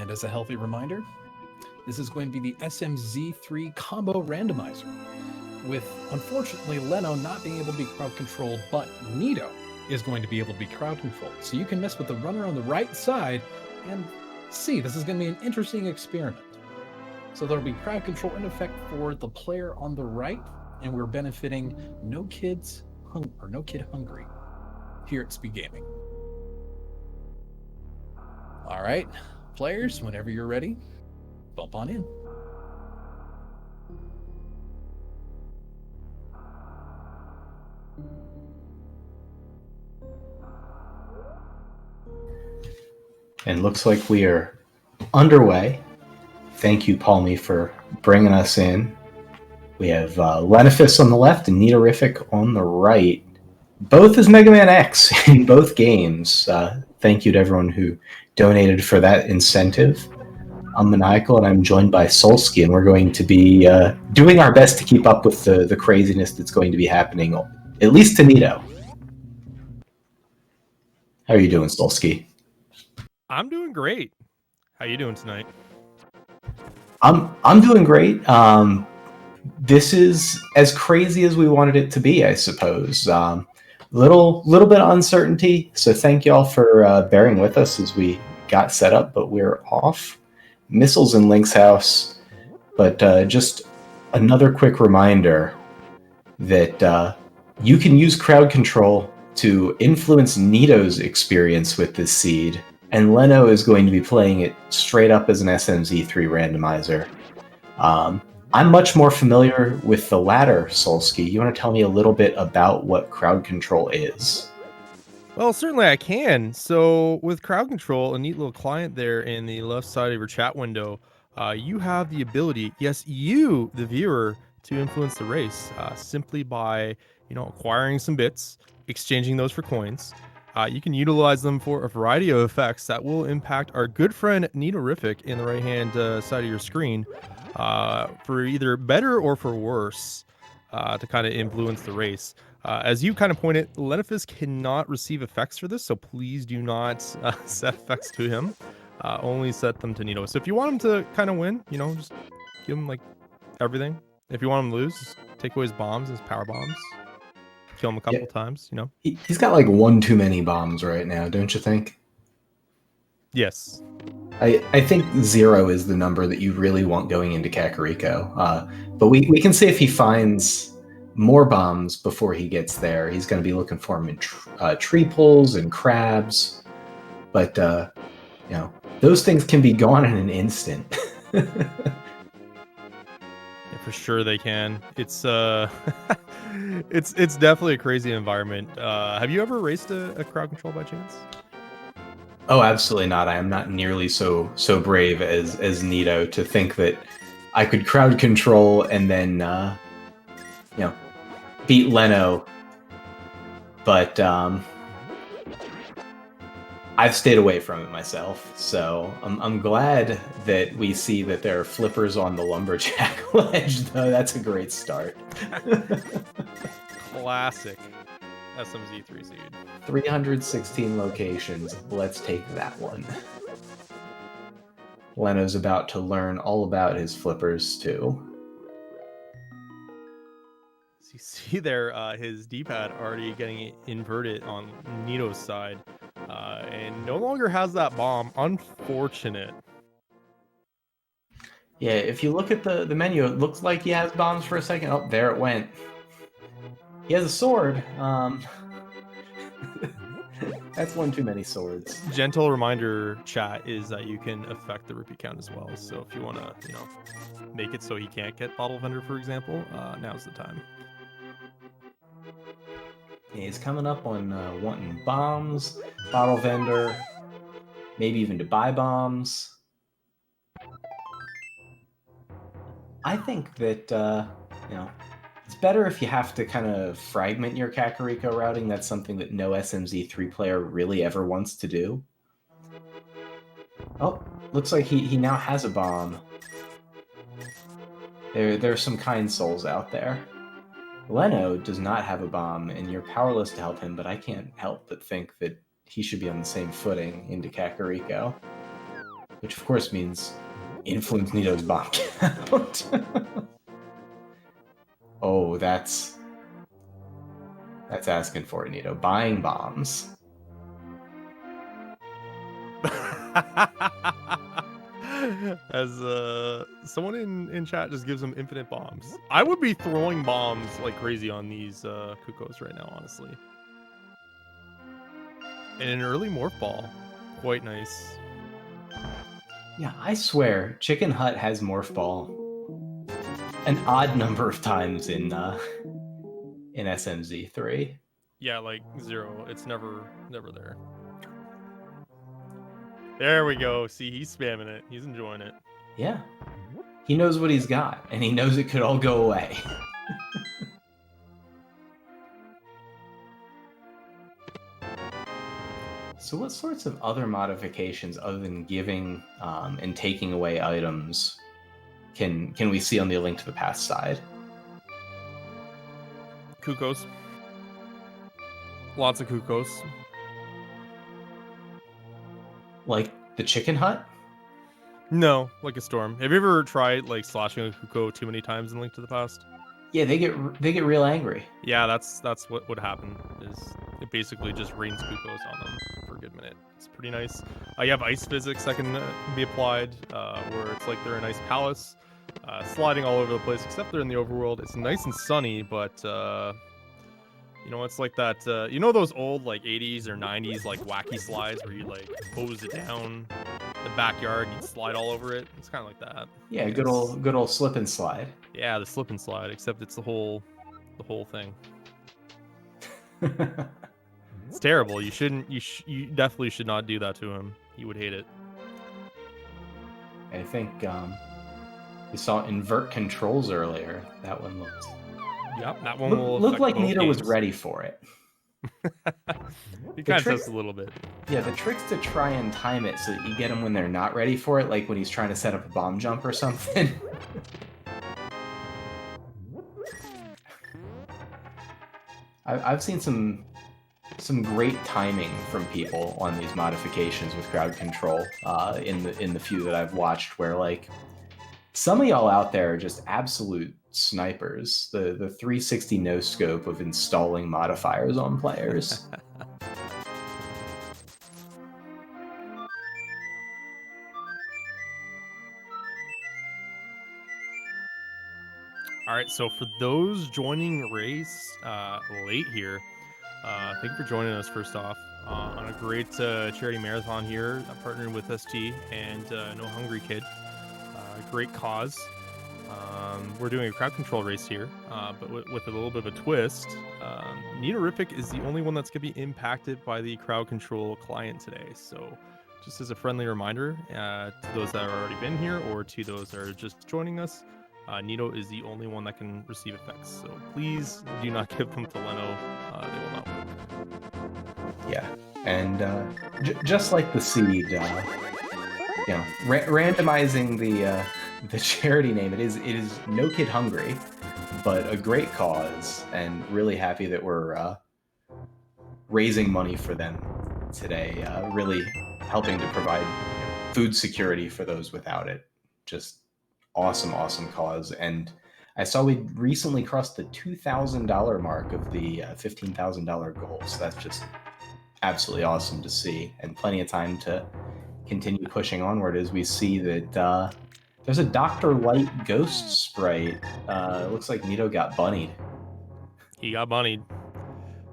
And as a healthy reminder, this is going to be the SMZ3 combo randomizer, with unfortunately Leno not being able to be crowd controlled, but Neato is going to be able to be crowd controlled. So you can mess with the runner on the right side and see. This is going to be an interesting experiment. So there'll be crowd control in effect for the player on the right, and we're benefiting no kid hungry here at Speed Gaming. All right, players, whenever you're ready, bump on in. And looks like we are underway. Thank you, Palmy, for bringing us in. We have Lenophis on the left and Neato on the right. Both as Mega Man X in both games. Thank you to everyone who donated for that incentive. I'm Maniacal, and I'm joined by Solsky, and we're going to be doing our best to keep up with the craziness that's going to be happening, at least to Neato. How are you doing, Solsky? I'm doing great. How you doing tonight? I'm doing great. This is as crazy as we wanted it to be, I suppose. Little bit of uncertainty, so thank y'all for bearing with us as we got set up, but we're off. Missiles in Link's house, but just another quick reminder that you can use crowd control to influence Neato's experience with this seed, and Leno is going to be playing it straight up as an SMZ3 randomizer. I'm much more familiar with the latter, Solsky. You want to tell me a little bit about what crowd control is? Well, certainly I can. So with crowd control, a neat little client there in the left side of your chat window, you have the ability, yes, you, the viewer, to influence the race simply by, acquiring some bits, exchanging those for coins. You can utilize them for a variety of effects that will impact our good friend Neato in the right-hand side of your screen for either better or for worse to kind of influence the race. As you kind of pointed, Lenophis cannot receive effects for this, so please do not set effects to him. Only set them to Neato. So if you want him to kind of win, just give him like everything. If you want him to lose, just take away his bombs, his power bombs. Kill him a couple times, He's got like one too many bombs right now, don't you think? Yes. I think 0 is the number that you really want going into Kakariko. But we can see if he finds more bombs before he gets there. He's going to be looking for them in tree pulls and crabs. But, those things can be gone in an instant. Yeah, for sure they can. It's it's definitely a crazy environment. Have you ever raced a crowd control by chance? Oh, absolutely not. I am not nearly so brave as Neato to think that I could crowd control and then beat Leno. But I've stayed away from it myself, so I'm glad that we see that there are flippers on the lumberjack ledge, though. That's a great start. Classic SMZ3 seed. 316 locations. Let's take that one. Leno's about to learn all about his flippers, too. As you see there, his D-pad already getting inverted on Neato's side. And no longer has that bomb. Unfortunate. Yeah, if you look at the menu, it looks like he has bombs for a second. Oh, there it went. He has a sword. That's one too many swords. Gentle reminder, chat, is that you can affect the rupee count as well. So if you want to, make it so he can't get Bottle Vendor, for example, now's the time. Yeah, he's coming up on wanting bombs, Bottle Vendor, maybe even to buy bombs. I think that, it's better if you have to kind of fragment your Kakariko routing. That's something that no SMZ3 player really ever wants to do. Oh, looks like he now has a bomb. There are some kind souls out there. Leno does not have a bomb, and you're powerless to help him, but I can't help but think that he should be on the same footing into Kakariko. which of course means influence Neato's bomb count. Oh, that's asking for it, Neato. Buying bombs. As someone in chat just gives him infinite bombs. I would be throwing bombs like crazy on these Kukos right now, honestly. And an early morph ball. Quite nice. Yeah, I swear, Chicken Hut has morph ball an odd number of times in SMZ3. Yeah, like 0. It's never there. There we go. See, he's spamming it. He's enjoying it. Yeah. He knows what he's got, and he knows it could all go away. So what sorts of other modifications other than giving and taking away items can we see on the Link to the Past side? Kukos. Lots of Kukos. Like the Chicken Hut? No, like a storm. Have you ever tried like slashing a Kuko too many times in Link to the Past? Yeah, they get real angry. Yeah, that's what would happen. Is it basically just rains Kukos on them for a good minute. It's pretty nice. You have ice physics that can be applied, where it's like they're in ice palace, sliding all over the place. Except they're in the overworld. It's nice and sunny, but you know, it's like that. You know those old like 80s or 90s like wacky slides where you like hose it down the backyard and you slide all over it. It's kind of like that. Yeah, good old slip and slide. Yeah, the slip and slide, except it's the whole thing. It's terrible. You shouldn't. You definitely should not do that to him. He would hate it. I think we saw invert controls earlier. That one looked. Yep, that one will looked like both Neato was games. ready for it. He kind of does a little bit. Yeah, the trick's to try and time it so that you get them when they're not ready for it, like when he's trying to set up a bomb jump or something. I've seen some great timing from people on these modifications with crowd control in the few that I've watched, where like some of y'all out there are just absolute snipers. The 360 no scope of installing modifiers on players. All right, so for those joining race late here, thank you for joining us first off on a great charity marathon here, partnering with ST and No Hungry Kid. Great cause. We're doing a crowd control race here, but with a little bit of a twist. Neatorific is the only one that's going to be impacted by the crowd control client today. So just as a friendly reminder to those that have already been here or to those that are just joining us, Neato is the only one that can receive effects. So please do not give them to Leno. They will not work. Yeah, and just like the seed, randomizing the charity name, it is No Kid Hungry, but a great cause, and really happy that we're raising money for them today, really helping to provide food security for those without it. Just awesome cause. And I saw we recently crossed the $2,000 mark of the $15,000 goal, so that's just absolutely awesome to see, and plenty of time to continue pushing onward as we see that there's a Dr. Light ghost sprite. Looks like Neato got bunnied. He got bunnied.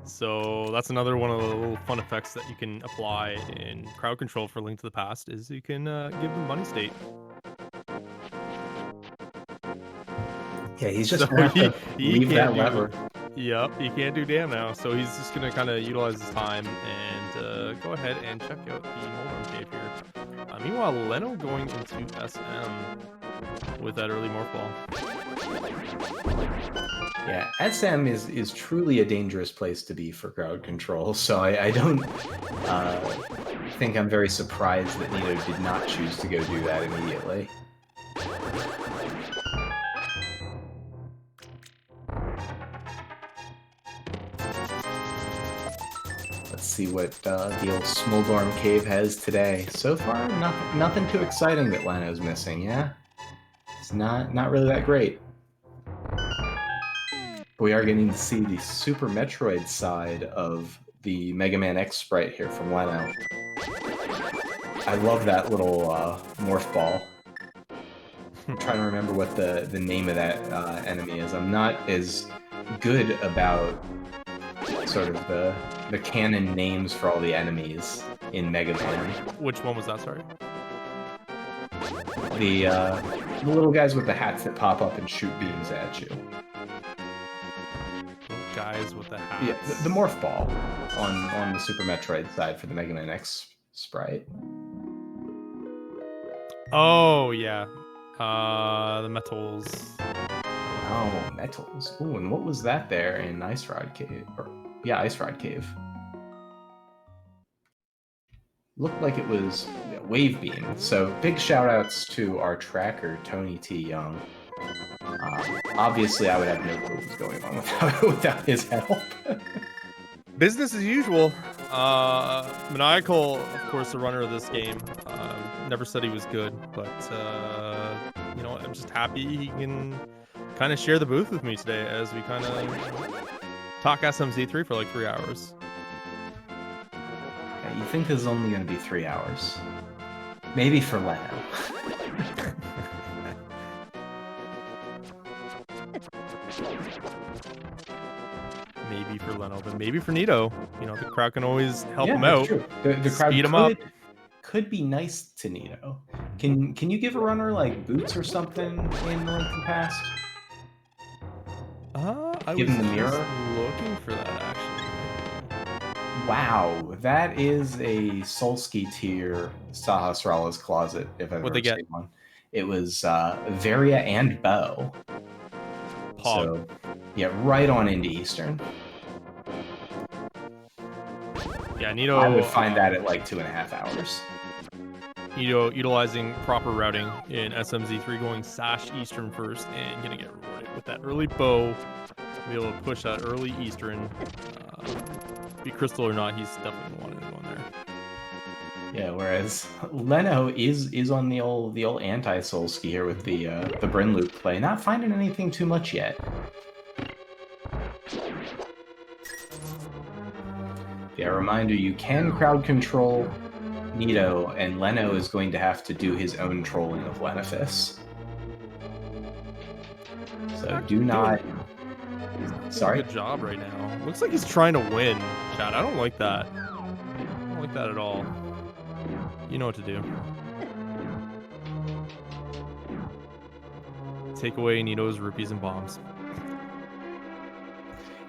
So that's another one of the little fun effects that you can apply in crowd control for Link to the Past is you can give them bunny state. Yeah, he's just gonna have to leave that lever. Yep, he can't do damn now. So he's just gonna kind of utilize his time and go ahead and check out the Mulrum cave here. Meanwhile, Leno going into SM with that early morph ball. Yeah, SM is truly a dangerous place to be for crowd control, so I don't think I'm very surprised that Neato did not choose to go do that immediately. Let's see what the old Smoldorm Cave has today. So far, nothing too exciting that Leno's missing, yeah? It's not really that great. We are getting to see the Super Metroid side of the Mega Man X sprite here from Leno. I love that little morph ball. I'm trying to remember what the name of that enemy is. I'm not as good about sort of the canon names for all the enemies in Mega Man. Which one was that? Sorry. The little guys with the hats that pop up and shoot beams at you. Guys with the hats. Yeah, the morph ball on the Super Metroid side for the Mega Man X sprite. Oh yeah, the metals. Oh, metals. Ooh, and what was that there in Ice Rod Cave? Yeah, Ice Rod Cave. Looked like it was Wave Beam. So big shout outs to our tracker, Tony T. Young. Obviously, I would have no clue what was going on without his help. Business as usual. Maniacal, of course, the runner of this game. Never said he was good, but you know, I'm just happy he can kind of share the booth with me today as we kind of talk SMZ3 for like 3 hours. Yeah, you think this is only going to be 3 hours? Maybe for Leno. Maybe for Leno, but maybe for Neato. You know, the crowd can always help him that's out. True. The crowd Speed him up. Could be nice to Neato. Can you give a runner like boots or something in the Link Past? I Give was him the mirror? just looking for that actually. Wow, that is a Solsky tier Sahasrara's closet if I've What'd ever they get? seen one. It was Varia and Bow. Pog. So yeah, right on into Eastern. Yeah, Neato. I would find that at like 2.5 hours. Neato utilizing proper routing in SMZ3, going Sash Eastern first, and gonna get rewarded with that early bow. Be able to push that early Eastern. Be Crystal or not, he's definitely wanting to go in there. Yeah, whereas Leno is on the old anti-Solsky here with the Bryn loop play, not finding anything too much yet. Yeah, reminder, you can crowd control Neato, and Leno is going to have to do his own trolling of Lenophis. So do not... Sorry? Good job right now. Looks like he's trying to win, Chad. I don't like that. I don't like that at all. You know what to do. Take away Neato's rupees and bombs.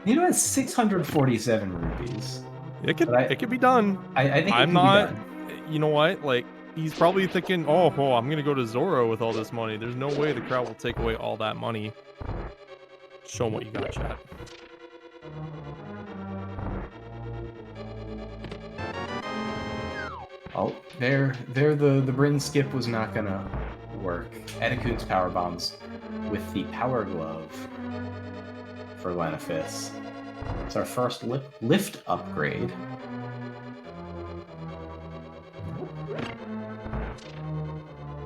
Neato has 647 rupees. It could be done. I think I'm it can not. be done. You know what? Like, he's probably thinking, oh, I'm gonna go to Zoro with all this money. There's no way the crowd will take away all that money. Show him what you got, chat. Oh, the Bryn skip was not gonna work. Etiquette's power bombs with the power glove for Lenophis. It's our first lift upgrade.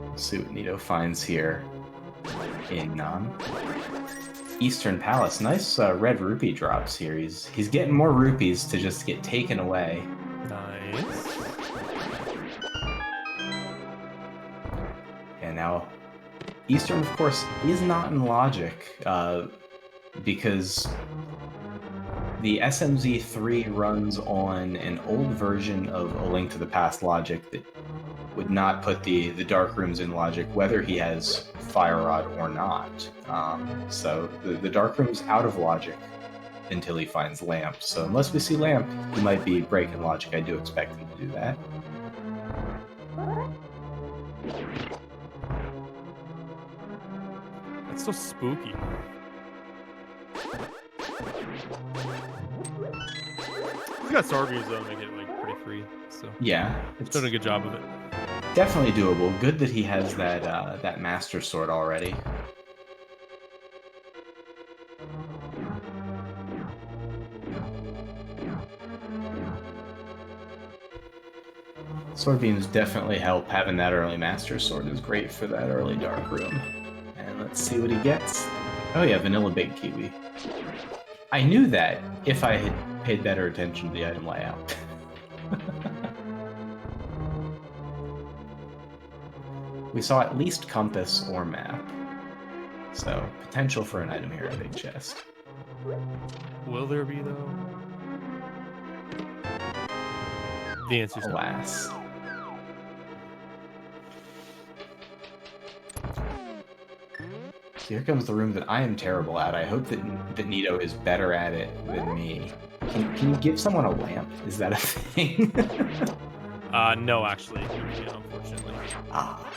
Let's see what Neato finds here in Eastern Palace. Nice red rupee drops here. He's getting more rupees to just get taken away. Nice. And now, Eastern, of course, is not in logic because the SMZ3 runs on an old version of A Link to the Past logic that would not put the dark rooms in logic, whether he has Fire Rod or not. So the dark room's out of logic until he finds Lamp. So unless we see Lamp, he might be breaking logic. I do expect him to do that. That's so spooky. He's got Star Beams though, make it like pretty free. So Yeah, he's done a good job of it. Definitely doable. Good that he has that Master Sword already. Sword beams definitely help. Having that early Master Sword is great for that early Dark Room. And let's see what he gets. Oh yeah, Vanilla Big Kiwi. I knew that if I had paid better attention to the item layout. We saw at least compass or map. So, potential for an item here in Big Chest. Will there be, though? The answer's no. Alas. So here comes the room that I am terrible at. I hope that Neato is better at it than me. Can you give someone a lamp? Is that a thing? No, actually, unfortunately. Ah.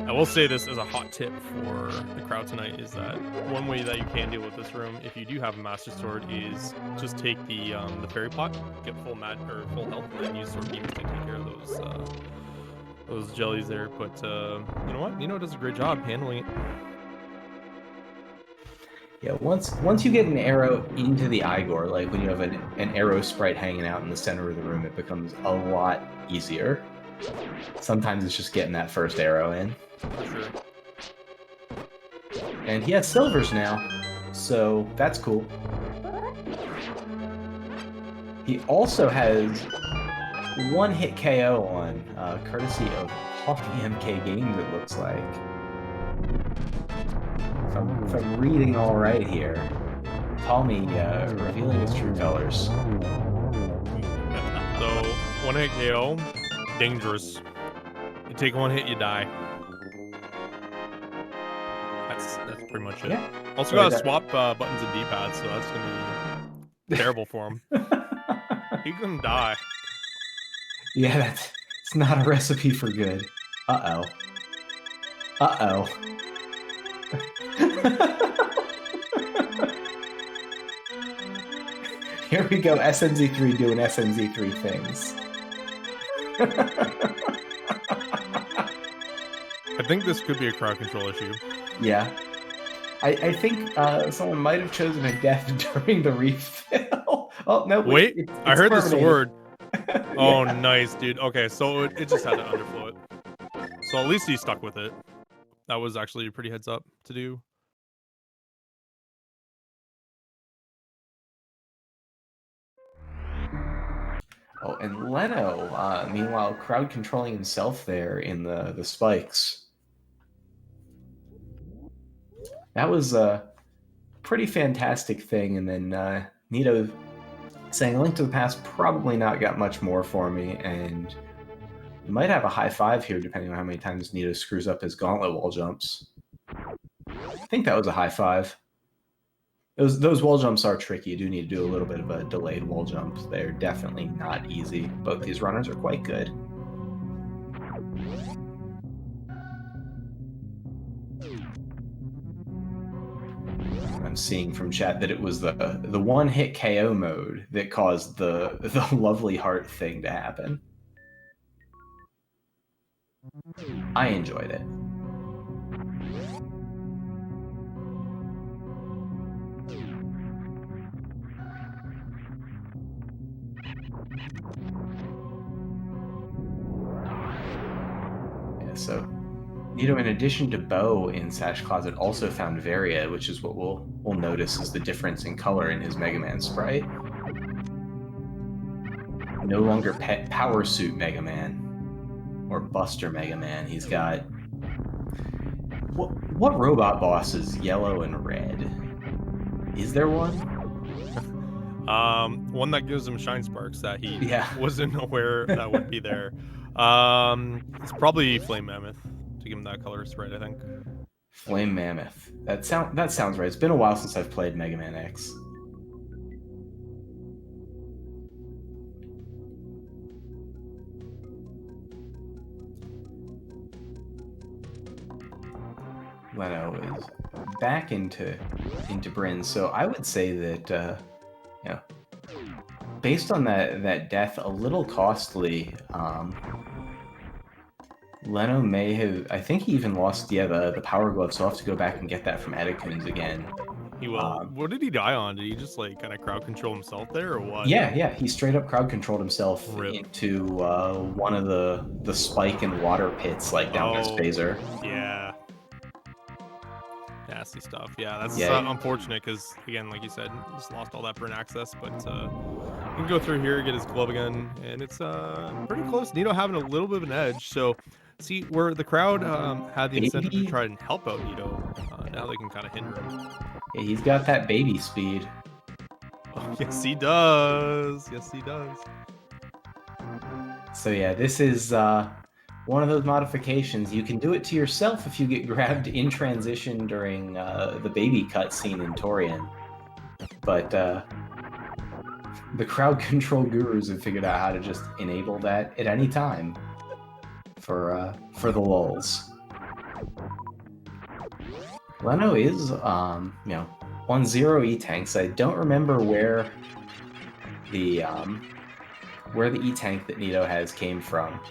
I will say this as a hot tip for the crowd tonight is that one way that you can deal with this room, if you do have a Master Sword, is just take the fairy pot, get full health, and then use sword beams to take care of those jellies there. But you know what? Nino does a great job handling it. Yeah, once you get an arrow into the Igor, like when you have an arrow sprite hanging out in the center of the room, it becomes a lot easier. Sometimes it's just getting that first arrow in. For sure. And he has silvers now, so that's cool. He also has one-hit KO on, courtesy of Hawking MK Games, it looks like. If I'm reading all right here, Tommy revealing his true colors. So, one-hit KO, dangerous. You take one hit, you die. That's pretty much it. Yeah. Also gotta swap buttons and D-pads, so that's gonna be terrible for him. He's gonna die. Yeah, it's not a recipe for good. Uh-oh. Uh-oh. Here we go, SMZ3 doing SMZ3 things. I think this could be a crowd control issue. Yeah. I think someone might have chosen a death during the refill. Oh, no. Wait, it's I heard the terminated. sword. Oh, Yeah. nice, dude. Okay, so it just had to underflow it. So at least he stuck with it. That was actually a pretty heads up to do. Oh, and Leno, meanwhile, crowd controlling himself there in the spikes. That was a pretty fantastic thing, and then Neato saying, "A Link to the Past probably not got much more for me," and we might have a high five here, depending on how many times Neato screws up his gauntlet wall jumps. I think that was a high five. Those wall jumps are tricky. You do need to do a little bit of a delayed wall jump. They're definitely not easy. Both these runners are quite good. I'm seeing from chat that it was the one-hit KO mode that caused the lovely heart thing to happen. I enjoyed it. Yeah, so Neato, in addition to Bow in Sash Closet, also found Varia, which is what we'll notice is the difference in color in his Mega Man sprite. No longer Power Suit Mega Man or Buster Mega Man. He's got what robot boss is yellow and red? Is there one? One that gives him shine sparks that he wasn't aware that would be there. It's probably Flame Mammoth to give him that color sprite, I think. Flame Mammoth. That sounds right. It's been a while since I've played Mega Man X. Leno is back into Bryn, so I would say that based on that death, a little costly. Leno may have. I think he even lost the Power Glove, so I'll have to go back and get that from Edikoons again. He will. What did he die on? Did he just like kind of crowd control himself there, or what? Yeah, he straight up crowd controlled himself Rip. into one of the spike and water pits, like down his phaser. Yeah. Nasty stuff. Yeah, that's Yeah. unfortunate because, again, like you said, just lost all that burn access. But he can go through here, get his glove again, and it's pretty close. Neato having a little bit of an edge. So, see, where the crowd had the incentive to try and help out Neato, now they can kind of hinder him. Yeah, he's got that baby speed. Oh, yes, he does. Yes, he does. So yeah, this is one of those modifications. You can do it to yourself if you get grabbed in transition during the baby cutscene in Torian. But the crowd control gurus have figured out how to just enable that at any time for the lulz. Leno is, 1-0 E-tanks. I don't remember where the E-tank that Neato has came from.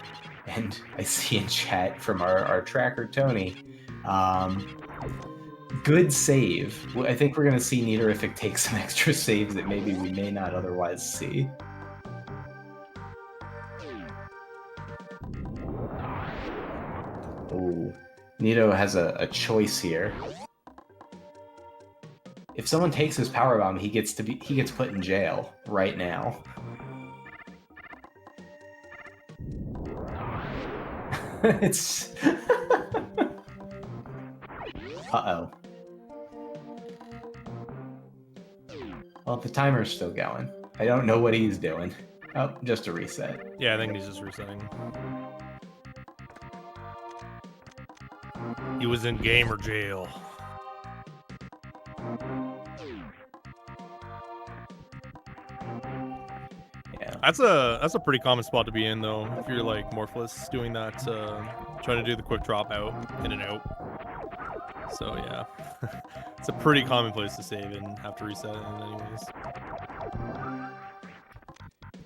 And I see in chat from our tracker, Tony, good save. I think we're going to see Neaterific take some extra saves that maybe we may not otherwise see. Oh, Neato has a choice here. If someone takes his power bomb, he gets put in jail right now. It's uh-oh. Well, the timer's still going. I don't know what he's doing. Oh, just a reset. Yeah, I think he's just resetting. He was in gamer jail. That's a pretty common spot to be in, though, if you're like Morphless doing that, trying to do the quick drop out, in and out. So yeah, it's a pretty common place to save and have to reset it anyways.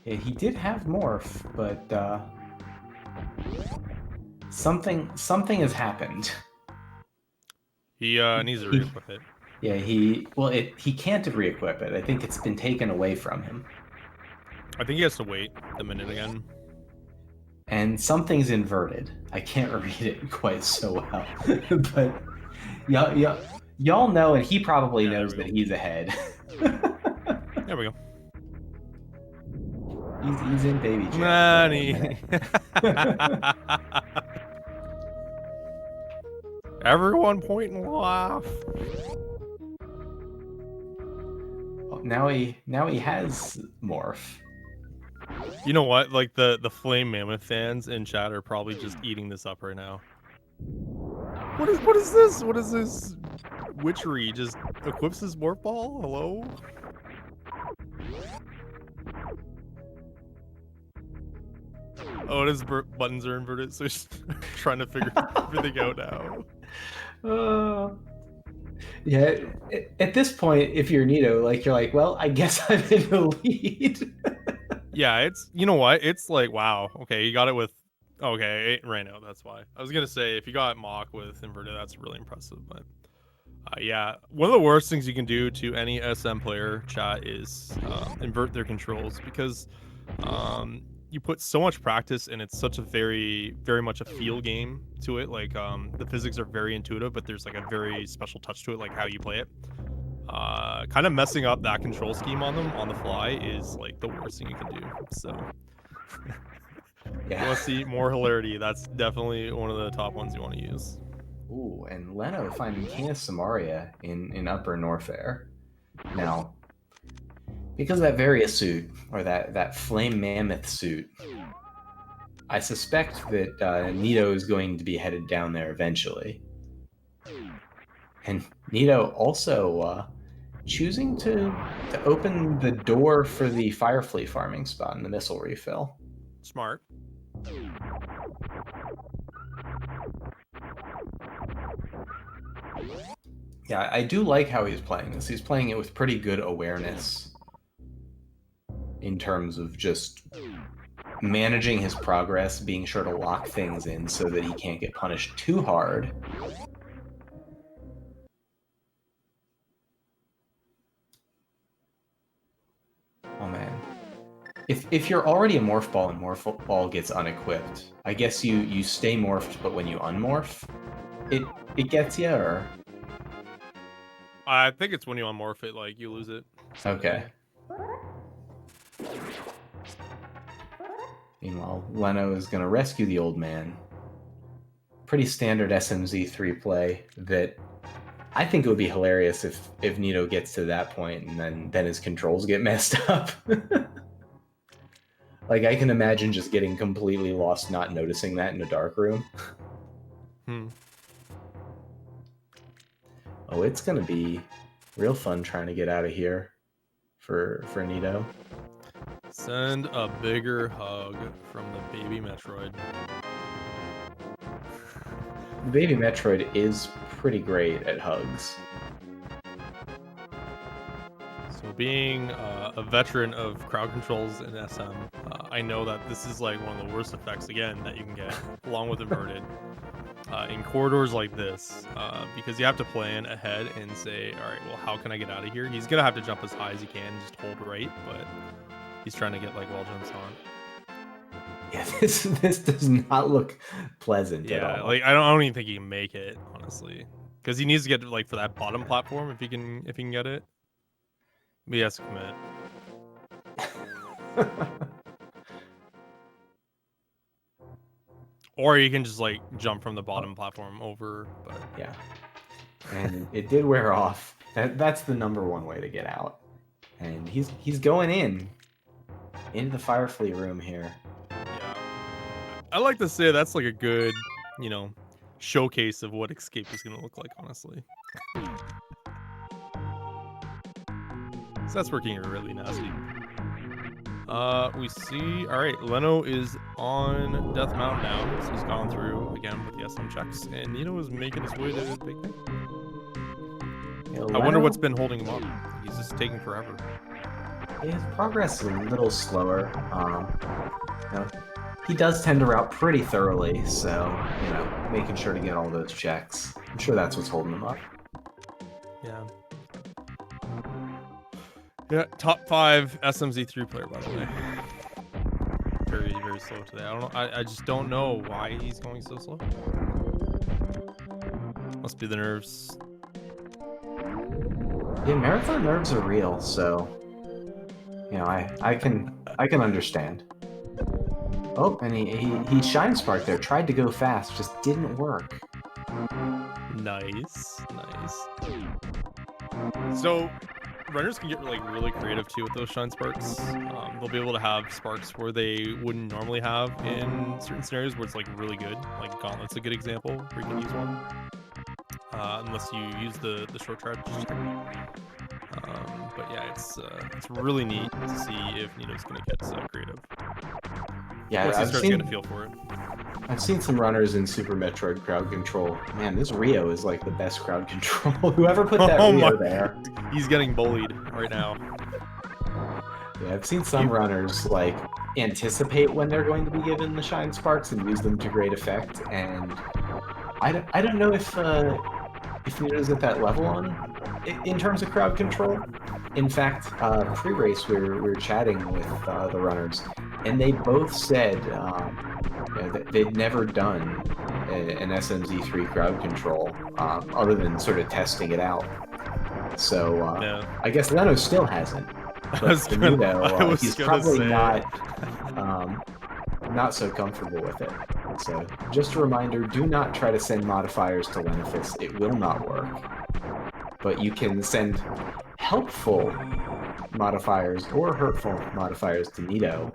Yeah, he did have Morph, but something has happened. He needs to re-equip it. Yeah, he can't re-equip it. I think it's been taken away from him. I think he has to wait a minute again. And something's inverted. I can't read it quite so well. But y'all know, and he probably knows that he's ahead. There we go. He's in baby jail. Money. Everyone point and laugh. Now he has Morph. You know what? Like the Flame Mammoth fans in chat are probably just eating this up right now. What is this? What is this witchery? Just equips his Morph Ball? Hello? Oh, his buttons are inverted, so he's trying to figure everything out now. Yeah, at this point, if you're Neato, like you're like, well, I guess I'm in the lead. Yeah, it's, you know what? It's like, wow. Okay, you got it with, okay, it ran out. That's why. I was going to say, if you got Mach with inverted, that's really impressive. But yeah, one of the worst things you can do to any SM player, chat, is invert their controls, because you put so much practice, and it's such a very much a feel game to it. Like the physics are very intuitive, but there's like a very special touch to it, like how you play it. Kind of messing up that control scheme on them on the fly is like the worst thing you can do. So yeah. You want to see more hilarity, that's definitely one of the top ones you want to use. Ooh, and Leno finding King of Samaria in Upper Norfair. Now, because that Varia suit, or that Flame Mammoth suit, I suspect that Neato is going to be headed down there eventually. And Neato also choosing to open the door for the Firefleet farming spot in the missile refill. Smart. Yeah, I do like how he's playing this. He's playing it with pretty good awareness in terms of just managing his progress, being sure to lock things in so that he can't get punished too hard. If you're already a morph ball and morph ball gets unequipped, I guess you stay morphed, but when you unmorph, it gets you, or I think it's when you unmorph it, like you lose it. okay. Meanwhile, Leno is gonna rescue the old man. Pretty standard SMZ3 play that I think it would be hilarious if Neato gets to that point and then his controls get messed up. Like, I can imagine just getting completely lost, not noticing that in a dark room. Oh, it's gonna be real fun trying to get out of here for Neato. Send a bigger hug from the baby Metroid. The baby Metroid is pretty great at hugs. So being a veteran of crowd controls in SM, I know that this is like one of the worst effects, again, that you can get, along with inverted. In corridors like this, because you have to plan ahead and say, all right, well, how can I get out of here? He's gonna have to jump as high as he can, just hold right, but he's trying to get like wall jumps on. Yeah, this does not look pleasant at all. Like I don't even think he can make it, honestly, because he needs to get like for that bottom platform if he can get it. But he has to commit. Or you can just like jump from the bottom platform over, but yeah. And it did wear off. That's the #1 way to get out. And he's going into the Firefly room here. Yeah. I like to say that's like a good, showcase of what escape is gonna look like, honestly. So that's working really nasty. We see, all right, Leno is on Death Mount now, so he's gone through again with the SM checks, and Neato is making his way to the big thing. I wonder what's been holding him up. He's just taking forever. His progress is a little slower. He does tend to route pretty thoroughly, so making sure to get all those checks. I'm sure that's what's holding him up. Yeah. Yeah, top 5 SMZ3 player, by the way. Very, very slow today. I just don't know why he's going so slow. Must be the nerves. Yeah, marathon nerves are real, so I can understand. Oh, and he shine sparked there, tried to go fast, just didn't work. Nice. So runners can get like really creative too with those shine sparks. They'll be able to have sparks where they wouldn't normally have in certain scenarios where it's like really good. Like Gauntlet's a good example where you can use one. Unless you use the short charge check. But yeah, it's really neat to see if Neato's gonna get creative. Yeah, once he starts getting a feel for it. I've seen some runners in Super Metroid crowd control. Man, this Rio is like the best crowd control. Whoever put that Rio there. He's getting bullied right now. Yeah, I've seen some runners like anticipate when they're going to be given the shine sparks and use them to great effect. And I don't know if Neato's at that level in terms of crowd control. In fact, pre-race we were chatting with the runners, and they both said that they'd never done an SMZ3 crowd control other than sort of testing it out. So I guess Leno still hasn't. But Neato, he's probably not so comfortable with it. So just a reminder, do not try to send modifiers to Lenophis. It will not work. But you can send helpful modifiers or hurtful modifiers to Neato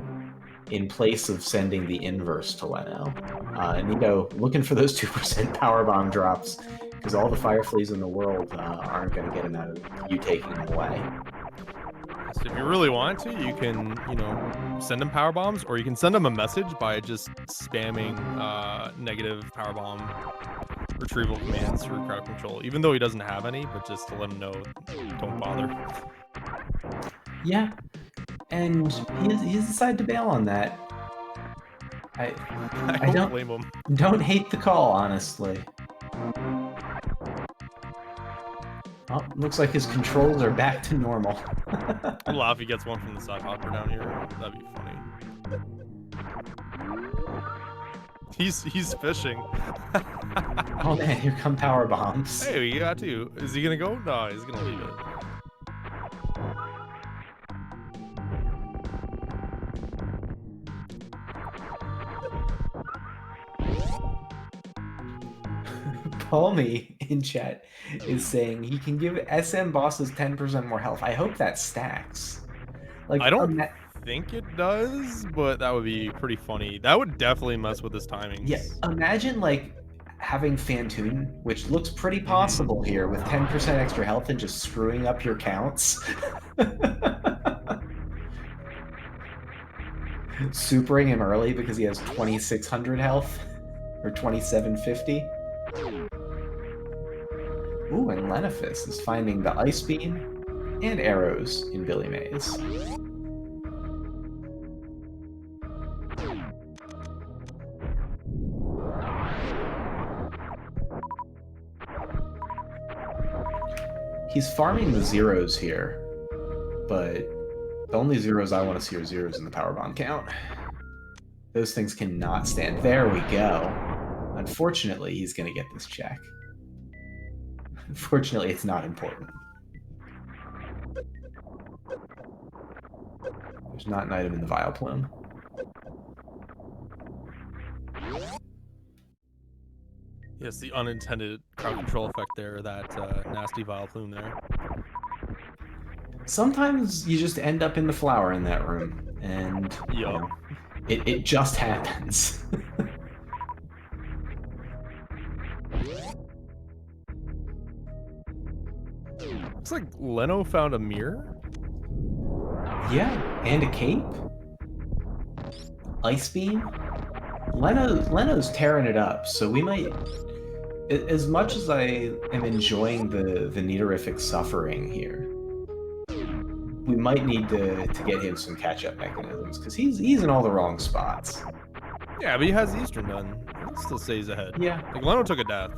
in place of sending the inverse to Leno. Neato looking for those 2% powerbomb drops, because all the Fireflies in the world aren't going to get him out of you taking them away. So if you really want to, you can, send him power bombs, or you can send him a message by just spamming negative power bomb retrieval commands through crowd control, even though he doesn't have any, but just to let him know, don't bother. Yeah, and he's decided to bail on that. I don't blame him. Don't hate the call, honestly. Oh, Oh, looks like his controls are back to normal. I'd laugh if he gets one from the side hopper down here. That'd be funny. He's fishing. Oh man, here come power bombs. Hey, we got two. Is he gonna go? No, he's gonna leave it. Palmy in chat is saying he can give SM bosses 10% more health. I hope that stacks. Like I don't think it does, but that would be pretty funny. That would definitely mess with his timings. Yeah, imagine like having Fantoon, which looks pretty possible here, with 10% extra health and just screwing up your counts. Supering him early because he has 2600 health or 2750. Ooh, and Lenophis is finding the Ice Beam and arrows in Billy Mays. He's farming the zeros here, but the only zeros I want to see are zeros in the powerbomb count. Those things cannot stand. There we go. Unfortunately, he's going to get this check. Unfortunately, it's not important. There's not an item in the Vile Plume. Yes, the unintended crowd control effect there, that nasty Vile Plume there. Sometimes you just end up in the flower in that room, and you know, it just happens. Looks like Leno found a mirror. Yeah, and a cape. Ice Beam. Leno's tearing it up, so we might... As much as I am enjoying the Neatorific suffering here, we might need to get him some catch-up mechanisms, because he's in all the wrong spots. Yeah, but he has Eastern done. He still stays ahead. Yeah. Like, Leno took a death.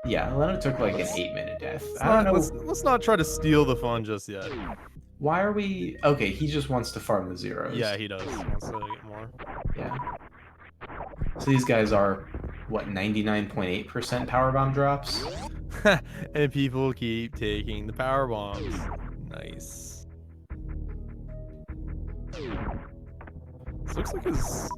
Yeah, Leno took like an 8-minute death. I don't know. Let's not try to steal the fun just yet. Why are we... Okay, he just wants to farm the zeros. Yeah, he does. He wants to get more. Yeah. So these guys are, what, 99.8% powerbomb drops? And people keep taking the power bombs. Nice. This looks like his...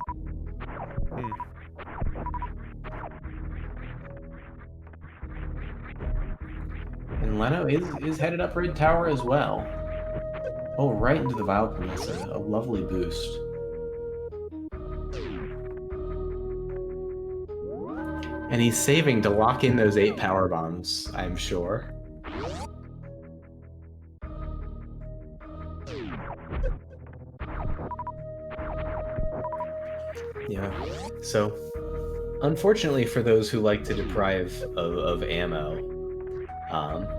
And Leno is headed up Red Tower as well. Oh, right into the Vile Plume. That's a lovely boost. And he's saving to lock in those 8 power bombs, I'm sure. Yeah. So, unfortunately for those who like to deprive of ammo,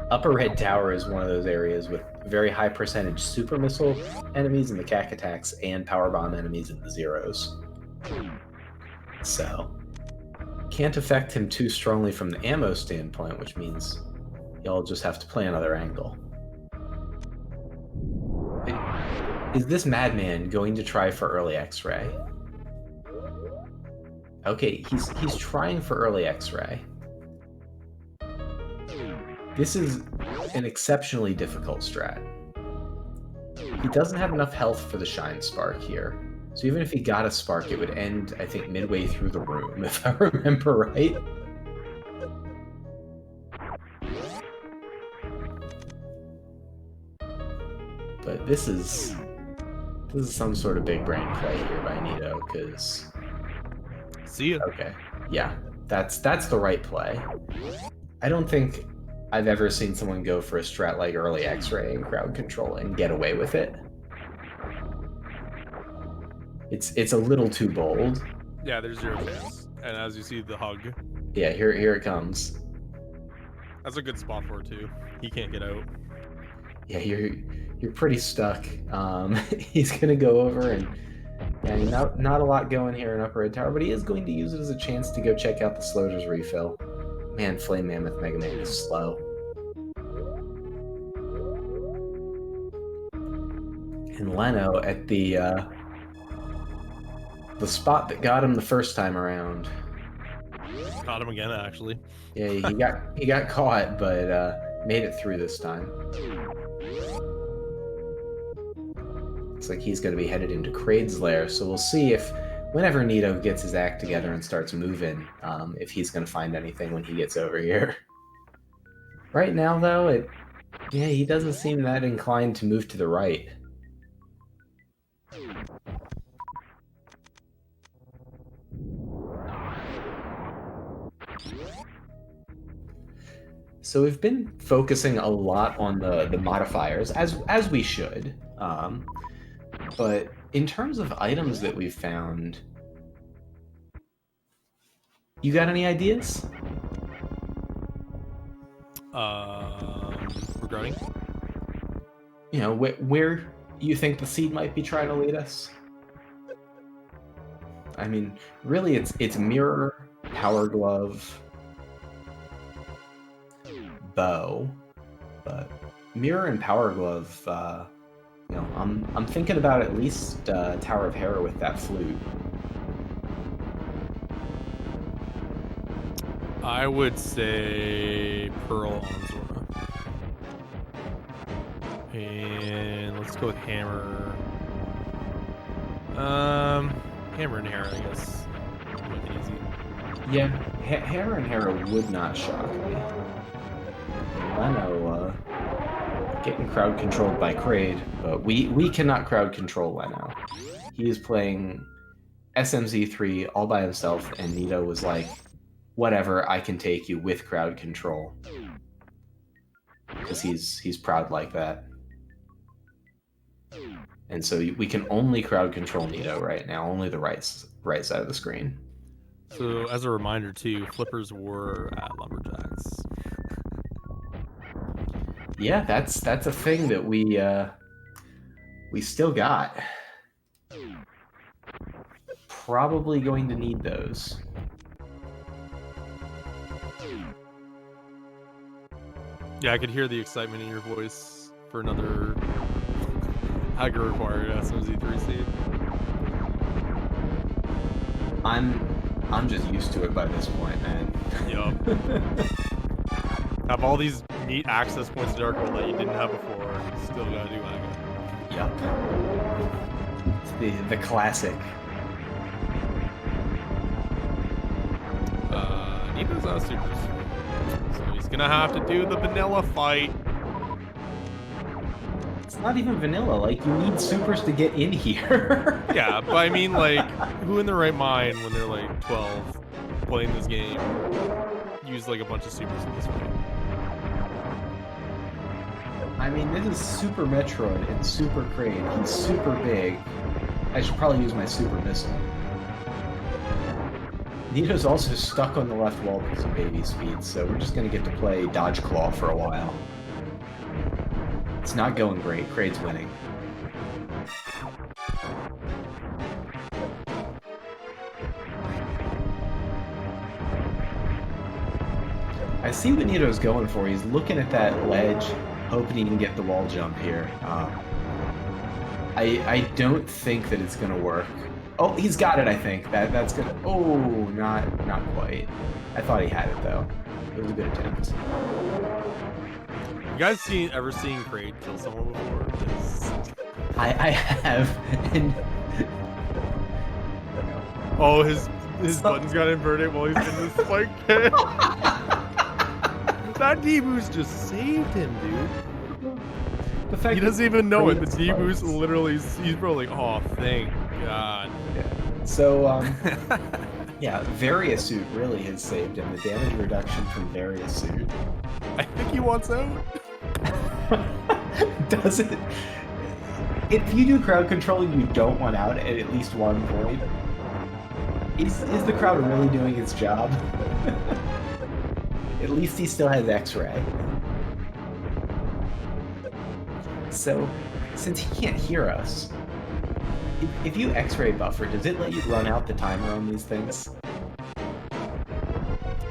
Upper Red Tower is one of those areas with very high percentage super missile enemies in the cack attacks and powerbomb enemies in the zeros. So, can't affect him too strongly from the ammo standpoint, which means y'all just have to play another angle. Is this madman going to try for early X-ray? Okay, he's trying for early X-ray. This is an exceptionally difficult strat. He doesn't have enough health for the Shine Spark here. So even if he got a spark, it would end, I think, midway through the room, if I remember right. But this is some sort of big brain play here by Neato, because... See ya. Okay, yeah, that's the right play. I don't think I've ever seen someone go for a strat like early X-ray and crowd control and get away with it. It's a little too bold. Yeah, there's 0 chance. And as you see, the hug. Yeah, here it comes. That's a good spot for it too. He can't get out. Yeah, you're pretty stuck. He's gonna go over and not a lot going here in Upper Red Tower, but he is going to use it as a chance to go check out the Sloter's refill. Man, Flame Mammoth Mega Man is slow. And Leno at the spot that got him the first time around. Caught him again, actually. Yeah, he got caught, but made it through this time. Looks like he's going to be headed into Kraid's lair, so we'll see if, whenever Neato gets his act together and starts moving, if he's going to find anything when he gets over here. Right now, though, he doesn't seem that inclined to move to the right. So we've been focusing a lot on the modifiers, as we should. But in terms of items that we've found, you got any ideas? Regarding? You know, where you think the seed might be trying to lead us? I mean, really, it's mirror, power glove, bow, but mirror and power glove. You know, I'm thinking about at least Tower of Hera with that flute. I would say Pearl on Zora. And let's go with Hammer. Hammer and Hera, I guess. Make it easy. Yeah, Hera and Hera would not shock me. Leno getting crowd controlled by Kraid, but we cannot crowd control Leno. He is playing SMZ3 all by himself, and Neato was like, whatever, I can take you with crowd control. Because he's proud like that. And so we can only crowd control Neato right now, only the right side of the screen. So as a reminder too, flippers were at Lumberjacks. Yeah, that's a thing that we still got. Probably going to need those. Yeah, I could hear the excitement in your voice for another Hager required SMZ3 seed. I'm just used to it by this point, man. Yup. Have all these neat access points to Dark World that you didn't have before. Still gotta do Hager. Yup. It's the classic. Neato's out of supers. So he's gonna have to do the vanilla fight. It's not even vanilla, like, you need supers to get in here. Yeah, but I mean, like, who in their right mind when they're like 12 playing this game use like a bunch of supers in this fight? I mean, this is Super Metroid and Super Kraid. He's super big. I should probably use my super missile. Neato's also stuck on the left wall because of baby speed, so we're just going to get to play Dodge Claw for a while. It's not going great. Kraid's winning. I see what Neato's going for. He's looking at that ledge, hoping he can get the wall jump here. I don't think that it's going to work. Oh, he's got it, I think. That's good. Oh, not quite. I thought he had it, though. It was a good attempt. You guys ever seen Kraid kill someone before? I have. And... Oh, his buttons got inverted while he's in this spike pit. That D-boost just saved him, dude. The fact he doesn't even know it. The Kraid's D-boost close. literally, he's probably like, oh, thank God. Yeah. So, yeah, Variasuit really has saved him. The damage reduction from Variasuit. I think he wants out. Does it? If you do crowd control and you don't want out at least one point, is the crowd really doing its job? At least he still has X-ray. So, since he can't hear us, if you X-ray buffer, does it let you run out the timer on these things?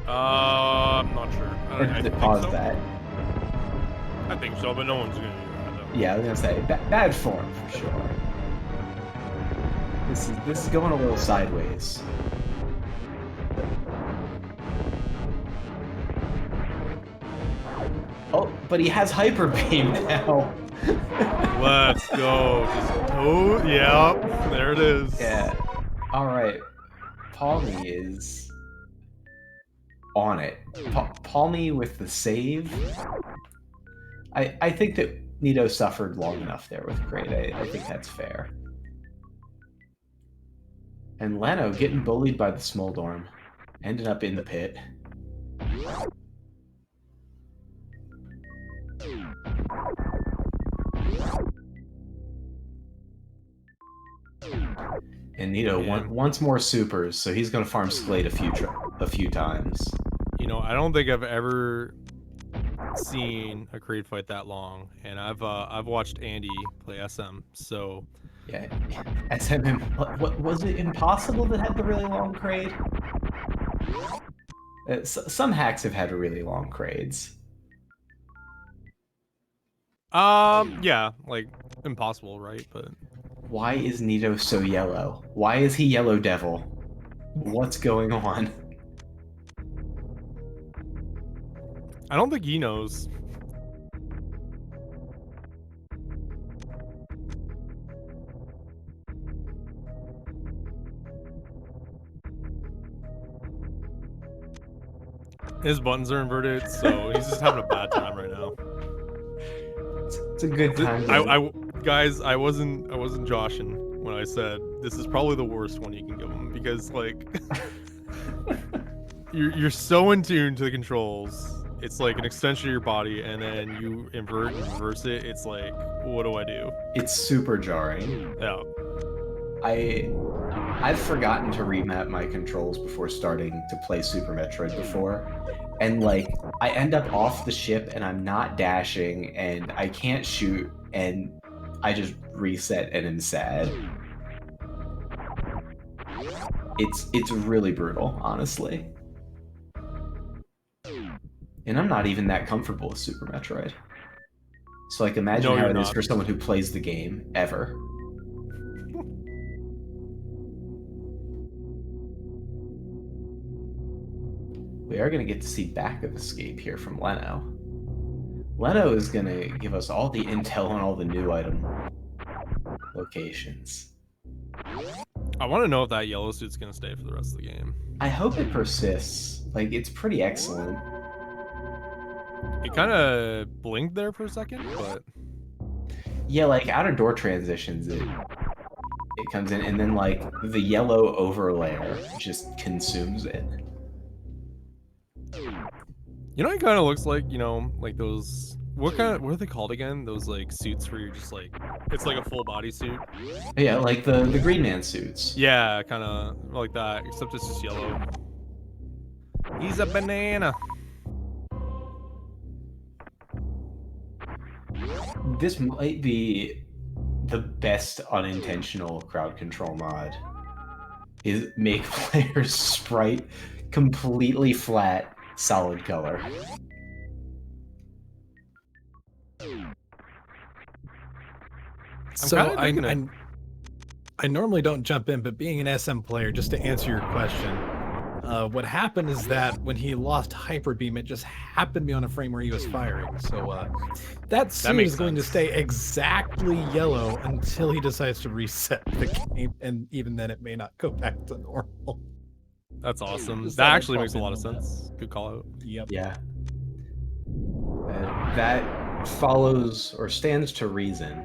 I'm not sure. Or does it pause that? I think so, but no one's gonna do that. Yeah, I was gonna say bad form for sure. This is going a little sideways. Oh, but he has hyper beam now. Let's go. Yeah, there it is. Yeah. All right. Palmy is on it. Palmy with the save. I think that Neato suffered long enough there with Kraid. I think that's fair. And Leno getting bullied by the Smoldorm. Ended up in the pit. And Neato wants more supers, so he's going to farm Slade a few times. You know, I don't think I've ever seen a Kraid fight that long, and I've watched Andy play SM, so yeah, SM. What was it? Impossible that had the really long Kraid? Some hacks have had really long Kraids. Yeah, like Impossible, right? But why is Neato so yellow? Why is he Yellow Devil? What's going on? I don't think he knows. His buttons are inverted, so he's just having a bad time right now. It's a good time. Guys, I wasn't joshing when I said this is probably the worst one you can give him, because like you're so in tune to the controls. It's like an extension of your body, and then you invert and reverse it. It's like, what do I do? It's super jarring. Yeah. I've forgotten to remap my controls before starting to play Super Metroid before. And like, I end up off the ship and I'm not dashing and I can't shoot and I just reset and am sad. It's really brutal, honestly. And I'm not even that comfortable with Super Metroid. So like, imagine how it is for someone who plays the game ever. We are going to get to see back of escape here from Leno. Leno is going to give us all the intel on all the new item locations. I want to know if that yellow suit's going to stay for the rest of the game. I hope it persists. Like, it's pretty excellent. It kind of blinked there for a second, but... Yeah, like, out of door transitions, it comes in, and then, like, the yellow overlayer just consumes it. You know, it kind of looks like, you know, like those... What are they called again? Those, like, suits where you're just, like... It's like a full body suit. Yeah, like the Green Man suits. Yeah, kind of like that, except it's just yellow. He's a banana. This might be the best unintentional crowd control mod. Is make players sprite completely flat, solid color. So I normally don't jump in, but being an SM player, just to answer your question, what happened is that when he lost Hyper Beam, it just happened to be on a frame where he was firing. So that suit is going to stay exactly yellow until he decides to reset the game, and even then it may not go back to normal. That's awesome. That actually makes a lot of sense. Good call out. Yep. Yeah. That follows or stands to reason.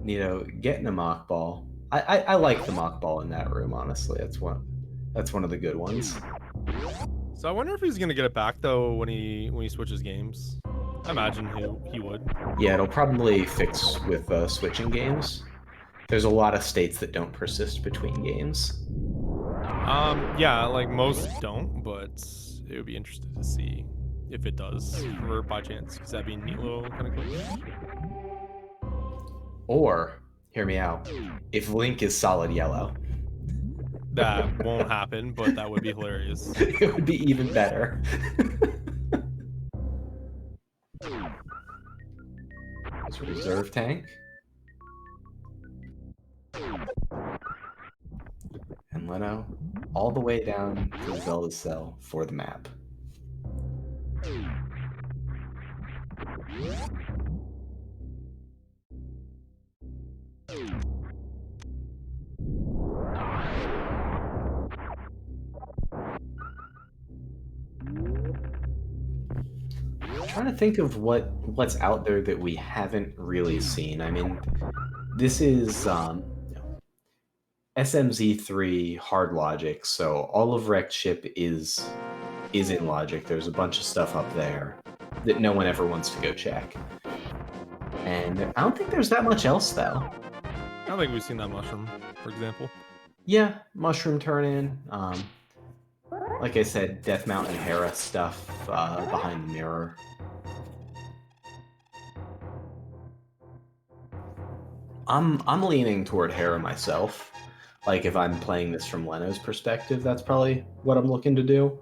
Neato getting a mock ball. I like the mock ball in that room, honestly. That's one of the good ones. So I wonder if he's gonna get it back though when he switches games. I imagine he would. Yeah, it'll probably fix with switching games. There's a lot of states that don't persist between games. Yeah, like most don't, but it would be interesting to see if it does revert by chance, because that'd be a neat little kind of glitch. Or, hear me out, if Link is solid yellow. That won't happen, but that would be hilarious. It would be even better. reserve tank. And Leno all the way down to Zelda's cell for the map. I'm trying to think of what's out there that we haven't really seen. I mean, this is SMZ3 hard logic, so all of Wrecked Ship is in logic. There's a bunch of stuff up there that no one ever wants to go check. And I don't think there's that much else, though. I don't think we've seen that mushroom, for example. Yeah, mushroom turn-in. Like I said, Death Mountain Hera stuff behind the mirror. I'm leaning toward Hera myself. Like, if I'm playing this from Leno's perspective, that's probably what I'm looking to do.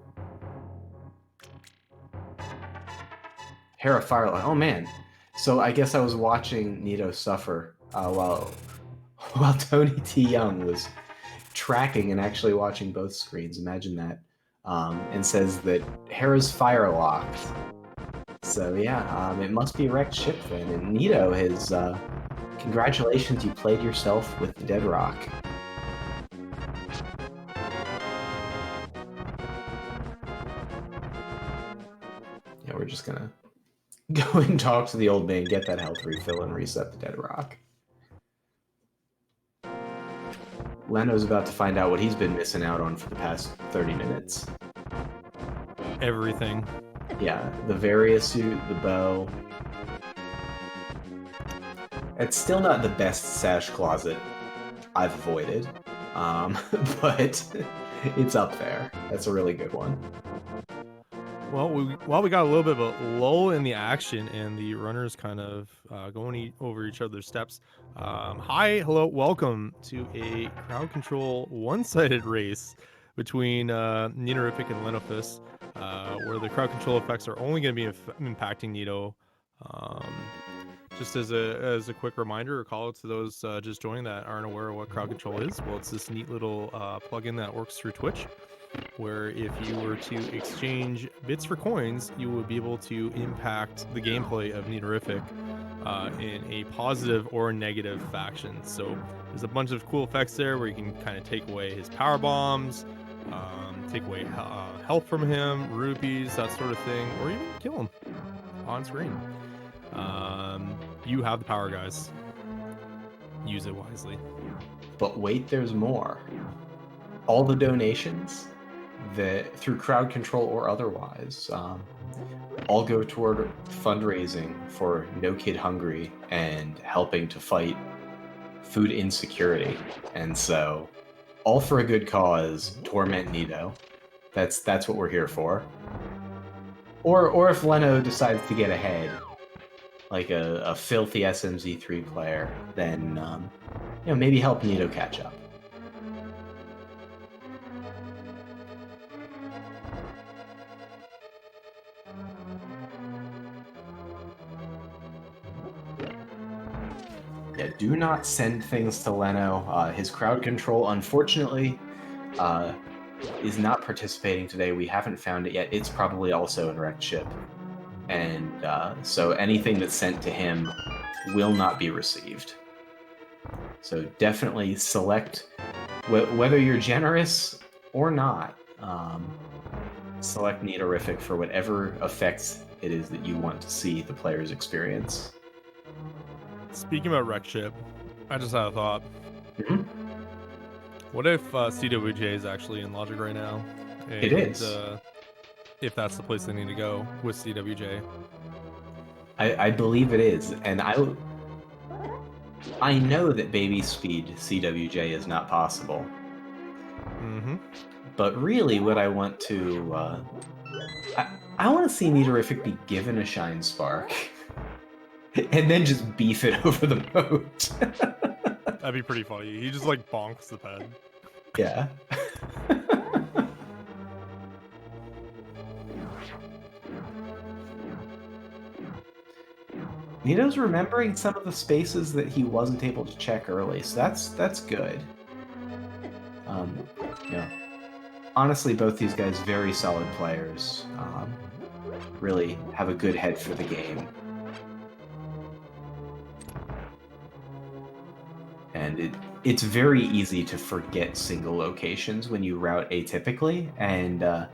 Hera Firelight. Oh, man. So I guess I was watching Neato suffer while Tony T. Young was tracking and actually watching both screens. Imagine that. And says that Hera's fire locked. So yeah, it must be Wrecked Ship then. And Neato has... congratulations, you played yourself with the Dead Rock. Yeah, we're just gonna go and talk to the old man, get that health refill, and reset the Dead Rock. Leno's about to find out what he's been missing out on for the past 30 minutes. Everything. Yeah, the Varia suit, the bow. It's still not the best sash closet I've avoided, but it's up there. That's a really good one. Well, we got a little bit of a lull in the action, and the runners kind of going over each other's steps. Hi, hello, welcome to a crowd control one-sided race between Neato and Lenophis, where the crowd control effects are only going to be impacting Neato. Just as a quick reminder or call out to those just joining that aren't aware of what crowd control is, well, it's this neat little plugin that works through Twitch, where if you were to exchange bits for coins, you would be able to impact the gameplay of Neato in a positive or negative fashion. So there's a bunch of cool effects there where you can kind of take away his power bombs, take away health from him, rupees, that sort of thing, or even kill him on screen. You have the power, guys. Use it wisely. But wait, there's more. All the donations that through crowd control or otherwise all go toward fundraising for No Kid Hungry and helping to fight food insecurity. And so, all for a good cause, torment Neato. That's what we're here for. Or if Leno decides to get ahead, like a filthy SMZ3 player, then maybe help Neato catch up. Yeah, do not send things to Leno. His crowd control, unfortunately, is not participating today. We haven't found it yet. It's probably also in Wrecked Ship. And so anything that's sent to him will not be received. So definitely select, whether you're generous or not, select Neato for whatever effects it is that you want to see the players experience. Speaking about Wrecked Ship, I just had a thought. Mm-hmm. What if CWJ is actually in Logic right now? And, it is. If that's the place they need to go with CWJ. I believe it is, and I know that baby speed CWJ is not possible. Mm-hmm. But really, what I want to I want to see Neato be given a Shine Spark, and then just beef it over the moat. That'd be pretty funny. He just like bonks the pad. Yeah. Neato's remembering some of the spaces that he wasn't able to check early, so that's good. You know, honestly, both these guys very solid players. Really have a good head for the game. And it's very easy to forget single locations when you route atypically, and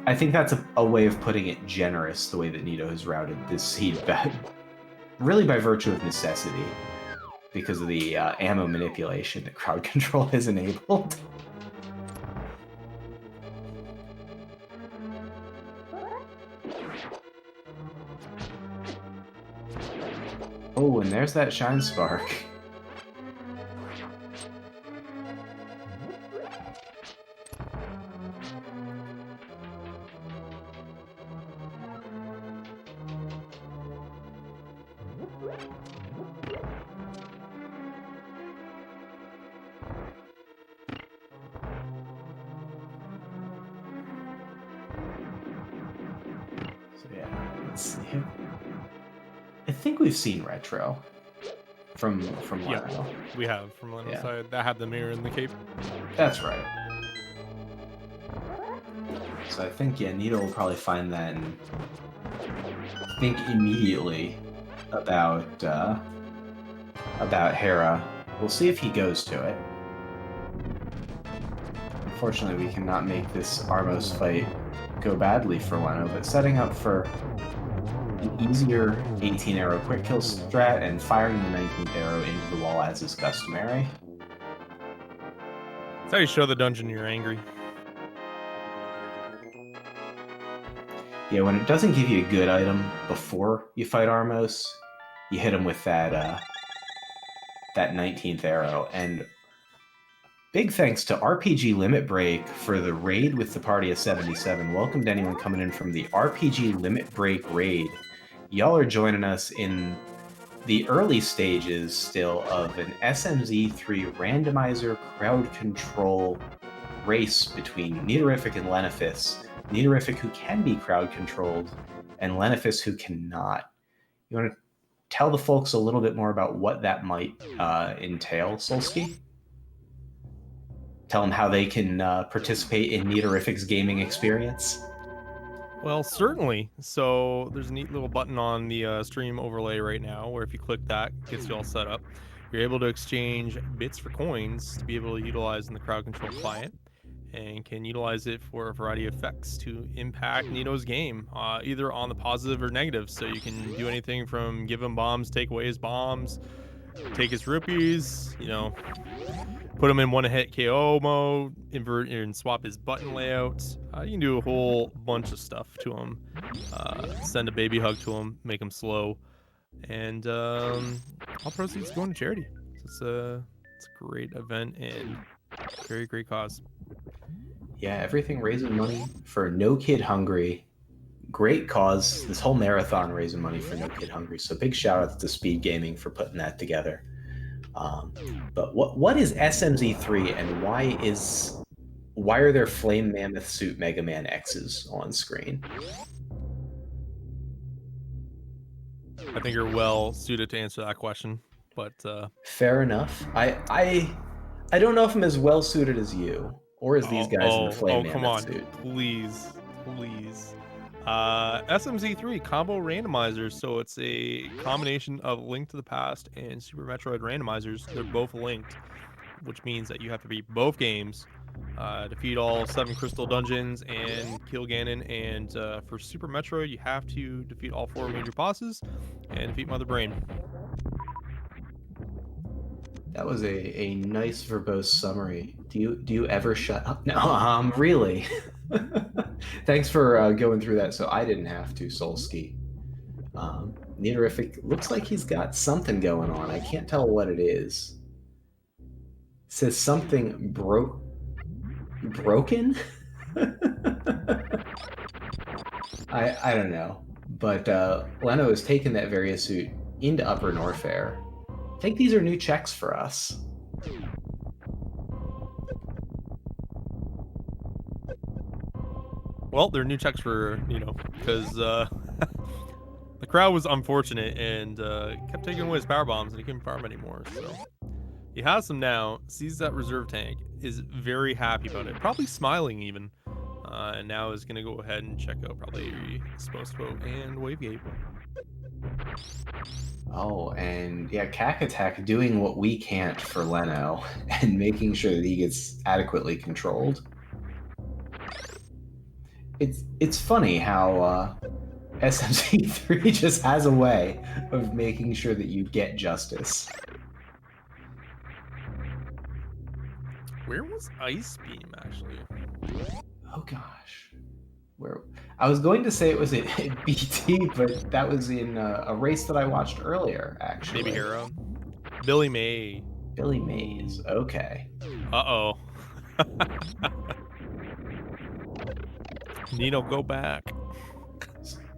I think that's a way of putting it generous, the way that Neato has routed this seed, really by virtue of necessity, because of the ammo manipulation that crowd control has enabled. Oh, and there's that shine spark. So yeah, let's see. I think we've seen Retro from Leno. Yeah, we have from Leno's Yeah. side that had the mirror in the cape. That's right. So I think, yeah, Neato will probably find that and think immediately about Hera. We'll see if he goes to it. Unfortunately, we cannot make this Armos fight go badly for Leno, but setting up for an easier 18 arrow quick kill strat and firing the 19th arrow into the wall as is customary. That's how you show the dungeon you're angry. Yeah, when it doesn't give you a good item before you fight Armos, you hit him with that 19th arrow. And big thanks to RPG Limit Break for the raid with the party of 77. Welcome to anyone coming in from the RPG Limit Break raid. Y'all are joining us in the early stages still of an SMZ3 randomizer crowd control race between Neatorific and Lenophis. Neatorific, who can be crowd controlled, and Lenophis, who cannot. You want to tell the folks a little bit more about what that might entail, Solsky? Tell them how they can participate in Neatorific's gaming experience. Well, certainly. So there's a neat little button on the stream overlay right now where if you click that, it gets you all set up. You're able to exchange bits for coins to be able to utilize in the crowd control client, and can utilize it for a variety of effects to impact Neato's game, either on the positive or negative. So you can do anything from give him bombs, take away his bombs, take his rupees, you know, put him in one-hit KO mode, invert and swap his button layouts. You can do a whole bunch of stuff to him. Send a baby hug to him, make him slow, and all proceeds going to charity. So it's a great event and very great cause. Yeah, everything raising money for No Kid Hungry. Great cause. This whole marathon raising money for No Kid Hungry. So big shout out to SpeedGaming for putting that together. But what is SMZ3 and why are there Flame Mammoth Suit Mega Man X's on screen? I think you're well suited to answer that question, but fair enough. I don't know if I'm as well suited as you or as these guys in the Flame Mammoth come on, suit. please. SMZ3 combo randomizers, so it's a combination of Link to the Past and Super Metroid randomizers. They're both linked, which means that you have to beat both games, defeat all 7 crystal dungeons and kill Ganon, and for Super Metroid you have to defeat all 4 major bosses and defeat Mother Brain. That was a nice verbose summary. Do you ever shut up? No, really. Thanks for going through that so I didn't have to, Solsky. Neatorific looks like he's got something going on. I can't tell what it is. It says something broken? I don't know. But Leno has taken that various suit into Upper Norfair. I think these are new checks for us. Well, they're new checks for, because the The crowd was unfortunate and kept taking away his power bombs, and he couldn't farm anymore. So he has them now. Sees that reserve tank, is very happy about it, probably smiling even. And now is gonna go ahead and check out probably Spoke and Wavegate. Oh, and yeah, Cack Attack doing what we can't for Leno and making sure that he gets adequately controlled. It's funny how SMZ3 just has a way of making sure that you get justice. Where was Ice Beam actually? Oh gosh, where I was going to say it was at BT, but that was in a race that I watched earlier. Actually, Maybe Hero. Billy May. Billy Mays. Okay. Uh-oh. Nino, go back.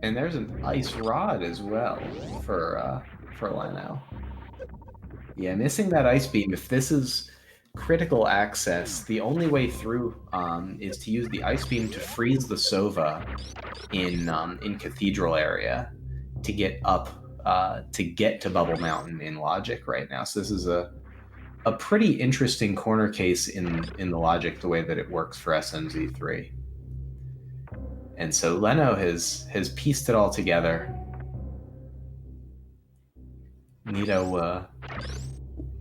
And there's an ice rod as well for Leno. Yeah, missing that ice beam. If this is critical access, the only way through is to use the ice beam to freeze the Sova in Cathedral area to get up to get to Bubble Mountain in Logic right now. So this is a pretty interesting corner case in the Logic, the way that it works for SMZ3. And so Leno has pieced it all together. Neato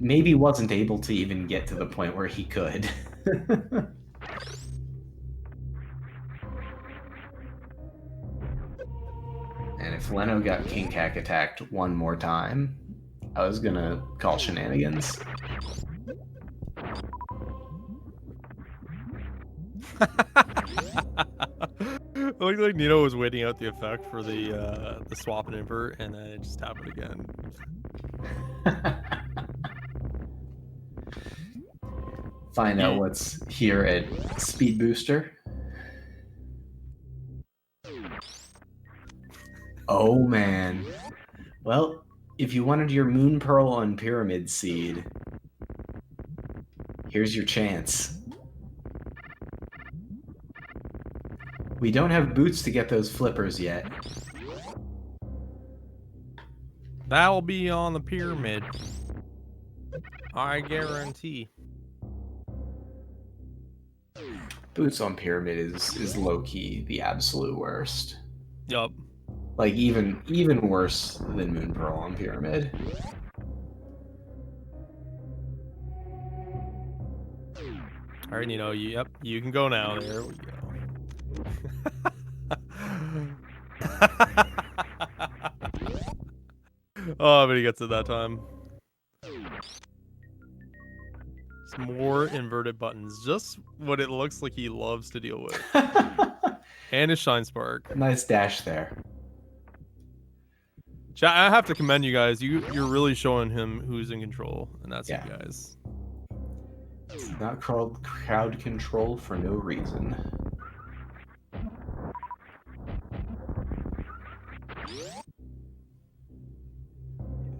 maybe wasn't able to even get to the point where he could. And if Leno got King Cack attacked one more time, I was gonna call shenanigans. It looked like Nino was waiting out the effect for the swap and invert, and then it just happened again. Find out what's here at Speed Booster. Oh man. Well, if you wanted your Moon Pearl on Pyramid Seed, here's your chance. We don't have boots to get those flippers yet. That'll be on the pyramid. I guarantee. Boots on Pyramid is low-key the absolute worst. Yup. Like even worse than Moon Pearl on Pyramid. Alright, Nino, yep, you can go now. There we go. Oh, but he gets it that time. Some more inverted buttons. Just what it looks like he loves to deal with. And his Shine Spark. Nice dash there. Chat, I have to commend you guys. You're really showing him who's in control, and that's Yeah. you guys. It's not called crowd control for no reason.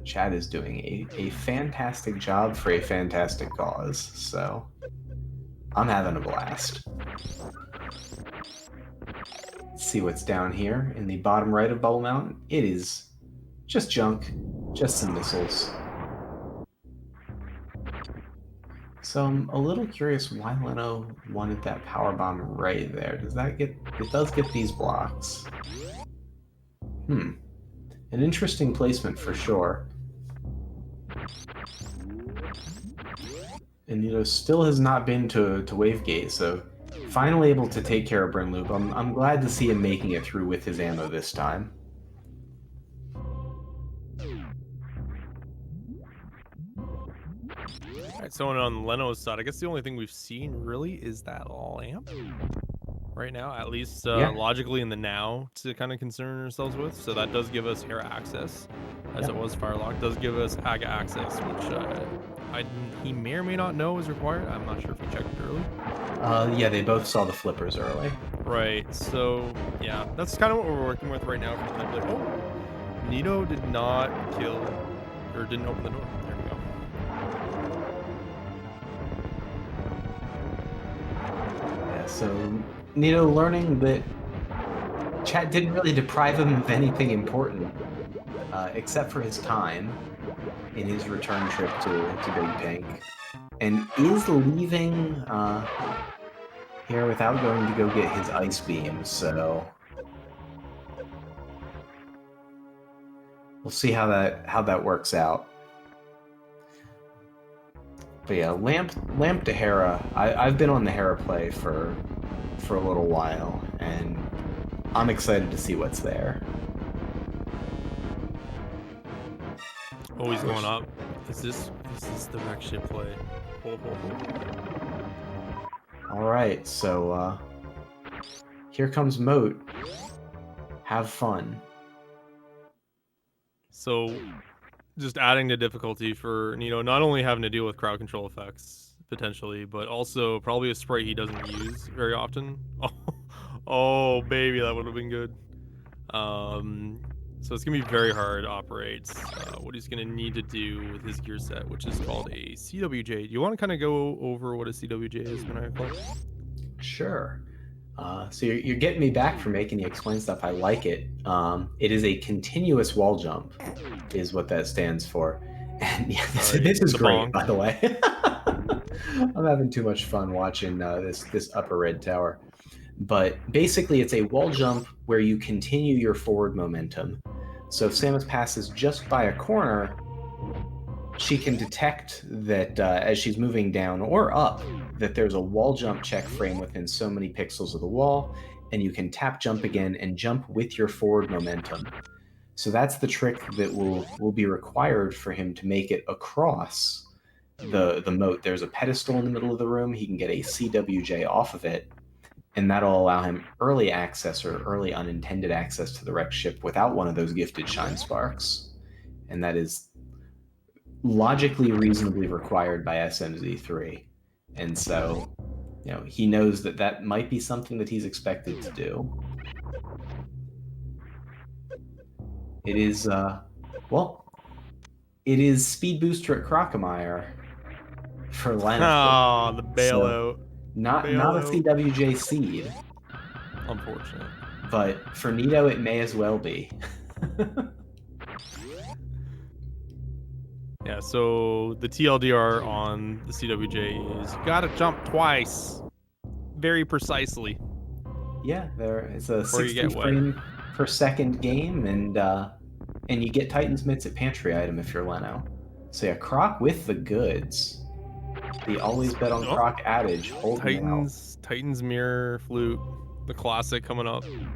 Chad is doing a fantastic job for a fantastic cause, so I'm having a blast. Let's see what's down here in the bottom right of Bubble Mountain. It is just junk, just some missiles. So I'm a little curious why Leno wanted that power bomb right there. Does that get... It does get these blocks. An interesting placement for sure. And Neato still has not been to Wavegate, so finally able to take care of Bryn Loop. I'm glad to see him making it through with his ammo this time. Alright, so on Leno's side, I guess the only thing we've seen really is that lamp right now, at least logically in the now to kind of concern ourselves with. So that does give us Hera access, as it was Firelock. Does give us Aga access, which he may or may not know is required. I'm not sure if he checked it early. Yeah, they both saw the flippers early. Right, so yeah, that's kind of what we're working with right now. For the time. Like, oh, Neato did not kill, or didn't open the door. There we go. Yeah, so Neato learning that chat didn't really deprive him of anything important. except for his time in his return trip to Big Pink, and is leaving here without going to go get his ice beam, so we'll see how that works out. But yeah, Lamp to Hera. I've been on the Hera play for a little while, and I'm excited to see what's there. Oh, he's going up. Is this the next ship play? All right, so here comes Moat. Have fun. So, just adding the difficulty for Neato, not only having to deal with crowd control effects potentially, but also probably a sprite he doesn't use very often. Oh, baby, that would have been good. So it's gonna be very hard to operate what he's gonna need to do with his gear set, which is called a CWJ. Do you want to kind of go over what a CWJ is, Maniacal? Sure. So you're getting me back for making you explain stuff. I like it. It is a continuous wall jump, is what that stands for. And yeah, this is great, by the way. I'm having too much fun watching this upper red tower. But basically, it's a wall jump where you continue your forward momentum. So if Samus passes just by a corner, she can detect that as she's moving down or up, that there's a wall jump check frame within so many pixels of the wall, and you can tap jump again and jump with your forward momentum. So that's the trick that will be required for him to make it across the moat. There's a pedestal in the middle of the room. He can get a CWJ off of it, and that'll allow him early access or early unintended access to the wrecked ship without one of those gifted shine sparks. And that is logically reasonably required by SMZ3. And so, he knows that might be something that he's expected to do. It is, it is Speed Booster at Crocomire for Lenophis. Oh, the bailout. So, not a CWJ seed. Unfortunate. But for Neato, it may as well be. Yeah, so the TLDR on the CWJ is you gotta jump twice, very precisely. Yeah, it's a 60 frame per second game, and you get Titan's Mitts at Pantry item if you're Leno. So yeah, Croc with the goods. The always bet on Croc adage, holding out. Titan's Mirror Flute, the classic coming up. You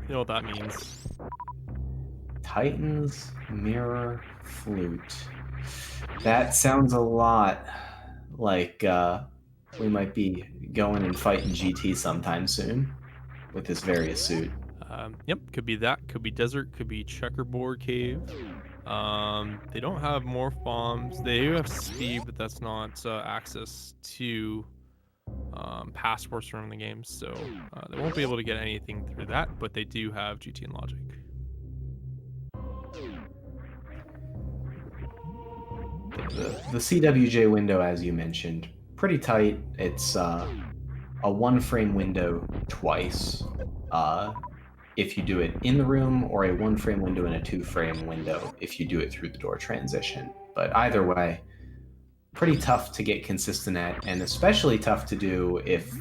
know what that means. Titan's Mirror Flute. That sounds a lot like we might be going and fighting GT sometime soon with this various suit. Yep, could be that, could be desert, could be checkerboard cave. They don't have morph bombs. They do have speed, but that's not access to passports from the game, so they won't be able to get anything through that, but they do have GT and logic. The CWJ window, as you mentioned, pretty tight. It's a one frame window twice if you do it in the room, or a one frame window and a two frame window if you do it through the door transition. But either way, pretty tough to get consistent at, and especially tough to do if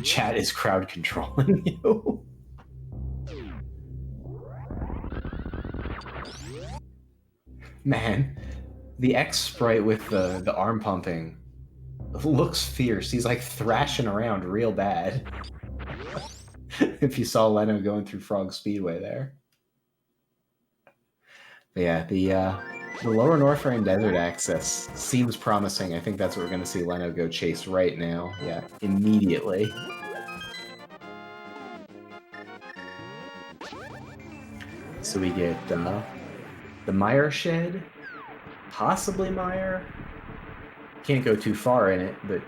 chat is crowd controlling you. Man, the X sprite with the arm pumping looks fierce. He's like thrashing around real bad. If you saw Leno going through Frog Speedway there. But yeah, the lower Northrend desert access seems promising. I think that's what we're going to see Leno go chase right now. Yeah, immediately. So we get the Mire Shed, possibly Mire. Can't go too far in it, but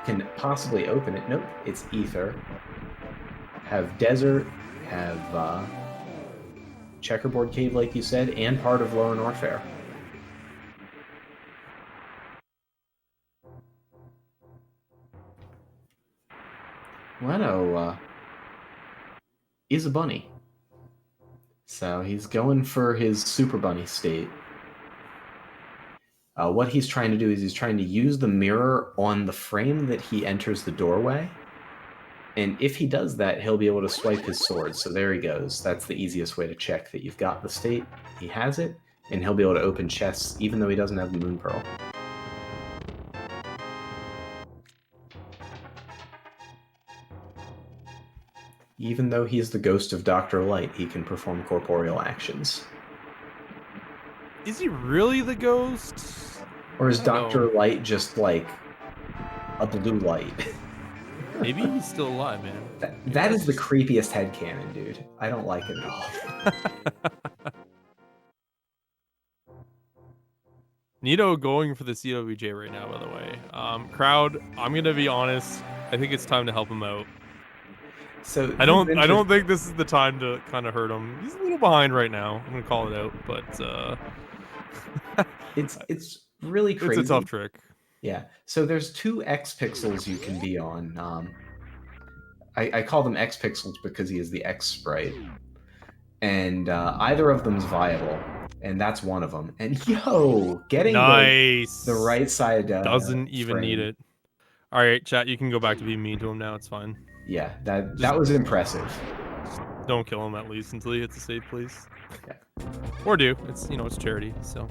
can possibly open it. Nope, it's Ether. Have Desert, have Checkerboard Cave, like you said, and part of Lower Norfair. Leno, is a bunny. So he's going for his super bunny state. What he's trying to do is he's trying to use the mirror on the frame that he enters the doorway. And if he does that, he'll be able to swipe his sword. So there he goes. That's the easiest way to check that you've got the state. He has it, and he'll be able to open chests even though he doesn't have the Moon Pearl. Even though he's the ghost of Dr. Light, he can perform corporeal actions. Is he really the ghost? Or is Dr. Light just like a blue light? Maybe he's still alive, man. That is the creepiest headcanon, dude. I don't like it at all. Neato going for the CWJ right now, by the way. Crowd, I'm gonna be honest. I think it's time to help him out. So I don't think this is the time to kind of hurt him. He's a little behind right now. I'm gonna call it out, but it's really crazy. It's a tough trick. Yeah. So there's 2 X pixels you can be on. I call them X pixels because he is the X sprite, and either of them's viable, and that's one of them. And yo, getting nice the right side doesn't even frame. need it. All right, chat. You can go back to being mean to him now. It's fine. Yeah, that was impressive. Don't kill him at least until he hits a save, please. Okay. Or do. It's it's charity, so.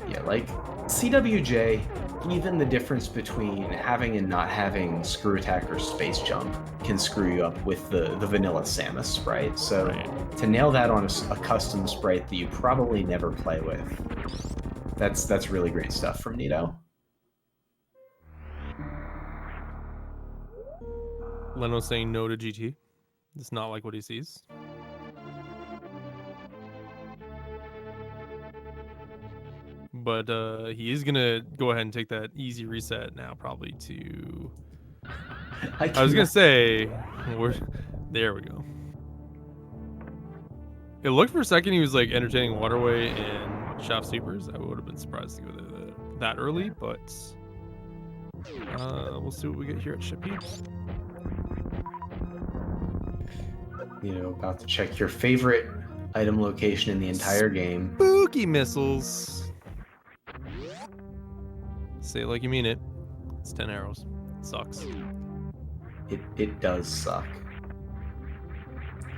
Yeah, like CWJ, even the difference between having and not having screw attack or space jump can screw you up with the vanilla Samus sprite. So to nail that on a custom sprite that you probably never play with, that's really great stuff from Neato. Leno saying no to GT. It's not like what he sees. But he is gonna go ahead and take that easy reset now, probably to. I was gonna say, there we go. It looked for a second he was like entertaining Waterway and Shaft Supers. I would have been surprised to go that early, but we'll see what we get here at Shippy. About to check your favorite item location in the entire game. Spooky missiles. Say it like you mean it. It's 10 arrows. It sucks. It does suck.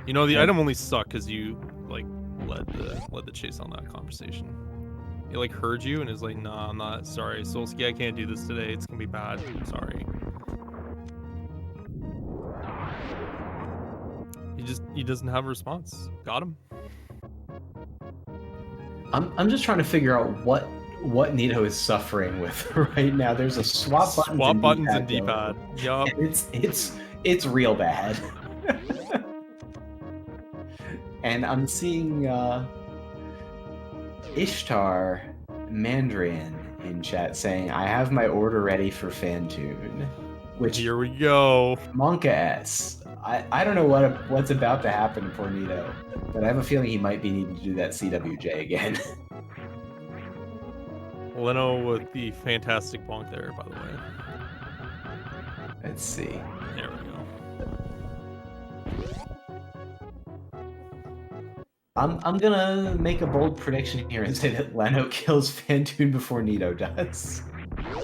The item only sucked because you like led the chase on that conversation. He like heard you and is like, nah, I'm not sorry, Solsky, I can't do this today. It's gonna be bad. I'm sorry. He doesn't have a response. Got him. I'm just trying to figure out what Neato is suffering with right now. There's a swap buttons and D-pad. Yup. It's real bad. And I'm seeing Ishtar Mandarin in chat saying, I have my order ready for Fantune. Which here we go. Monka S. I don't know what's about to happen to poor Neato, but I have a feeling he might be needing to do that CWJ again. Leno with the fantastic bonk there, by the way. Let's see. There we go. I'm gonna make a bold prediction here and say that Leno kills Fantune before Neato does.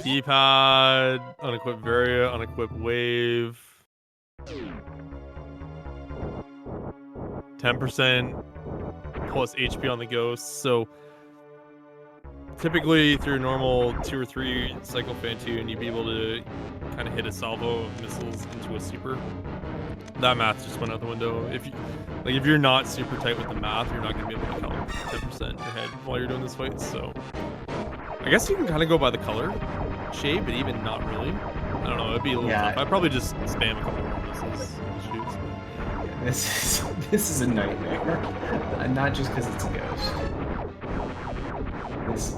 D-pad, unequipped Varia, unequipped Wave. 10% plus HP on the Ghost. So typically through normal 2 or 3 cycle Fantune, you'd be able to kind of hit a salvo of missiles into a super. That math just went out the window. If you're not super tight with the math, you're not going to be able to count 10% in your head while you're doing this fight. So I guess you can kind of go by the color shade, but even not really. I don't know. It'd be a little tough. I'd probably just spam a couple more missiles. This is a nightmare. Not just because it's a ghost.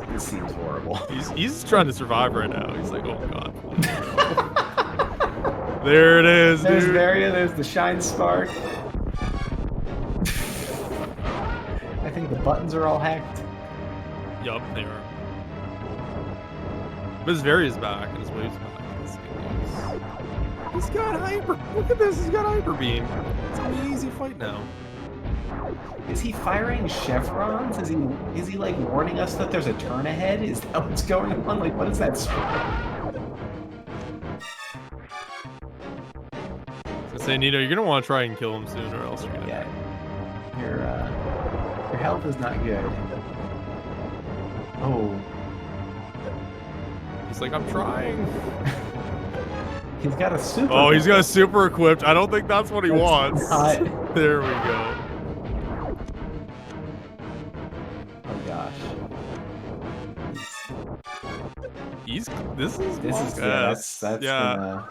This seems horrible. He's trying to survive right now. He's like, oh god. There it is, There's dude. Varia, there's the Shine Spark. I think the buttons are all hacked. Yup, they are. But his Varia's back and his Wave's back. He's got hyper. Look at this. He's got hyper beam. It's gonna be easy fight now. Is he firing chevrons? Is he like warning us that there's a turn ahead? Is that what's going on? Like, what is that? So say, Neato, you're gonna want to try and kill him soon, or else you're gonna. Yeah. Your health is not good. Oh. He's like, I'm trying. He's got a super. Oh, he's got a super equipped. I don't think that's what he wants. Not... There we go. Oh gosh. This is yeah, that's yeah. Gonna...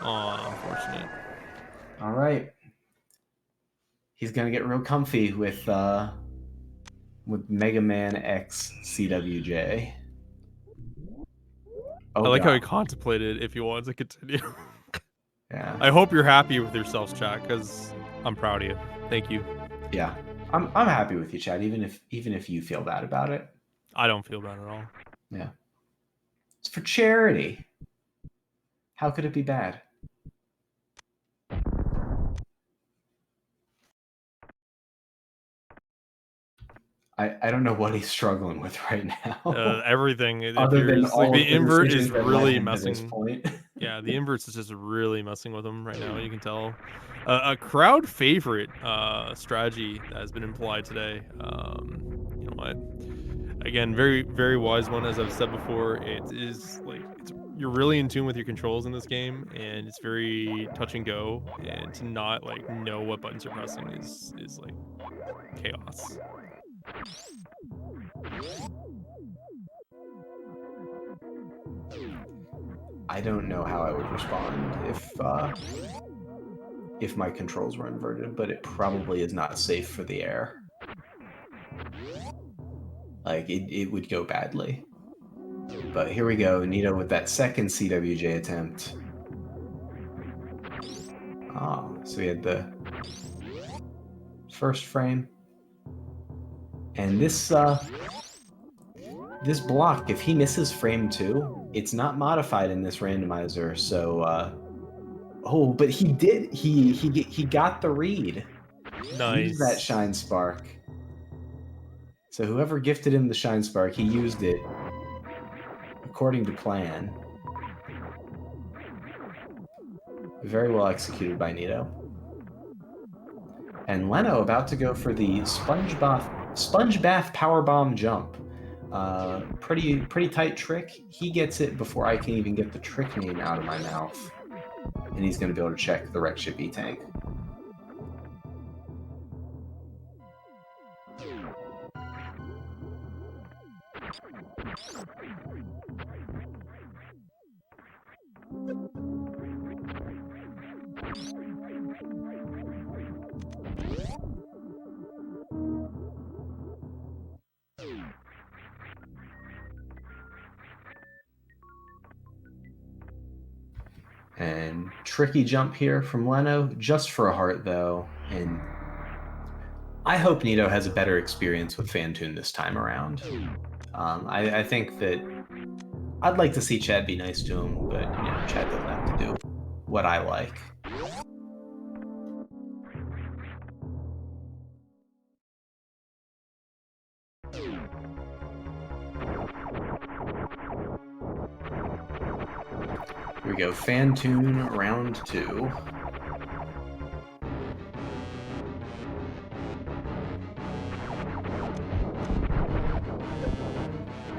Aw, unfortunate. All right. He's gonna get real comfy with Mega Man X CWJ. Oh, I like God. how he contemplated if he wanted to continue. Yeah. I hope you're happy with yourselves, chat, because I'm proud of you. Thank you. Yeah. I'm happy with you, Chad, even if you feel bad about it. I don't feel bad at all. Yeah. It's for charity. How could it be bad? I don't know what he's struggling with right now. Everything. It Other than appears. all Like, of the invert is decisions that led really him to this messing. point. Yeah, the inverts is just really messing with him right now. You can tell. A crowd favorite strategy that has been implied today. You know what? Again, very, very wise one, as I've said before. It is like you're really in tune with your controls in this game, and it's very touch and go. And to not like know what buttons you're pressing is like chaos. I don't know how I would respond if my controls were inverted, but it probably is not safe for the air. Like, it would go badly. But here we go, Neato with that second CWJ attempt. Oh, so we had the first frame. And this block, if he misses frame 2, it's not modified in this randomizer, so oh, but he did. He got the read. Nice. Use that Shine Spark. So whoever gifted him the Shine Spark, he used it according to plan. Very well executed by Neato. And Leno about to go for the Sponge Bath Powerbomb jump. Pretty tight trick. He gets it before I can even get the trick name out of my mouth. And he's going to be able to check the wreck ship E-tank. And tricky jump here from Leno, just for a heart though. And I hope Neato has a better experience with Fantoon this time around. I think that I'd like to see Chad be nice to him, but you know, Chad doesn't have to do what I like. Here we go, Fantoon round 2.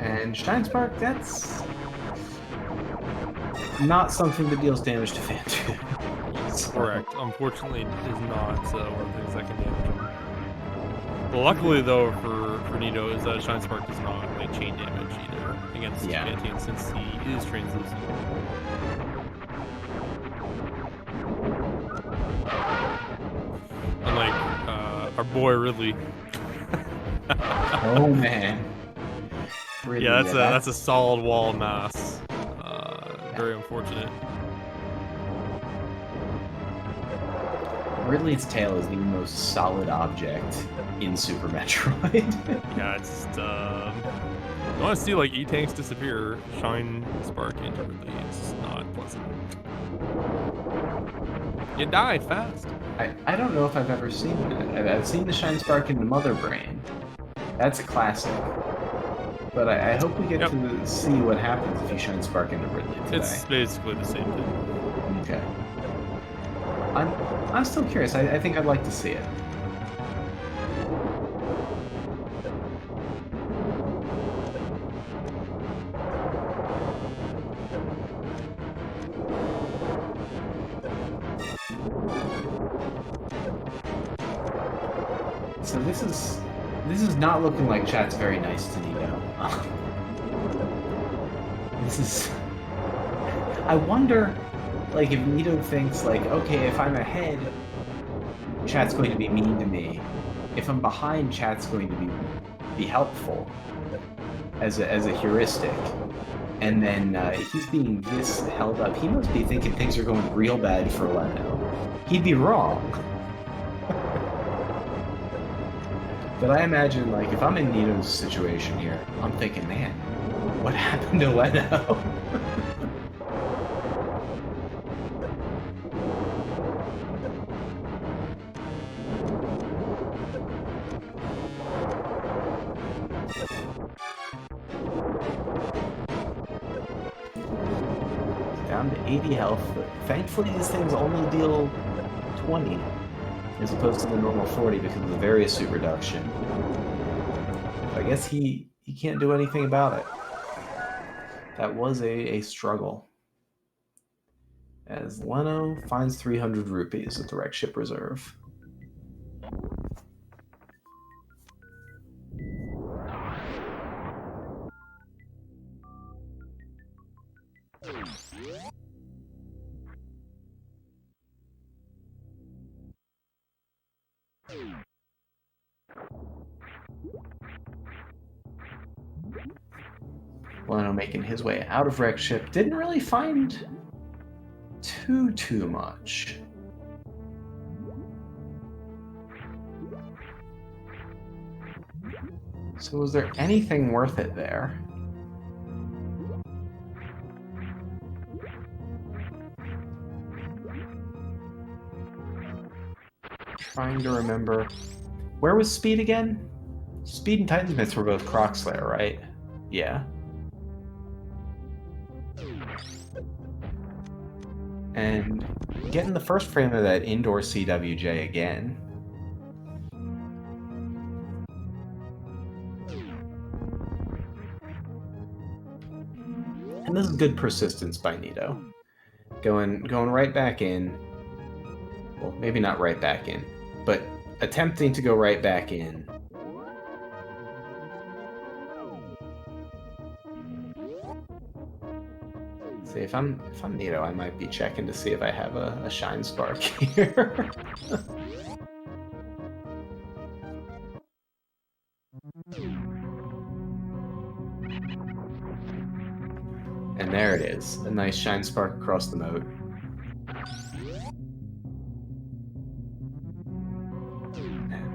And Shine Spark, that's not something that deals damage to Fantoon. Correct. Unfortunately, it is not one of the things that can damage him. Well, luckily, though, for Neato, is that Shine Spark does not like chain damage either against Fantoon, since he is translucent. Unlike our boy Ridley. Oh man. Ridley, yeah, that's a solid wall mass. Very unfortunate. Ridley's tail is the most solid object in Super Metroid. Yeah, it's just, you want to see like E-tanks disappear, Shine Spark into Ridley. It's not pleasant. You died fast. I don't know if I've ever seen that. I've seen the Shine Spark in the Mother Brain. That's a classic. But I hope we get to see what happens if you Shine Spark into Ridley today. It's basically the same thing. Okay. I'm still curious. I think I'd like to see it. So this is not looking like chat's very nice to Neato. This is... I wonder, like, if Neato thinks, like, okay, if I'm ahead, chat's going to be mean to me. If I'm behind, chat's going to be helpful as a heuristic. And then he's being this held up. He must be thinking things are going real bad for Leno. He'd be wrong. But I imagine, like, if I'm in Neato's situation here, I'm thinking, man, what happened to Leno? Down to 80 health. Thankfully, these things only deal 20. As opposed to the normal 40 because of the various suit reduction. I guess he can't do anything about it. That was a struggle. As Leno finds 300 rupees at the wreck ship reserve. Leno making his way out of wreck ship. Didn't really find too much. So was there anything worth it there? Trying to remember. Where was Speed again? Speed and Titansmiths were both Crocslayer, right? Yeah. And getting the first frame of that indoor CWJ again. And this is good persistence by Neato. Going right back in. Well, maybe not right back in, but attempting to go right back in. See, if I'm Neato, I might be checking to see if I have a Shine Spark here. And there it is, a nice Shine Spark across the moat.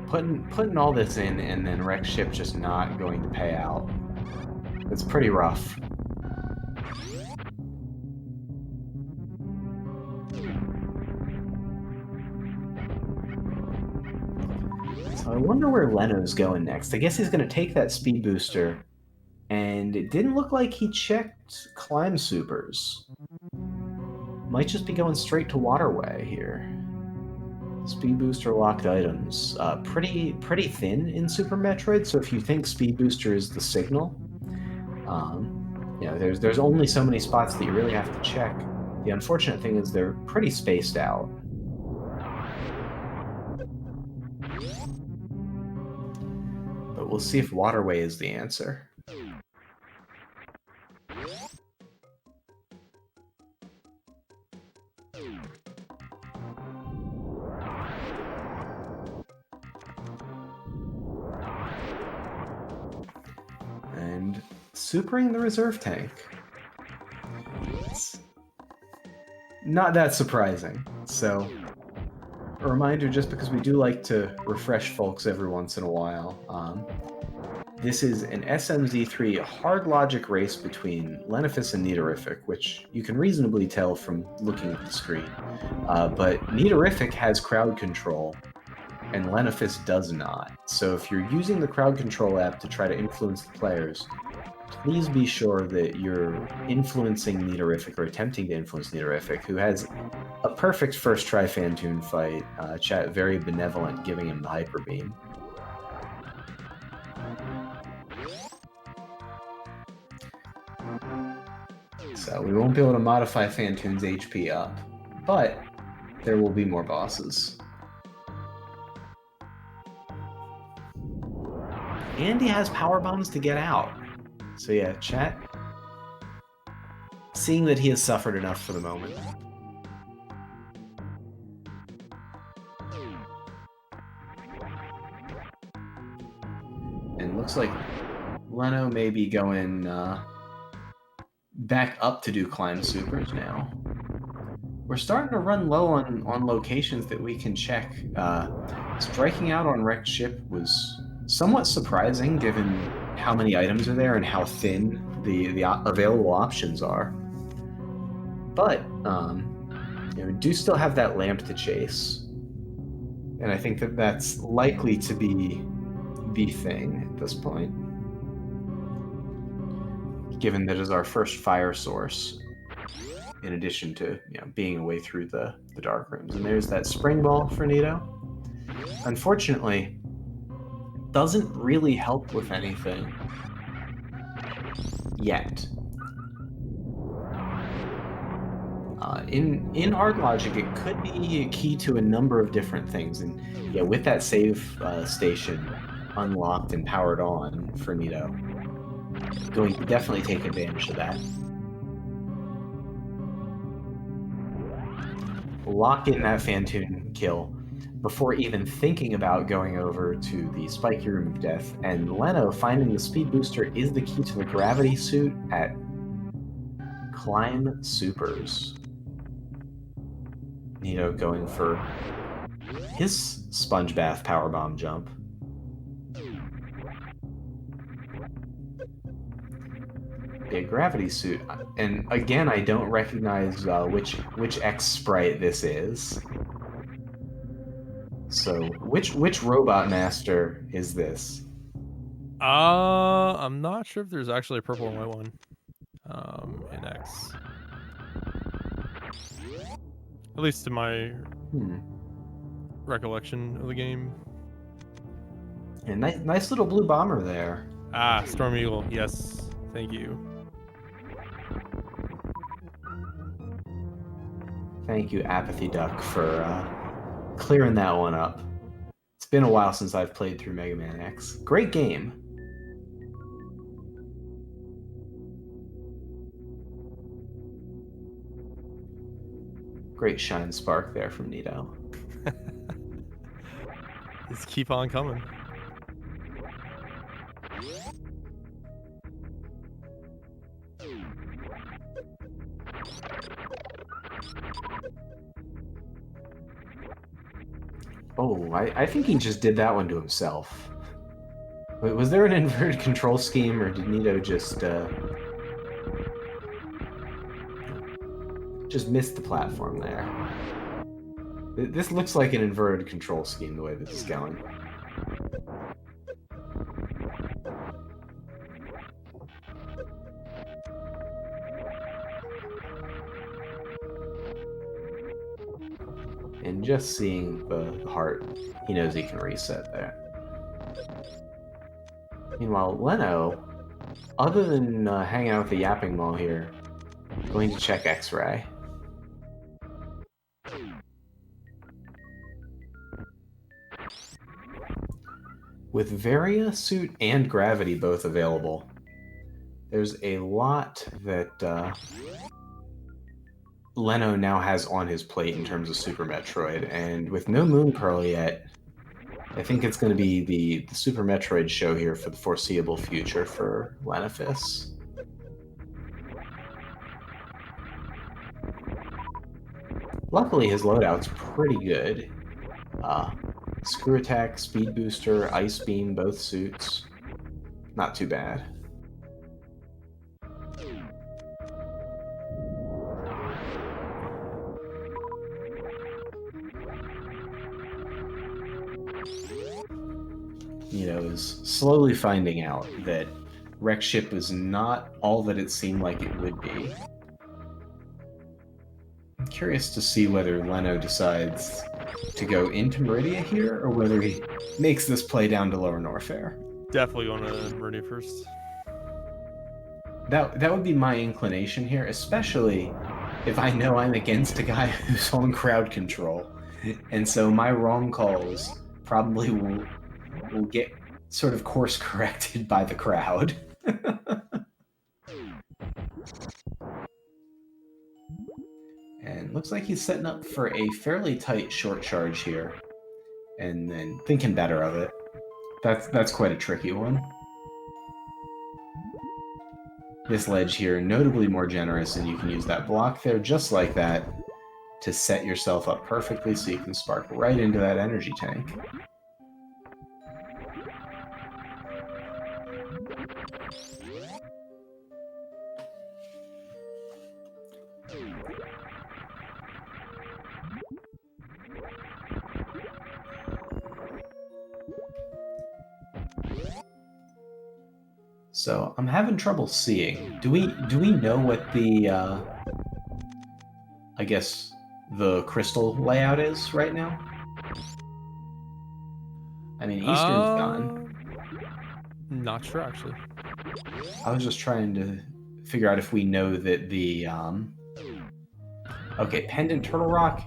Putting all this in and then wreck ship just not going to pay out. It's pretty rough. So I wonder where Leno's going next. I guess he's going to take that speed booster, and it didn't look like he checked climb supers. Might just be going straight to waterway here. Speed booster locked items. Pretty thin in Super Metroid, so if you think speed booster is the signal, you know, there's only so many spots that you really have to check. The unfortunate thing is they're pretty spaced out. But we'll see if waterway is the answer. And supering the reserve tank. It's not that surprising. So, a reminder, just because we do like to refresh folks every once in a while, This is an SMZ3 hard logic race between Lenophis and Neato, which you can reasonably tell from looking at the screen. But Neato has crowd control, and Lenophis does not. So if you're using the crowd control app to try to influence the players, please be sure that you're influencing Neato or attempting to influence Neato, who has a perfect first try Phantoon fight. Chat very benevolent, giving him the hyper beam. So we won't be able to modify Phantoon's HP up, but there will be more bosses. And he has power bombs to get out. So yeah, chat. Seeing that he has suffered enough for the moment. And looks like Leno may be going back up to do climb supers now. We're starting to run low on locations that we can check. Striking out on wrecked ship was somewhat surprising given how many items are there and how thin the available options are. But we do still have that lamp to chase, and I think that that's likely to be the thing at this point, given that is our first fire source, in addition to being away through the dark rooms. And there's that spring ball for Neato. Unfortunately, doesn't really help with anything yet. In hard logic, it could be a key to a number of different things, and yeah, with that save station unlocked and powered on for Neato, going to definitely take advantage of that. Lock in that Phantoon kill before even thinking about going over to the spiky room of death, and Leno finding the speed booster is the key to the gravity suit at climb supers. Neato going for his sponge bath powerbomb jump. A gravity suit, and again, I don't recognize which X sprite this is. So, which robot master is this? I'm not sure if there's actually a purple and white one. In X. At least in my recollection of the game. And nice little blue bomber there. Ah, Storm Eagle. Yes, thank you. Thank you, Apathy Duck, for clearing that one up. It's been a while since I've played through Mega Man X. Great game. Great shine spark there from Neato. Just keep on coming. Oh, I think he just did that one to himself. Wait, was there an inverted control scheme, or did Neato just miss the platform there? This looks like an inverted control scheme, the way this is going. And just seeing the heart, he knows he can reset there. Meanwhile, Leno, other than hanging out with the Yapping Mall here, going to check X-Ray. With Varia Suit and Gravity both available, there's a lot that Leno now has on his plate in terms of Super Metroid, and with no Moon Pearl yet, I think it's going to be the Super Metroid show here for the foreseeable future for Lenophis. Luckily, his loadout's pretty good. Screw Attack, Speed Booster, Ice Beam, both suits. Not too bad. Neato is slowly finding out that Wreck Ship was not all that it seemed like it would be. I'm curious to see whether Leno decides to go into Meridia here, or whether he makes this play down to Lower Norfair. Definitely going to Meridia first. That would be my inclination here, especially if I know I'm against a guy who's on crowd control. And so my wrong calls probably will get sort of course corrected by the crowd. And looks like he's setting up for a fairly tight short charge here, and then thinking better of it. That's quite a tricky one. This ledge here, notably more generous, and you can use that block there just like that to set yourself up perfectly so you can spark right into that energy tank. So I'm having trouble seeing. Do we know what the I guess the crystal layout is right now? I mean, Eastern's gone. Not sure actually. I was just trying to figure out if we know that the okay, Pendant Turtle Rock,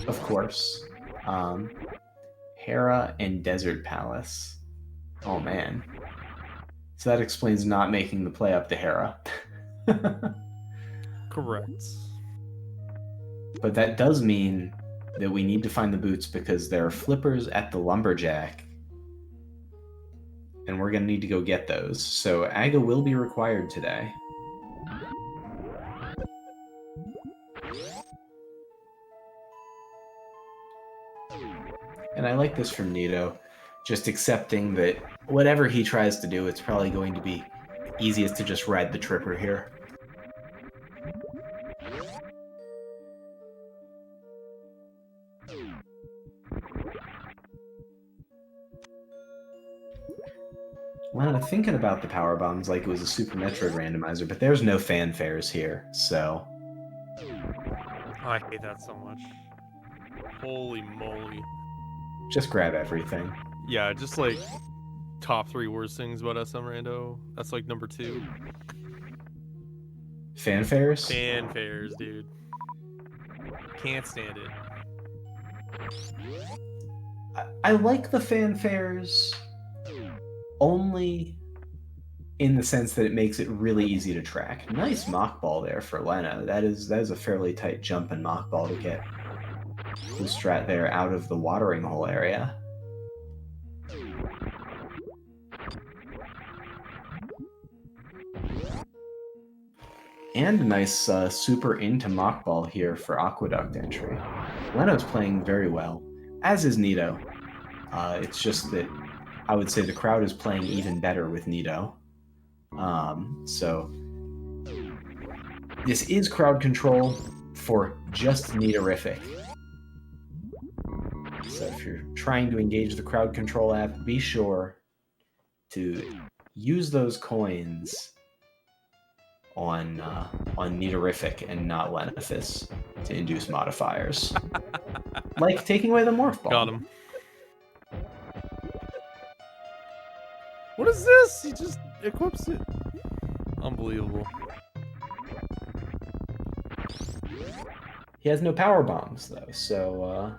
of course. Hera and Desert Palace. Oh man. So that explains not making the play up to Hera. Correct. But that does mean that we need to find the boots because there are flippers at the Lumberjack. And we're going to need to go get those. So Aga will be required today. And I like this from Neato. Just accepting that whatever he tries to do, it's probably going to be easiest to just ride the Tripper here. Well, I'm thinking about the power bombs like it was a Super Metroid randomizer, but there's no fanfares here, so... I hate that so much. Holy moly. Just grab everything. Yeah, just like top 3 worst things about SM Rando. That's like number 2. Fanfares? Fanfares, dude. Can't stand it. I like the fanfares only in the sense that it makes it really easy to track. Nice mock ball there for Lena. That is a fairly tight jump and mock ball to get the strat there out of the watering hole area. And a nice super into mock ball here for Aqueduct entry. Leno's playing very well, as is Neato. It's just that I would say the crowd is playing even better with Neato. So this is crowd control for just Neatorific. So if you're trying to engage the crowd control app, be sure to use those coins on Neatorific and not Lenophis to induce modifiers. Like taking away the morph ball. Got him. What is this? He just equips it. Unbelievable. He has no power bombs though, so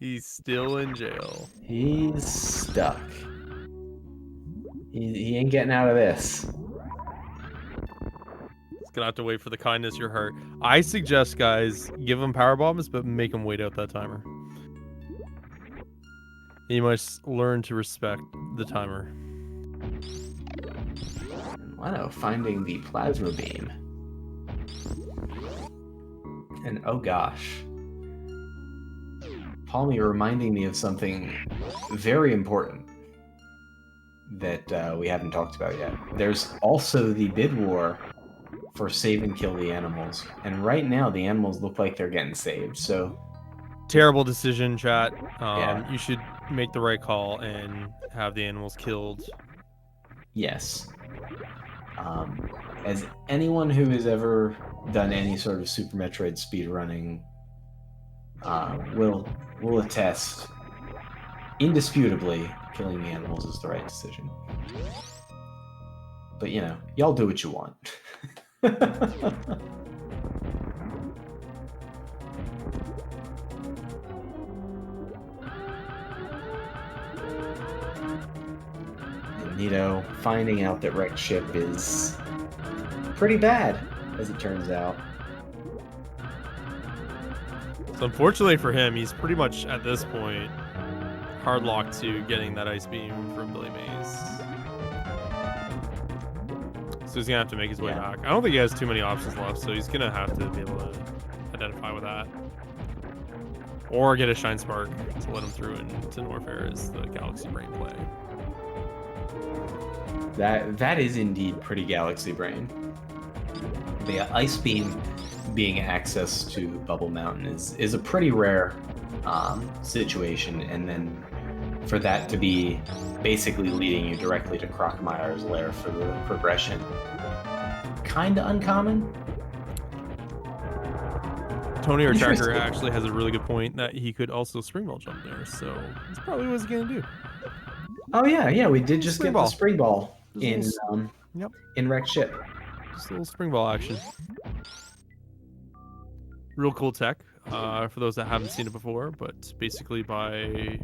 He's still in jail. he's stuck. He ain't getting out of this. He's gonna have to wait for the kindness of your heart. I suggest, guys, give him power bombs, but make him wait out that timer. You must learn to respect the timer. Leno finding the plasma beam. And oh gosh. Palmy, you're reminding me of something very important. that we haven't talked about yet. There's also the bid war for save and kill the animals, and right now the animals look like they're getting saved. So terrible decision, chat. Yeah. You should make the right call and have the animals killed. Yes. As anyone who has ever done any sort of Super Metroid speedrunning will attest, indisputably, killing the animals is the right decision. But you know, y'all do what you want. Neato finding out that wrecked ship is pretty bad, as it turns out. So unfortunately for him, he's pretty much at this point hard locked to getting that ice beam from Billy Mays. So he's gonna have to make his way back. I don't think he has too many options left, so he's gonna have to be able to identify with that. Or get a Shine Spark to let him through into Norfair as the Galaxy Brain play. That is indeed pretty Galaxy Brain. The Ice Beam being access to Bubble Mountain is a pretty rare situation, and then for that to be basically leading you directly to Crocmire's lair for the progression, kinda uncommon. Tony, our tracker, actually has a really good point that he could also spring ball jump there, so that's probably what he's gonna do. Oh yeah, we did just Spring get ball. the spring ball in Yep. in wrecked ship. Just a little spring ball action. Real cool tech for those that haven't seen it before, but basically by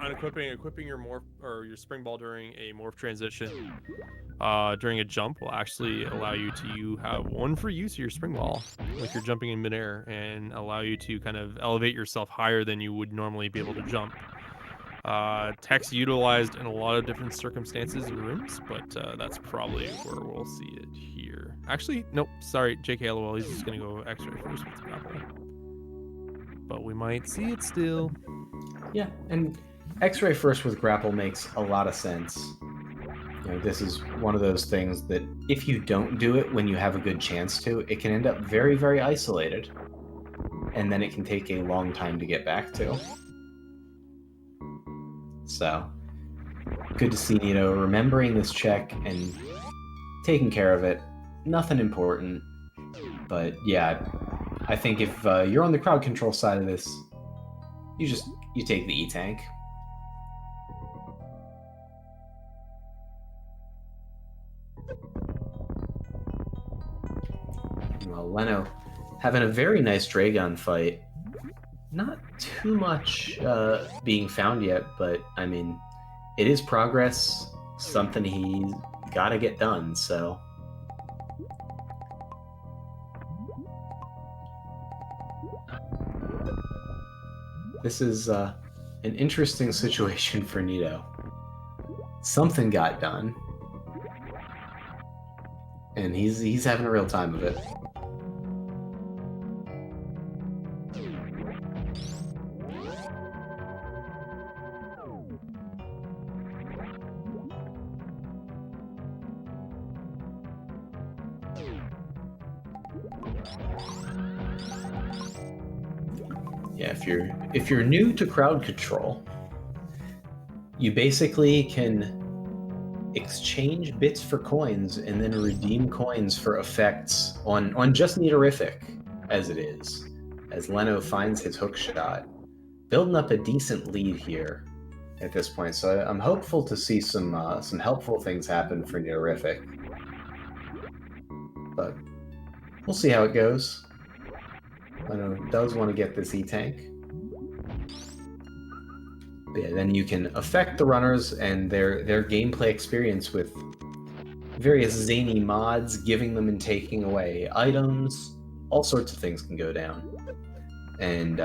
equipping your morph or your spring ball during a morph transition during a jump will actually allow you to have one free use of your spring ball, like you're jumping in midair, and allow you to kind of elevate yourself higher than you would normally be able to jump. Tech's utilized in a lot of different circumstances and rooms, but that's probably where we'll see it here. Actually, nope, sorry, JK LOL, he's just gonna go X-ray first with the grapple. But we might see it still. Yeah, and X-ray first with grapple makes a lot of sense. You know, this is one of those things that if you don't do it when you have a good chance to, it can end up very, very isolated. And then it can take a long time to get back to. So, good to see Neato remembering this check and taking care of it. Nothing important, but yeah, I think if you're on the crowd control side of this, you take the E-Tank. Well, Leno having a very nice Dragon fight. Not too much being found yet, but I mean, it is progress, something he's got to get done, so. This is an interesting situation for Neato. Something got done, and he's having a real time of it. Yeah, if you're new to crowd control, you basically can exchange bits for coins and then redeem coins for effects on just Neatorific as it is, as Leno finds his hook shot, building up a decent lead here at this point. So I'm hopeful to see some helpful things happen for Neatorific, but we'll see how it goes. Leno does want to get this E-Tank. But yeah, then you can affect the runners and their gameplay experience with various zany mods, giving them and taking away items. All sorts of things can go down. And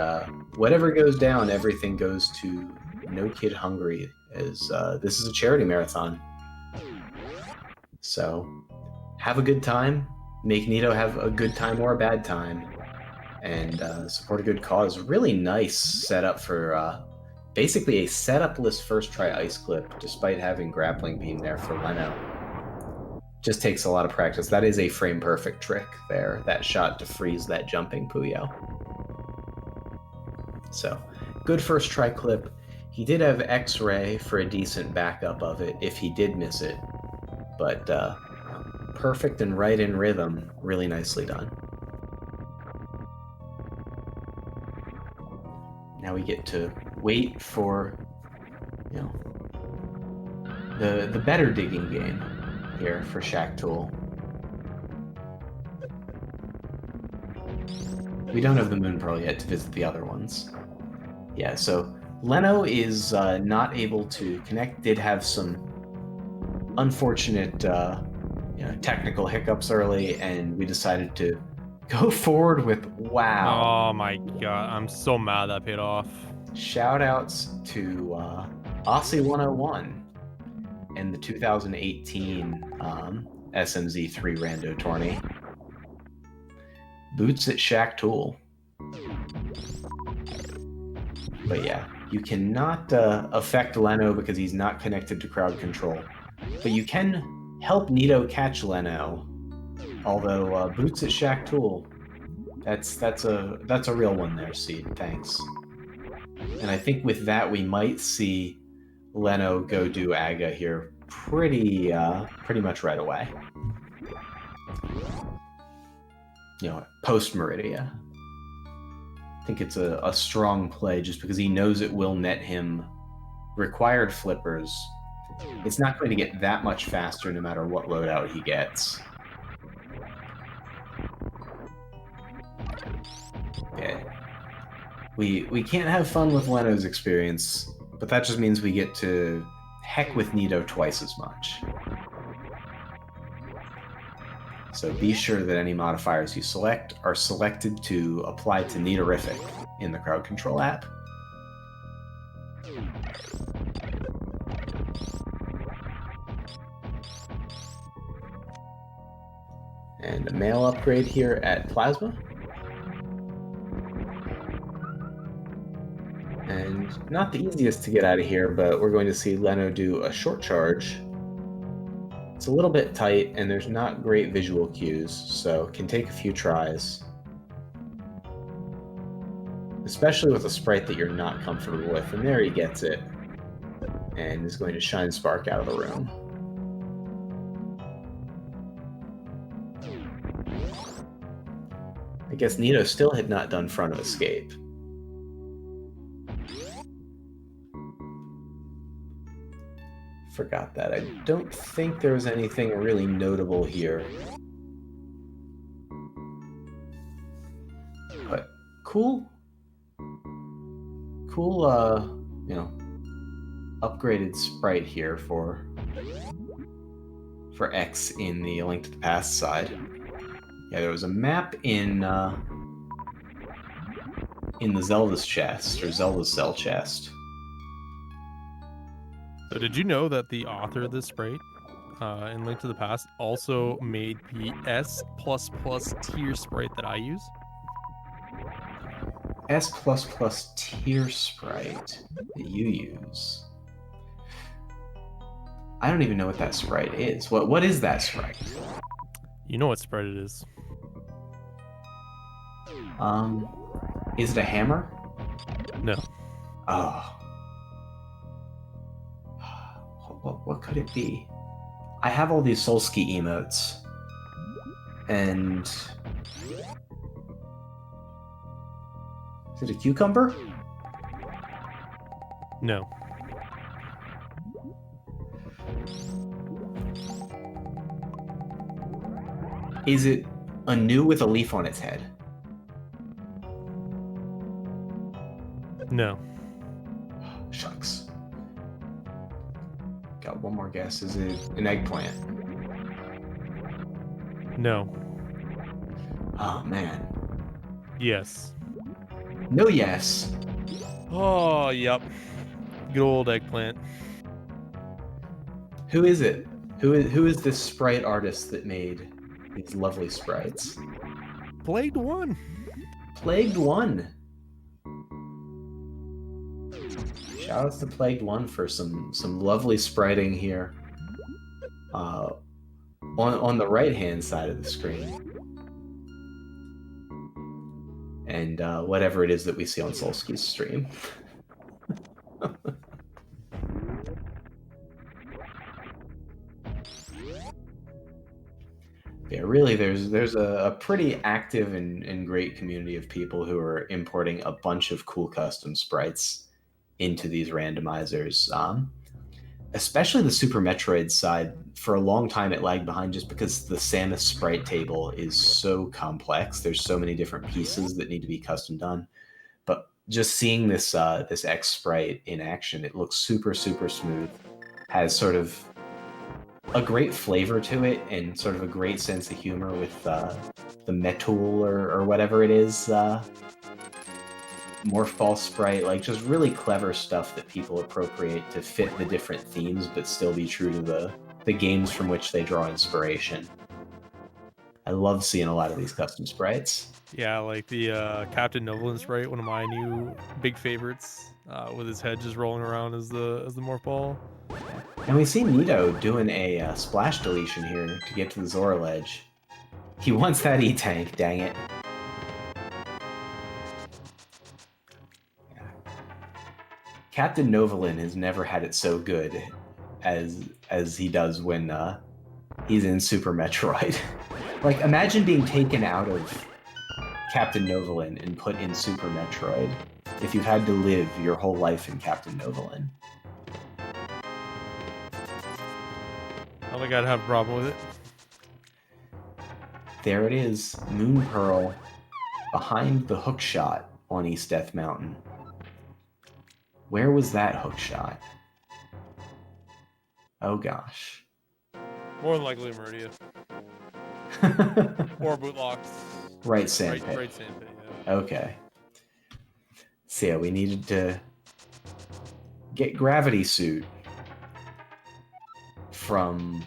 whatever goes down, everything goes to No Kid Hungry, as this is a charity marathon. So have a good time. Make Neato have a good time or a bad time. And support a good cause. Really nice setup for basically a setup-less first try ice clip, despite having grappling beam there for Leno. Just takes a lot of practice. That is a frame perfect trick there, that shot to freeze that jumping Puyo. So, good first try clip. He did have X-ray for a decent backup of it if he did miss it, but perfect and right in rhythm, really nicely done. Now we get to wait for, the better digging game here for Shack Tool. We don't have the Moon Pearl yet to visit the other ones. Yeah, so Leno is not able to connect. Did have some unfortunate technical hiccups early, and we decided to go forward with wow. Oh my god, I'm so mad that paid off. Shout outs to Aussie 101 and the 2018 SMZ3 Rando tourney. Boots at Shack Tool. But yeah, you cannot affect Leno because he's not connected to crowd control. But you can help Neato catch Leno. Although Boots at Shack Tool, that's a real one there, Seed. Thanks. And I think with that we might see Leno go do Aga here pretty much right away. Post Meridia. I think it's a strong play just because he knows it will net him required flippers. It's not going to get that much faster no matter what loadout he gets. Okay. We can't have fun with Leno's experience, but that just means we get to heck with Neato twice as much. So be sure that any modifiers you select are selected to apply to Neatorific in the crowd control app. And a mail upgrade here at Plasma. And not the easiest to get out of here, but we're going to see Leno do a short charge. It's a little bit tight, and there's not great visual cues, so it can take a few tries. Especially with a sprite that you're not comfortable with, and there he gets it. And is going to shine Spark out of the room. I guess Neato still had not done front of escape. Forgot that. I don't think there was anything really notable here. But cool, upgraded sprite here for X in the Link to the Past side. Yeah, there was a map in the Zelda's chest, or Zelda's Cell chest. So did you know that the author of this sprite in Link to the Past also made the S++ tier sprite that I use? S++ tier sprite that you use. I don't even know what that sprite is. What is that sprite? You know what sprite it is. Is it a hammer? No. Oh. What could it be? I have all these Solski emotes. And... is it a cucumber? No. Is it a gnu with a leaf on its head? No. Shucks. Got one more guess. Is it an eggplant? No. Oh, man. Yes. No yes. Oh, yep. Good old eggplant. Who is it? Who is this sprite artist that made these lovely sprites? Plagued One. Plagued One. Shout outs to Plagued One for some lovely spriting here. On the right hand side of the screen. And whatever it is that we see on Solsky's stream. Yeah, really, there's a pretty active and great community of people who are importing a bunch of cool custom sprites into these randomizers. Especially the Super Metroid side, for a long time it lagged behind just because the Samus sprite table is so complex. There's so many different pieces that need to be custom done. But just seeing this this X sprite in action, it looks super smooth. Has sort of a great flavor to it and sort of a great sense of humor with the Metool or whatever it is. Morph Ball sprite, like just really clever stuff that people appropriate to fit the different themes but still be true to the games from which they draw inspiration. I love seeing a lot of these custom sprites. Yeah, like the Captain Novolin sprite, one of my new big favorites, with his head just rolling around as the Morph Ball. And we see Neato doing a splash deletion here to get to the Zora ledge. He wants that E-Tank, dang it. Captain Novolin has never had it so good as he does when he's in Super Metroid. Like, imagine being taken out of Captain Novolin and put in Super Metroid if you had to live your whole life in Captain Novolin. I don't think I'd have a problem with it. There it is, Moon Pearl behind the hook shot on East Death Mountain. Where was that hook shot? Oh gosh. More than likely Meridia. Or Bootlocks. Right sandpit. Right sandpit, yeah. Okay. So yeah, we needed to get Gravity Suit from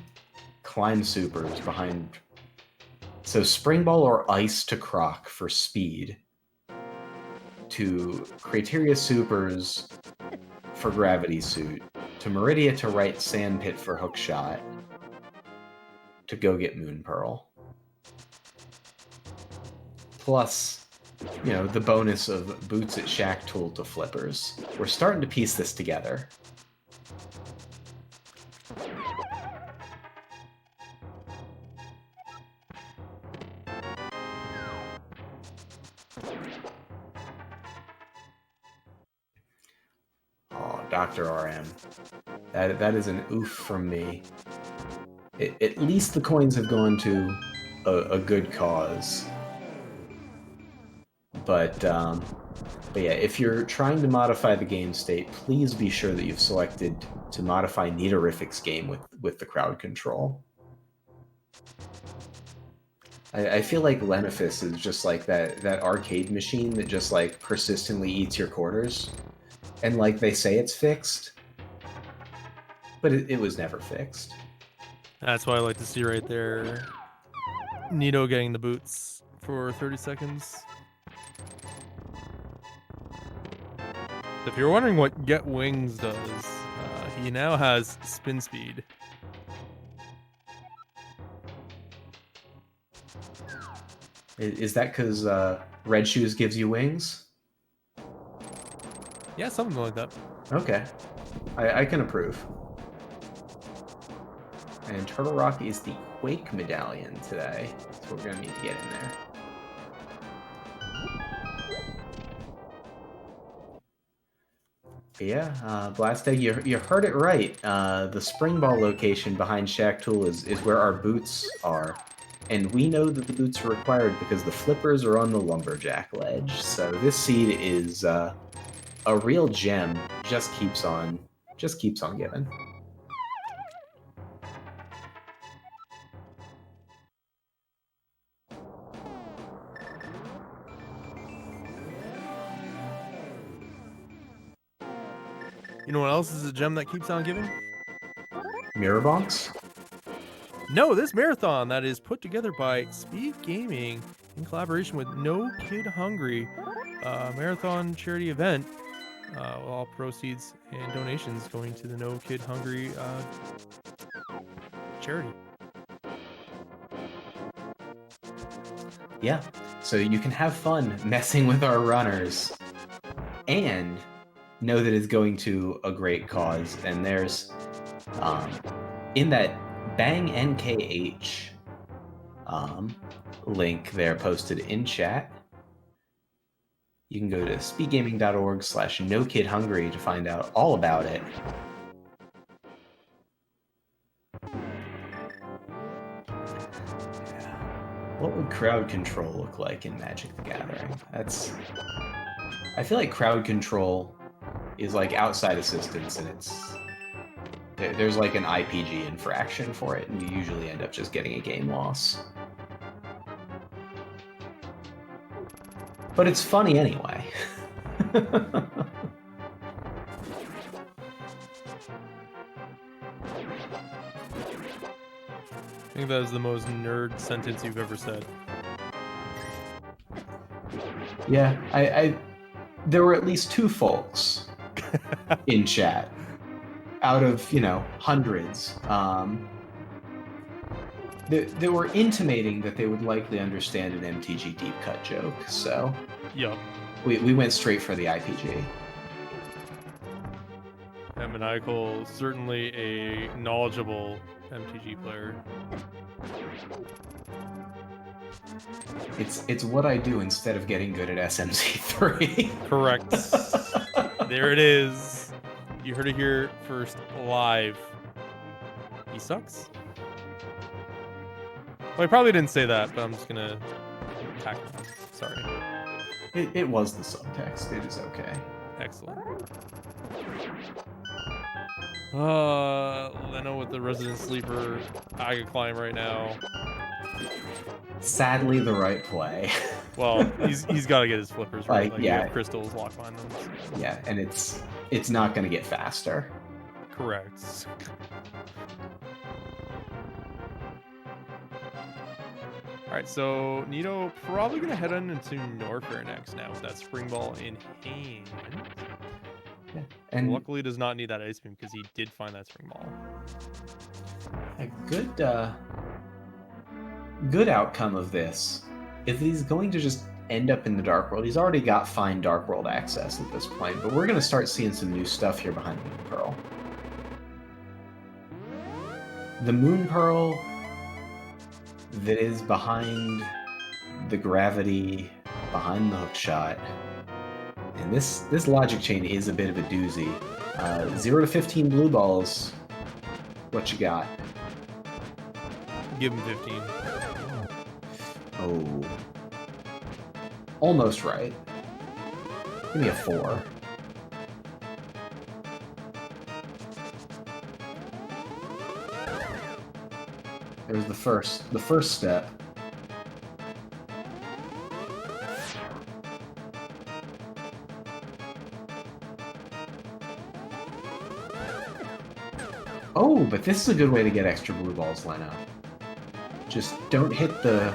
Climb Supers behind... So Spring Ball or Ice to Croc for speed. To Crateria Supers for Gravity Suit. To Meridia to right Sandpit for Hookshot. To go get Moon Pearl. Plus, you know, the bonus of Boots at Shack Tool to Flippers. We're starting to piece this together. Oh, Dr. RM. That is an oof from me. At least the coins have gone to a good cause. But yeah, if you're trying to modify the game state, please be sure that you've selected to modify Neatorific's game with the crowd control. I feel like Lenophis is just like that arcade machine that just like persistently eats your quarters. And like they say it's fixed, but it was never fixed. That's what I like to see right there. Neato getting the boots for 30 seconds. If you're wondering what Get Wings does, he now has spin speed. Is that because Red Shoes gives you wings? Yeah, something like that. Okay. I can approve. And Turtle Rock is the Quake medallion today. So we're going to need to get in there. But yeah, Blast Egg, you heard it right. The Spring Ball location behind Shack Tool is where our boots are. And we know that the boots are required because the flippers are on the Lumberjack ledge. So this seed is a real gem. Just keeps on giving. You know what else is a gem that keeps on giving? Mirror Bonks? No, this marathon that is put together by SpeedGaming in collaboration with No Kid Hungry, marathon charity event. all proceeds and donations going to the No Kid Hungry charity. Yeah, so you can have fun messing with our runners and know that it's going to a great cause. And there's, in that Bang NKH link there posted in chat, you can go to speedgaming.org/nokidhungry to find out all about it. What would crowd control look like in Magic the Gathering? I feel like crowd control is like outside assistance, and there's like an IPG infraction for it, and you usually end up just getting a game loss. But it's funny anyway. I think that is the most nerd sentence you've ever said. Yeah, there were at least 2 folks in chat out of, hundreds. They were intimating that they would likely understand an MTG deep cut joke, so Yup. we went straight for the IPG. And Maniacal, certainly a knowledgeable MTG player. It's what I do instead of getting good at SMZ3. Correct. There it is. You heard it here first live. He sucks. Well, I probably didn't say that, but I'm just gonna attack him. Sorry. It was the subtext. It is okay. Excellent. Leno with the resident sleeper. I could climb right now. Sadly, the right play. Well, he's got to get his flippers right. Like, yeah. You have crystals locked behind them. So. Yeah, and it's not going to get faster. Correct. All right, so Neato probably gonna head on into Norfair next now with that spring ball in hand. Yeah. And luckily does not need that ice beam because he did find that spring ball. A good outcome of this is he's going to just end up in the Dark World. He's already got fine Dark World access at this point, but we're going to start seeing some new stuff here behind the Moon Pearl. The Moon Pearl that is behind the gravity, behind the hook shot. And this logic chain is a bit of a doozy. 0 to 15 blue balls. What you got? Give him 15. Oh. Almost right. Give me a 4. There's the first step. Oh, but this is a good way to get extra blue balls, Leno. Just don't hit the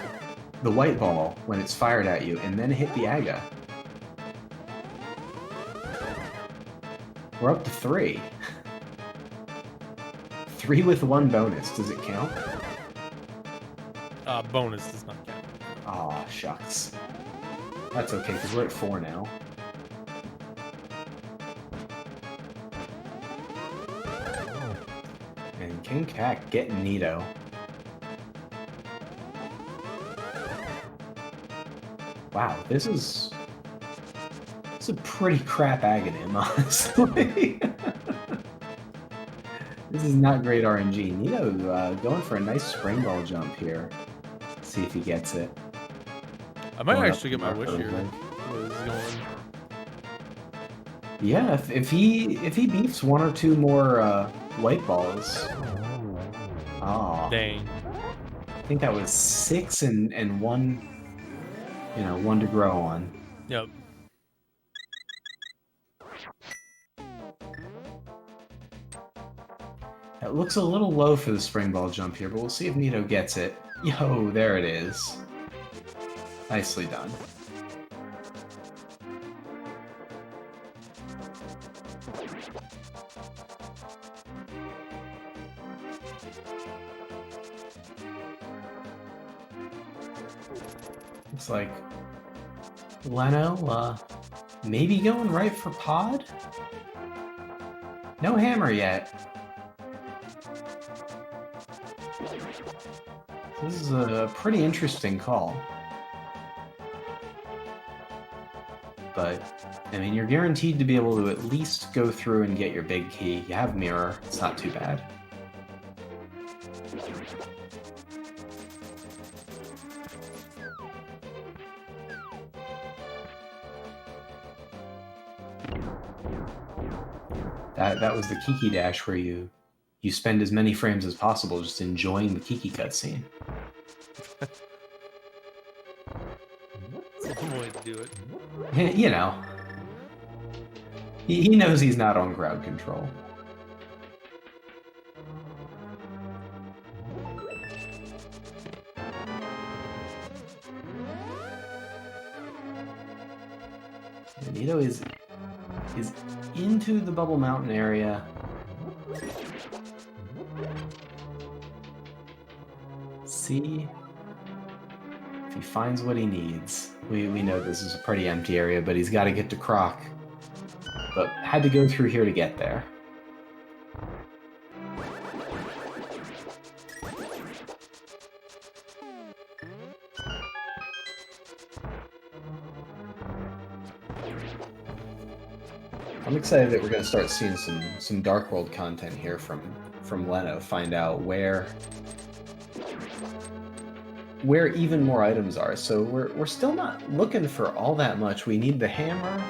white ball when it's fired at you, and then hit the Aga. We're up to 3. 3 with 1 bonus. Does it count? Bonus does not count. Aw, shucks. That's okay, because we're at 4 now. And King Cac getting Neato. Wow, this is a pretty crap Aghanim, honestly. This is not great RNG. Neato going for a nice spring ball jump here. See if he gets it. I might Going actually up get my the wish here. Marco What is going? Yeah, if he beats 1 or 2 more white balls. Oh. Dang. I think that was 6 and 1. 1 to grow on. Yep. It looks a little low for the spring ball jump here, but we'll see if Neato gets it. Yo, there it is. Nicely done. Looks like Leno, maybe going right for pod? No hammer yet. This is a pretty interesting call. But, I mean, you're guaranteed to be able to at least go through and get your big key. You have mirror. It's not too bad. That was the Kiki dash where you spend as many frames as possible just enjoying the Kiki cutscene. That's one way to do it. You know. He knows he's not on crowd control. Neato is into the Bubble Mountain area. See if he finds what he needs. We know this is a pretty empty area, but he's got to get to Croc. But had to go through here to get there. I'm excited that we're going to start seeing some Dark World content here from Leno. Find out where even more items are. So we're still not looking for all that much. We need the hammer.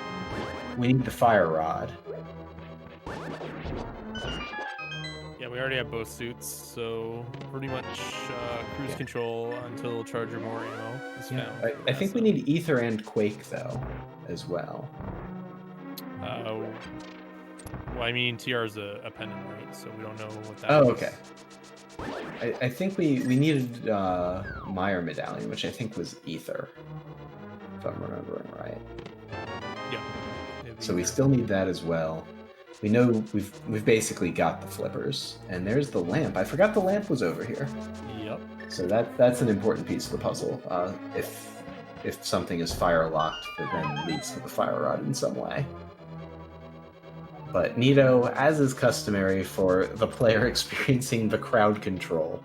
We need the fire rod. Yeah, we already have both suits, so pretty much cruise control until Charger more ammo is found. I think we need Ether and Quake though, as well. Well, I mean, TR is a pendant, right? So we don't know what that is. Oh, okay. I think we needed Meyer Medallion, which I think was Ether, if I'm remembering right. Yeah. So we still need that as well. We know we've basically got the flippers, and there's the lamp. I forgot the lamp was over here. Yep. So that's an important piece of the puzzle. If something is fire locked, that then leads to the fire rod in some way. But Neato, as is customary for the player experiencing the crowd control,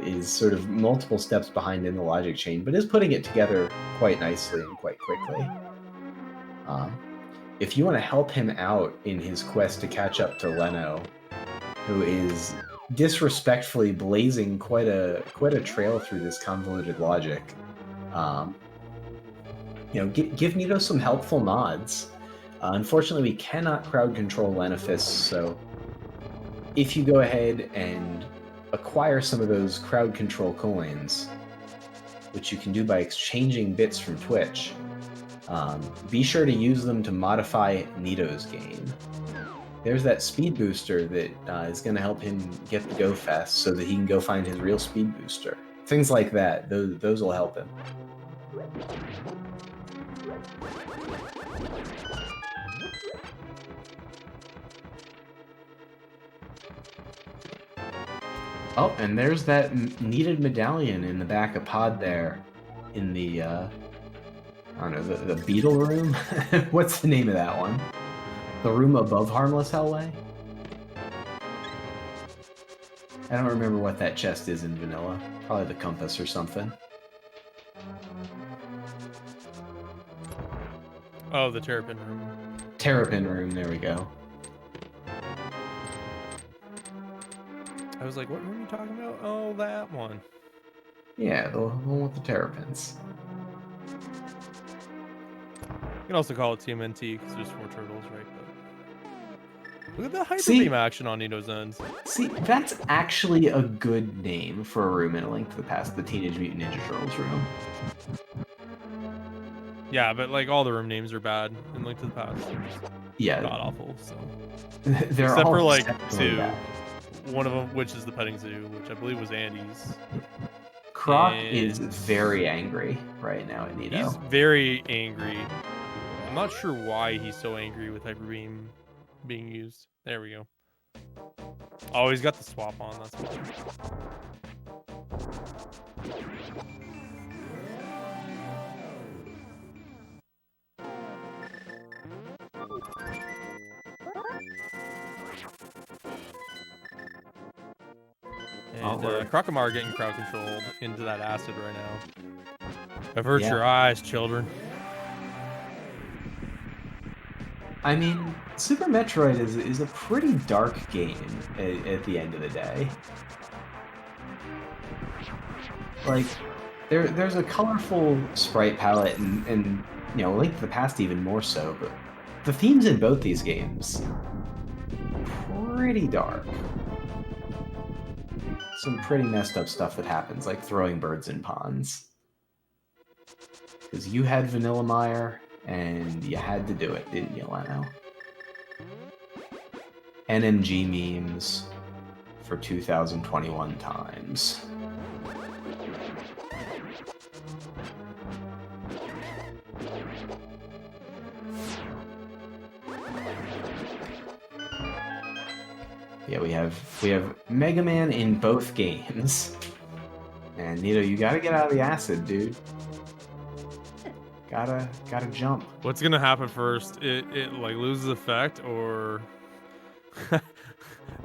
is sort of multiple steps behind in the logic chain, but is putting it together quite nicely and quite quickly. If you want to help him out in his quest to catch up to Leno, who is disrespectfully blazing quite a trail through this convoluted logic, give Neato some helpful mods. Unfortunately, we cannot crowd control Lenophis, so if you go ahead and acquire some of those crowd control coins, which you can do by exchanging bits from Twitch, be sure to use them to modify Neato's game. There's that speed booster that is going to help him get the go fast so that he can go find his real speed booster. Things like that, those will help him. Oh, and there's that needed medallion in the back of pod there, in the, I don't know, the beetle room? What's the name of that one? The room above Harmless Hellway? I don't remember what that chest is in vanilla. Probably the compass or something. Oh, the Terrapin room. Terrapin room, there we go. I was like, what room are you talking about? Oh, that one. Yeah, the one with the terrapins. You can also call it TMNT because there's 4 turtles, right? But look at the hyper beam action on Neato's ends. See, that's actually a good name for a room in A Link to the Past, the Teenage Mutant Ninja Turtles room. Yeah, but like all the room names are bad in Link to the Past. Yeah, god awful. So they're except all for like exceptionally 2. bad. One of them, which is the petting zoo, which I believe was Andy's. Croc is very angry right now at Neato. He's very angry. I'm not sure why he's so angry with Hyper Beam being used. There we go. Oh, he's got the swap on. That's fine. And Crocomar getting crowd controlled into that acid right now. Avert your eyes, children. I mean, Super Metroid is a pretty dark game at the end of the day. Like, there's a colorful sprite palette and you know, Link to the Past even more so, but the themes in both these games pretty dark. Some pretty messed up stuff that happens, like throwing birds in ponds. Because you had Vanilla Mire, and you had to do it, didn't you, Leno? NMG memes for 2021 times. Yeah, we have Mega Man in both games. And Neato, you gotta get out of the acid, dude. Gotta jump. What's gonna happen first? It like loses effect, or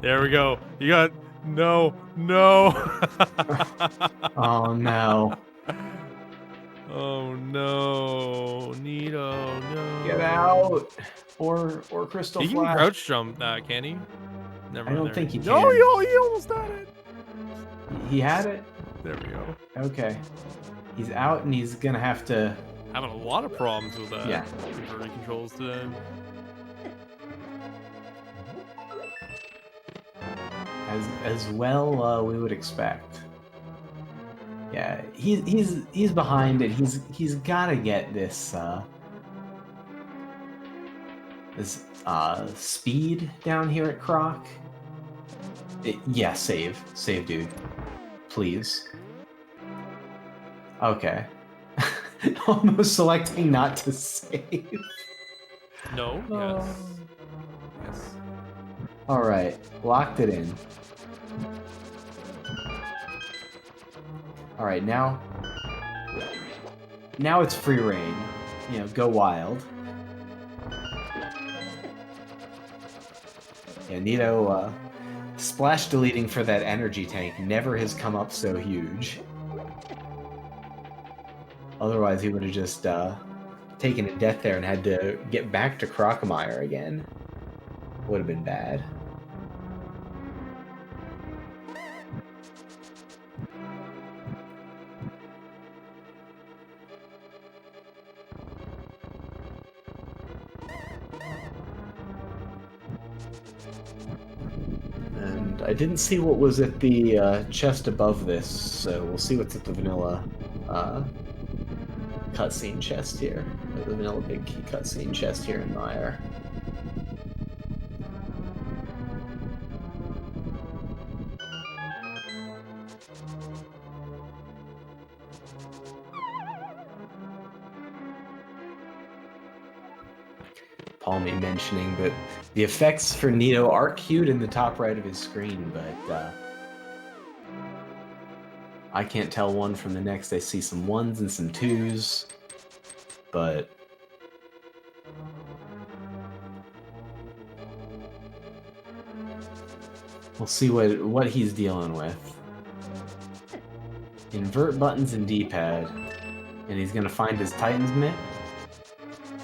there we go. You got no. Oh no. Oh no, Neato, no. Get out! Or Crystal He Flash. can crouch jump that, can he? Never I don't there. think he can. No, he almost had it. He had it? There we go. Okay. He's out and he's gonna have to... Having a lot of problems with that. Yeah. Inverted controls today. As well we would expect. Yeah, he's behind it. He's gotta get this speed down here at Croc. Yeah, save, dude, please. Okay. Almost selecting not to save. No. Yes. Yes. All right, locked it in. All right, now it's free reign. You know, go wild. Yeah, Neato, splash deleting for that energy tank never has come up so huge. Otherwise, he would have just taken a death there and had to get back to Crocomire again. Would have been bad. And I didn't see what was at the chest above this, so we'll see what's at the vanilla cutscene chest here. Or the vanilla big key cutscene chest here in Mire. Palmy mentioning, but the effects for Neato are cute in the top right of his screen, but I can't tell one from the next. I see some ones and some twos, but we'll see what he's dealing with. Invert buttons and D-pad, and he's gonna find his Titan's mitt.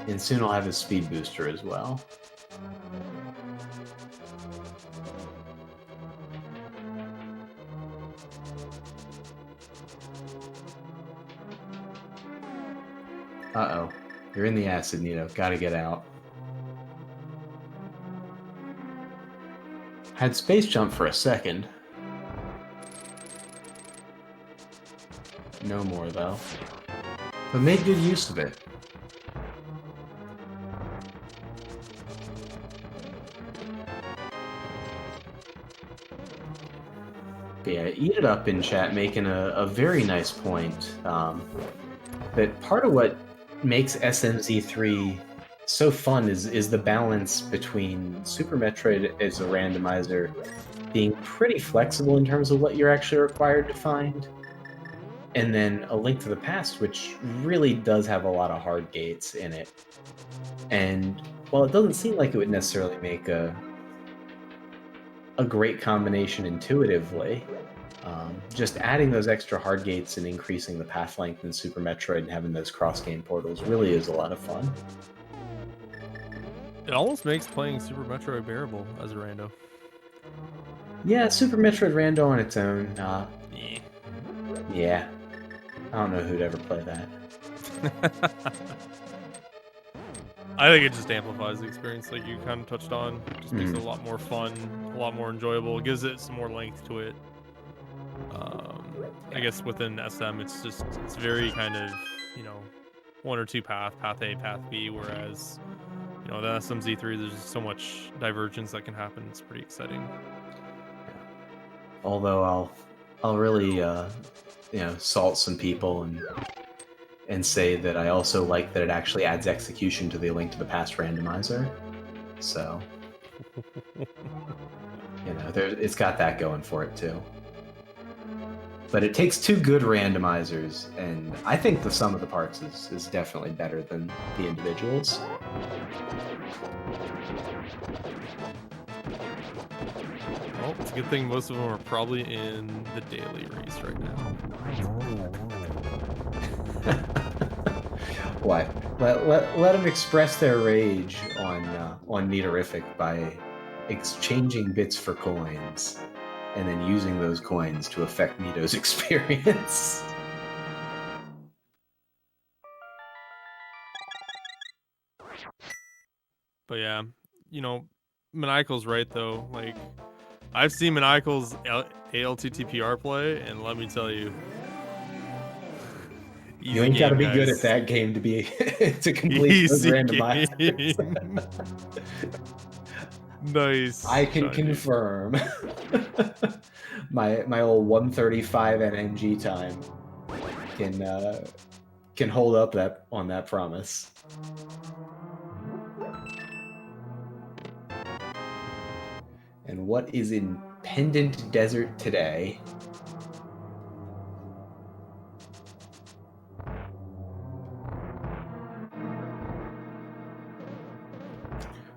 And soon he'll have his speed booster as well. Uh-oh. You're in the acid, Neato. Gotta get out. Had space jump for a second. No more, though. But made good use of it. Yeah, Eat It Up in chat making a very nice point. That part of what makes SMZ3 so fun is the balance between Super Metroid as a randomizer being pretty flexible in terms of what you're actually required to find, and then A Link to the Past, which really does have a lot of hard gates in it. And while it doesn't seem like it would necessarily make a great combination intuitively, just adding those extra hard gates and increasing the path length in Super Metroid and having those cross-game portals really is a lot of fun. It almost makes playing Super Metroid bearable as a rando. Yeah, Super Metroid Rando on its own. Yeah. Yeah. I don't know who'd ever play that. I think it just amplifies the experience, like you kind of touched on. It just makes it a lot more fun, a lot more enjoyable. It gives it some more length to it. I guess within SM, it's very kind of, you know, one or two path A, path B, whereas, you know, the SMZ3, there's just so much divergence that can happen. It's pretty exciting. Although I'll really, you know, salt some people and say that I also like that it actually adds execution to the Link to the Past randomizer. So, you know, it's got that going for it too. But it takes two good randomizers, and I think the sum of the parts is definitely better than the individuals. Well, it's a good thing most of them are probably in the daily race right now. What? Let them express their rage on Neatorific by exchanging bits for coins, and then using those coins to affect Neato's experience. But yeah, you know, Maniacal's right though. Like, I've seen Maniacal's ALTTPR play, and let me tell you, you ain't got to be good at that game to be to complete those randomizers. Nice. I can confirm. my old 135 NNG time can hold up on that promise. And what is in Pendant Desert today?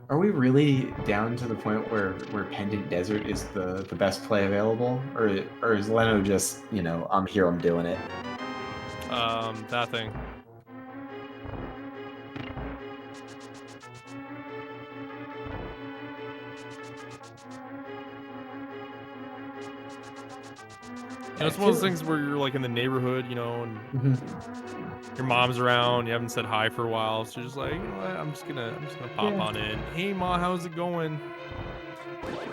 Are we really down to the point where Pendant Desert is the best play available? Or is Leno just, you know, I'm here, I'm doing it? That thing. You know, it's one of those things where you're like in the neighborhood, you know, and your mom's around, you haven't said hi for a while, so you're just like, you know what, I'm just gonna pop on in. Hey Ma, how's it going?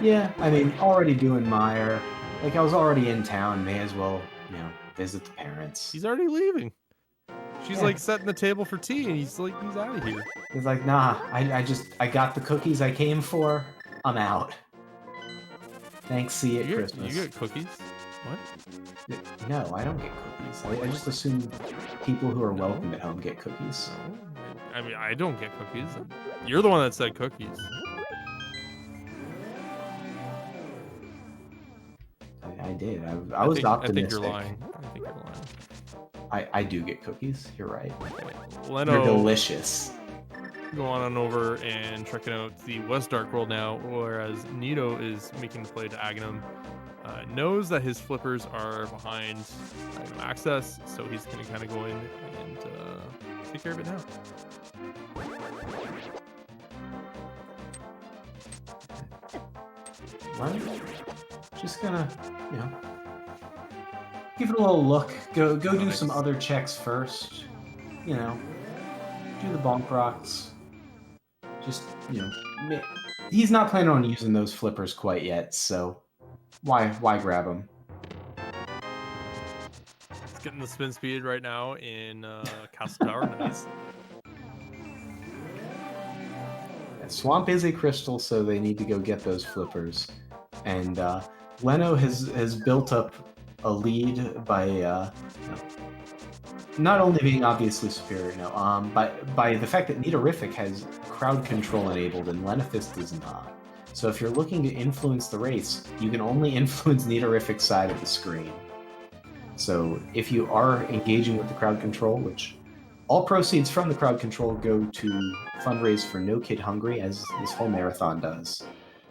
Yeah, I mean, already doing Meyer. Like, I was already in town, may as well, you know, visit the parents. He's already leaving. She's like setting the table for tea, and he's out of here. He's like, nah, I got the cookies I came for. I'm out. Thanks, see you at Christmas. You get cookies? What? No, I don't get cookies. I just assume people who are welcome at home get cookies. No. I mean, I don't get cookies. You're the one that said cookies. I did. I was optimistic. I think you're lying. I think you're lying. I do get cookies. You're right. Leno, they're delicious. Go on over and checking out the West Dark World now, whereas Neato is making the play to Aghanim. Knows that his flippers are behind access, so he's going to kind of go in and take care of it now. I'm just gonna, you know, give it a little look. Go do some other checks first. You know, do the bonk rocks. Just, you know, he's not planning on using those flippers quite yet, so why grab them? He's getting the spin speed right now in Castle Tower. Nice. Swamp is a crystal, so they need to go get those flippers. And Leno has built up a lead by not only being obviously superior, no, by the fact that Neatorific has crowd control enabled and Lenophis does not. So if you're looking to influence the race, you can only influence Neatorific's side of the screen. So if you are engaging with the crowd control, which all proceeds from the crowd control go to fundraise for No Kid Hungry, as this whole marathon does.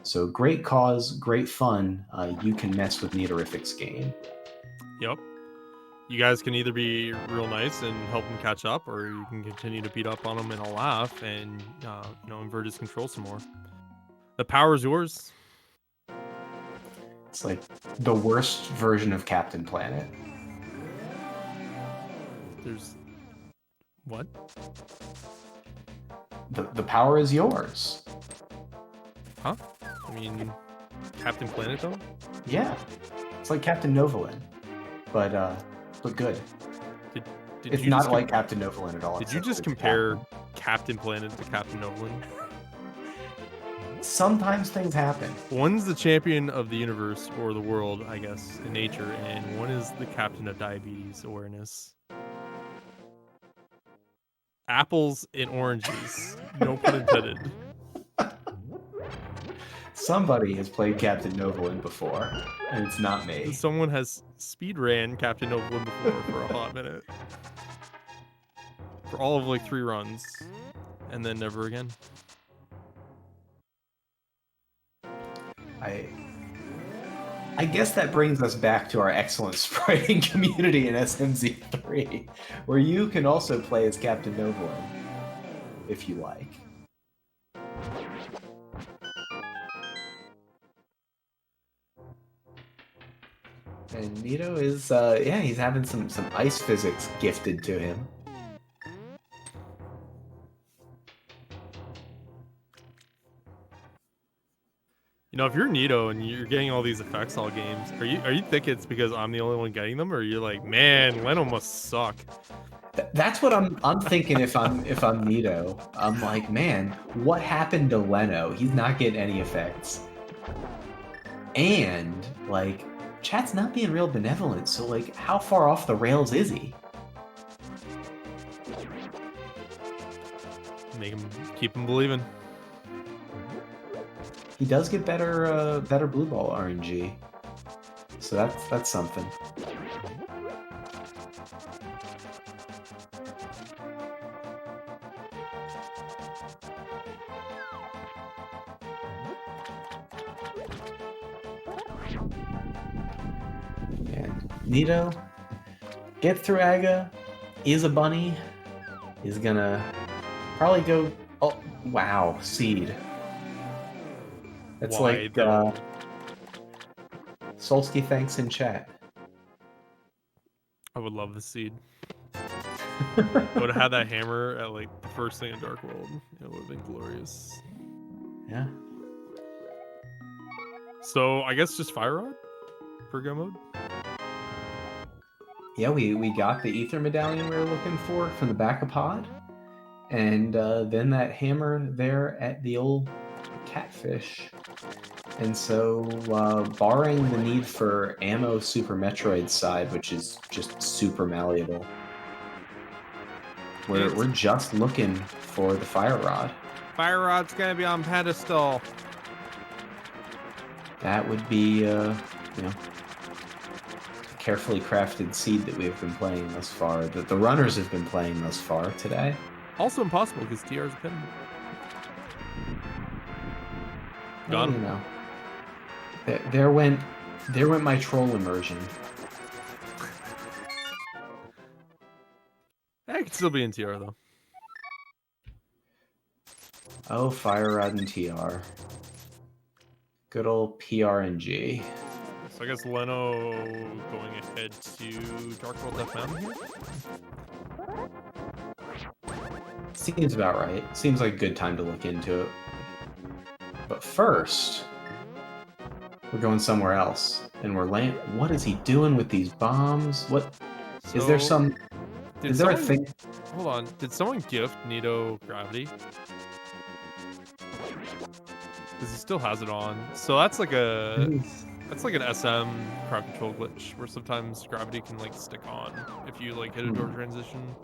So great cause, great fun. You can mess with Neatorific's game. Yep. You guys can either be real nice and help him catch up, or you can continue to beat up on him in a laugh and invert his control some more. The power is yours. It's like the worst version of Captain Planet. There's what? The power is yours. Huh? I mean, Captain Planet though? Yeah, it's like Captain Novolin, but good. Did It's you not just like Captain Novolin at all. Did you except just it's compare Captain. Captain Planet to Captain Novolin? Sometimes things happen. One's the champion of the universe or the world, I guess, in nature, and one is the captain of diabetes awareness. Apples and oranges. No pun intended. Somebody has played Captain Novolin before, and it's not me. Someone has speedran Captain Novolin before for a hot minute. For all of like 3 runs. And then never again. I guess that brings us back to our excellent spriting community in SMZ3, where you can also play as Captain Novolin, if you like. And Neato is, he's having some ice physics gifted to him. You know, if you're Neato and you're getting all these effects all games, are you think it's because I'm the only one getting them, or you're like, man, Leno must suck? That's what I'm thinking. If I'm Neato, I'm like, man, what happened to Leno? He's not getting any effects, and like, chat's not being real benevolent. So like, how far off the rails is he? Keep him believing. He does get better blue ball RNG, so that's something. And Neato, get through Aga, is a bunny, is gonna probably go. Oh wow, seed. That's Why, like Solsky thanks in chat. I would love the seed. I would have had that hammer at like the first thing in Dark World. It would have been glorious. Yeah. So I guess just Fire Rod for go mode. Yeah, we got the ether medallion we were looking for from the back of pod, and then that hammer there at the old catfish. And so, barring the need for ammo Super Metroid side, which is just super malleable, we're just looking for the Fire Rod. Fire Rod's gonna be on pedestal. That would be, a carefully crafted seed that we have been playing thus far, that the runners have been playing thus far today. Also impossible because TR's a pin. Well, you know, there went my troll immersion. I could still be in TR though. Oh, Fire Rod and TR. Good old PRNG. So I guess Leno going ahead to Dark World Death Mountain here? Seems about right. Seems like a good time to look into it. But first, we're going somewhere else. And we're land. What is he doing with these bombs? What is there some... Is there a thing... Hold on. Did someone gift Neato Gravity? Because he still has it on. So that's like a... That's like an SM crowd control glitch where sometimes gravity can like stick on if you like hit a door transition.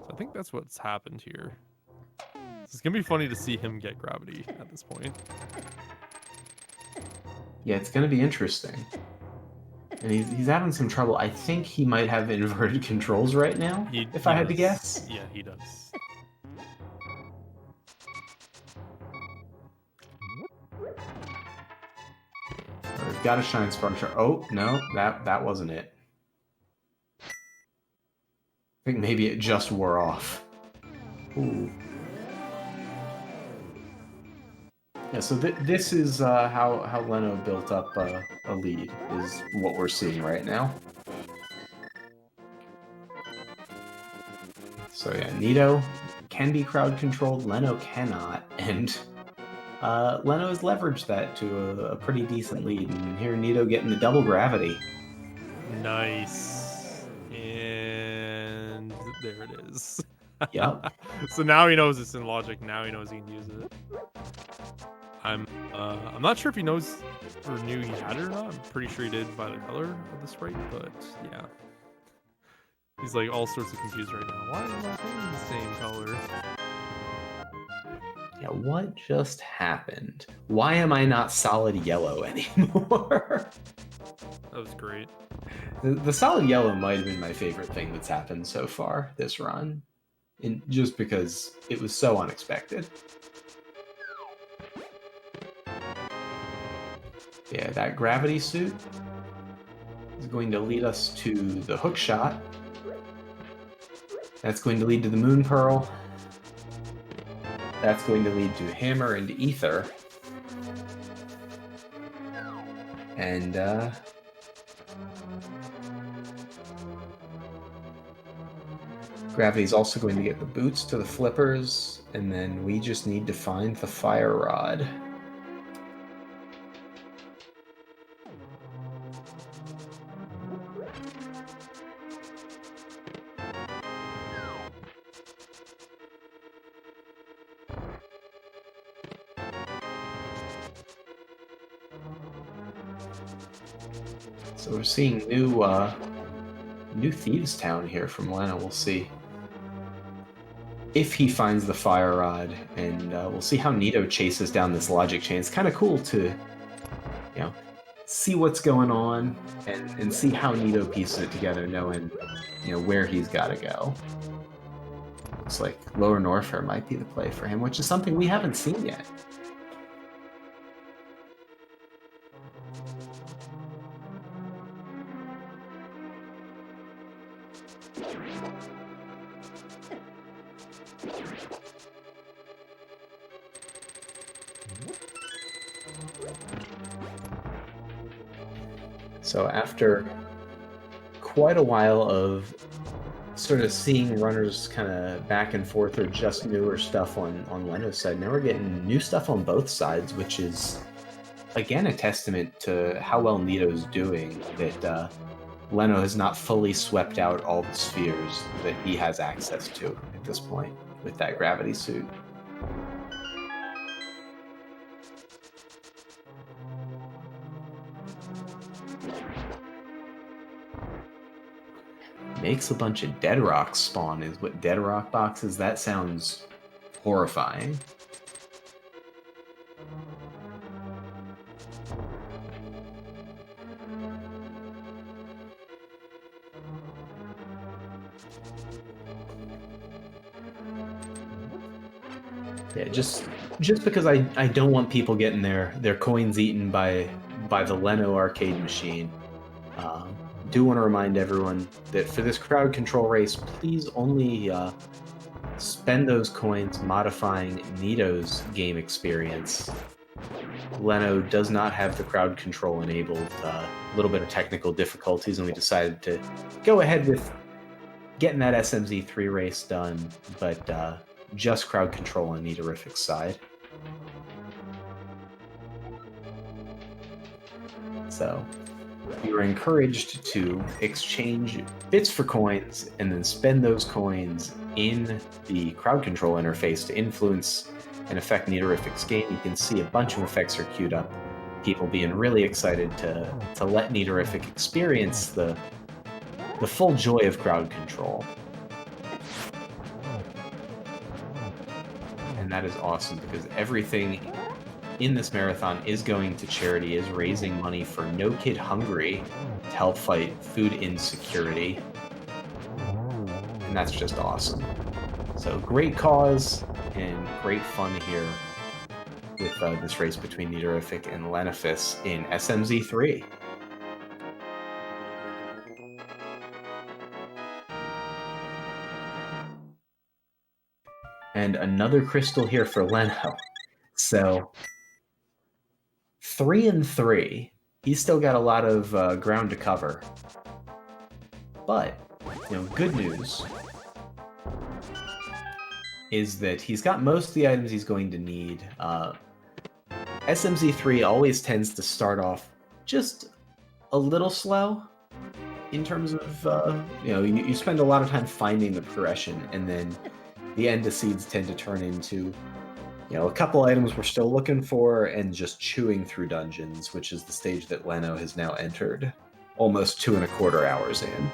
So I think that's what's happened here. So it's gonna be funny to see him get gravity at this point. Yeah, it's going to be interesting. And he's having some trouble. I think he might have inverted controls right now, if I had to guess. Yeah, he does. We've got a Shine Spark. Oh, no, that wasn't it. I think maybe it just wore off. Ooh. Yeah, so this is how Leno built up a lead, is what we're seeing right now. So yeah, Neato can be crowd controlled, Leno cannot, and Leno has leveraged that to a pretty decent lead, and here Neato getting the double gravity. Nice. And there it is. Yep. So now he knows it's in logic. Now he knows he can use it. I'm not sure if he knows or knew he had it or not. I'm pretty sure he did by the color of the sprite, but yeah. He's like all sorts of confused right now. Why am I playing the same color? Yeah, what just happened? Why am I not solid yellow anymore? That was great. The solid yellow might have been my favorite thing that's happened so far this run. And just because it was so unexpected. Yeah, that gravity suit is going to lead us to the hook shot. That's going to lead to the Moon Pearl. That's going to lead to Hammer and Ether. And, Gravity's also going to get the boots to the flippers, and then we just need to find the fire rod. So we're seeing new Thieves Town here from Leno. We'll see if he finds the fire rod, and we'll see how Neato chases down this logic chain. It's kind of cool to, see what's going on and see how Neato pieces it together, knowing, where he's got to go. Looks like Lower Norfair might be the play for him, which is something we haven't seen yet. So after quite a while of sort of seeing runners kind of back and forth or just newer stuff on Leno's side, now we're getting new stuff on both sides, which is, again, a testament to how well Neato's doing, that Leno has not fully swept out all the spheres that he has access to at this point with that gravity suit. Makes a bunch of dead rocks spawn is what dead rock boxes. That sounds horrifying. Yeah, just because I don't want people getting their coins eaten by the Leno arcade machine. Do want to remind everyone that for this crowd control race, please only spend those coins modifying Neato's game experience. Leno does not have the crowd control enabled. A little bit of technical difficulties, and we decided to go ahead with getting that SMZ3 race done, but just crowd control on Neatorific's side. So you are encouraged to exchange bits for coins and then spend those coins in the crowd control interface to influence and affect Neatorific's game. You can see a bunch of effects are queued up. people being really excited to let Neatorific experience the full joy of crowd control. And that is awesome because everything in this marathon is going to charity, is raising money for No Kid Hungry to help fight food insecurity. And that's just awesome. So great cause and great fun here with this race between Neatorific and Lenophis in SMZ3. And another crystal here for Leno. So 3-3. He's still got a lot of ground to cover. But, good news is that he's got most of the items he's going to need. SMZ3 always tends to start off just a little slow in terms of, you spend a lot of time finding the progression, and then the end of seeds tend to turn into, a couple items we're still looking for and just chewing through dungeons, which is the stage that Leno has now entered almost 2.25 hours in.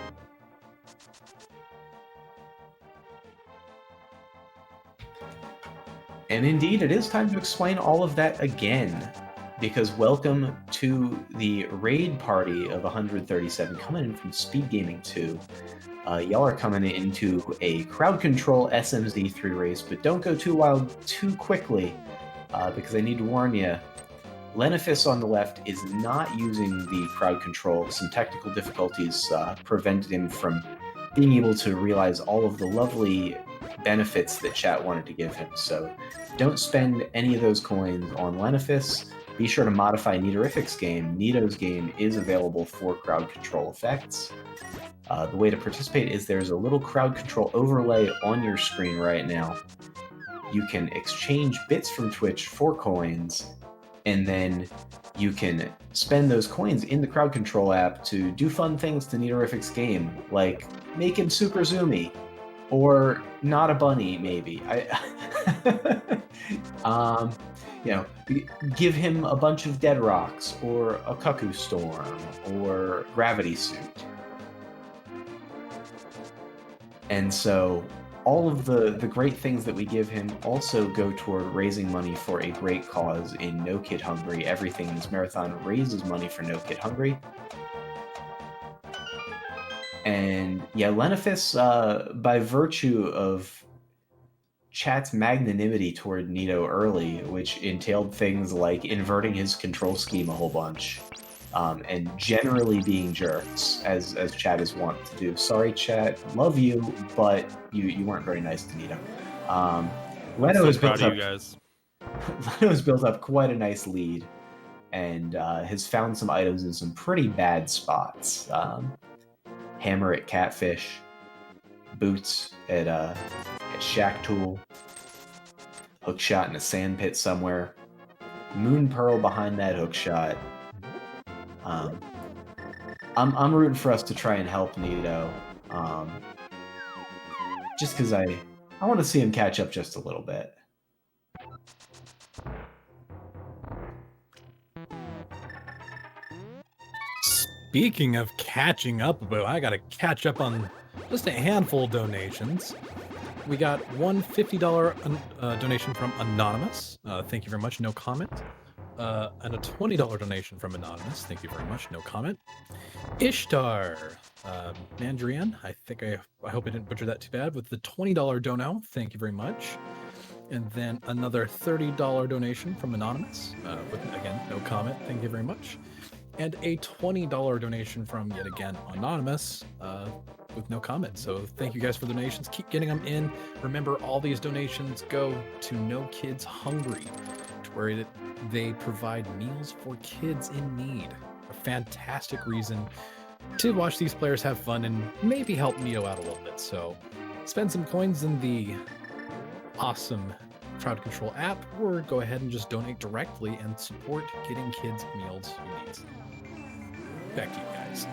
And indeed, it is time to explain all of that again, because welcome to the raid party of 137 coming in from SpeedGaming 2. Y'all are coming into a crowd control SMZ3 race, but don't go too wild too quickly, because I need to warn you, Lenophis on the left is not using the crowd control. Some technical difficulties prevented him from being able to realize all of the lovely benefits that chat wanted to give him. So don't spend any of those coins on Lenophis. Be sure to modify Neatorific's game. Neato's game is available for crowd control effects. The way to participate is there's a little crowd control overlay on your screen right now. You can exchange bits from Twitch for coins, and then you can spend those coins in the crowd control app to do fun things to Neatorific's game, like make him super zoomy, or not a bunny, maybe. Give him a bunch of dead rocks, or a cuckoo storm, or gravity suit. And so all of the great things that we give him also go toward raising money for a great cause in No Kid Hungry. Everything in this marathon raises money for No Kid Hungry. And yeah, Lenophis, by virtue of chat's magnanimity toward Neato early, which entailed things like inverting his control scheme a whole bunch, and generally being jerks, as chat is wont to do. Sorry, chat, love you, but you weren't very nice to Neato. Leno has built up quite a nice lead, and has found some items in some pretty bad spots. Hammer at Catfish, boots at Shack Tool, hookshot in a sand pit somewhere, Moon Pearl behind that hookshot. I'm rooting for us to try and help Neato, just because I want to see him catch up just a little bit. Speaking of catching up, I gotta catch up on just a handful of donations. We got one $50 donation from Anonymous. Thank you very much, no comment. And a $20 donation from Anonymous. Thank you very much, no comment. Ishtar, Mandrian, I hope I didn't butcher that too bad, with the $20 dono. Thank you very much. And then another $30 donation from Anonymous, with, again, no comment. Thank you very much. And a $20 donation from, yet again, Anonymous, with no comment. So thank you guys for the donations. Keep getting them in. Remember, all these donations go to No Kids Hungry, to where they provide meals for kids in need. A fantastic reason to watch these players have fun and maybe help Neato out a little bit. So spend some coins in the awesome crowd control app, or go ahead and just donate directly and support getting kids meals who needs them. Back to you guys.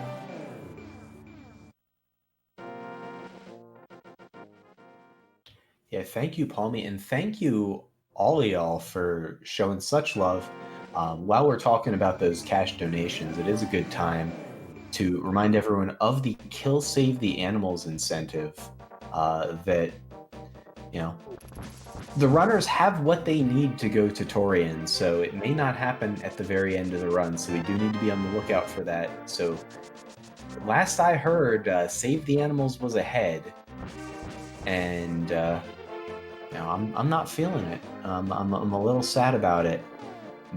Yeah, thank you, Palmy, and thank you all of y'all for showing such love. While we're talking about those cash donations, it is a good time to remind everyone of the Kill Save the Animals incentive that, you know, the runners have what they need to go to Torian, so it may not happen at the very end of the run, so we do need to be on the lookout for that. So last I heard, Save the Animals was ahead, and you know, I'm not feeling it. I'm a little sad about it.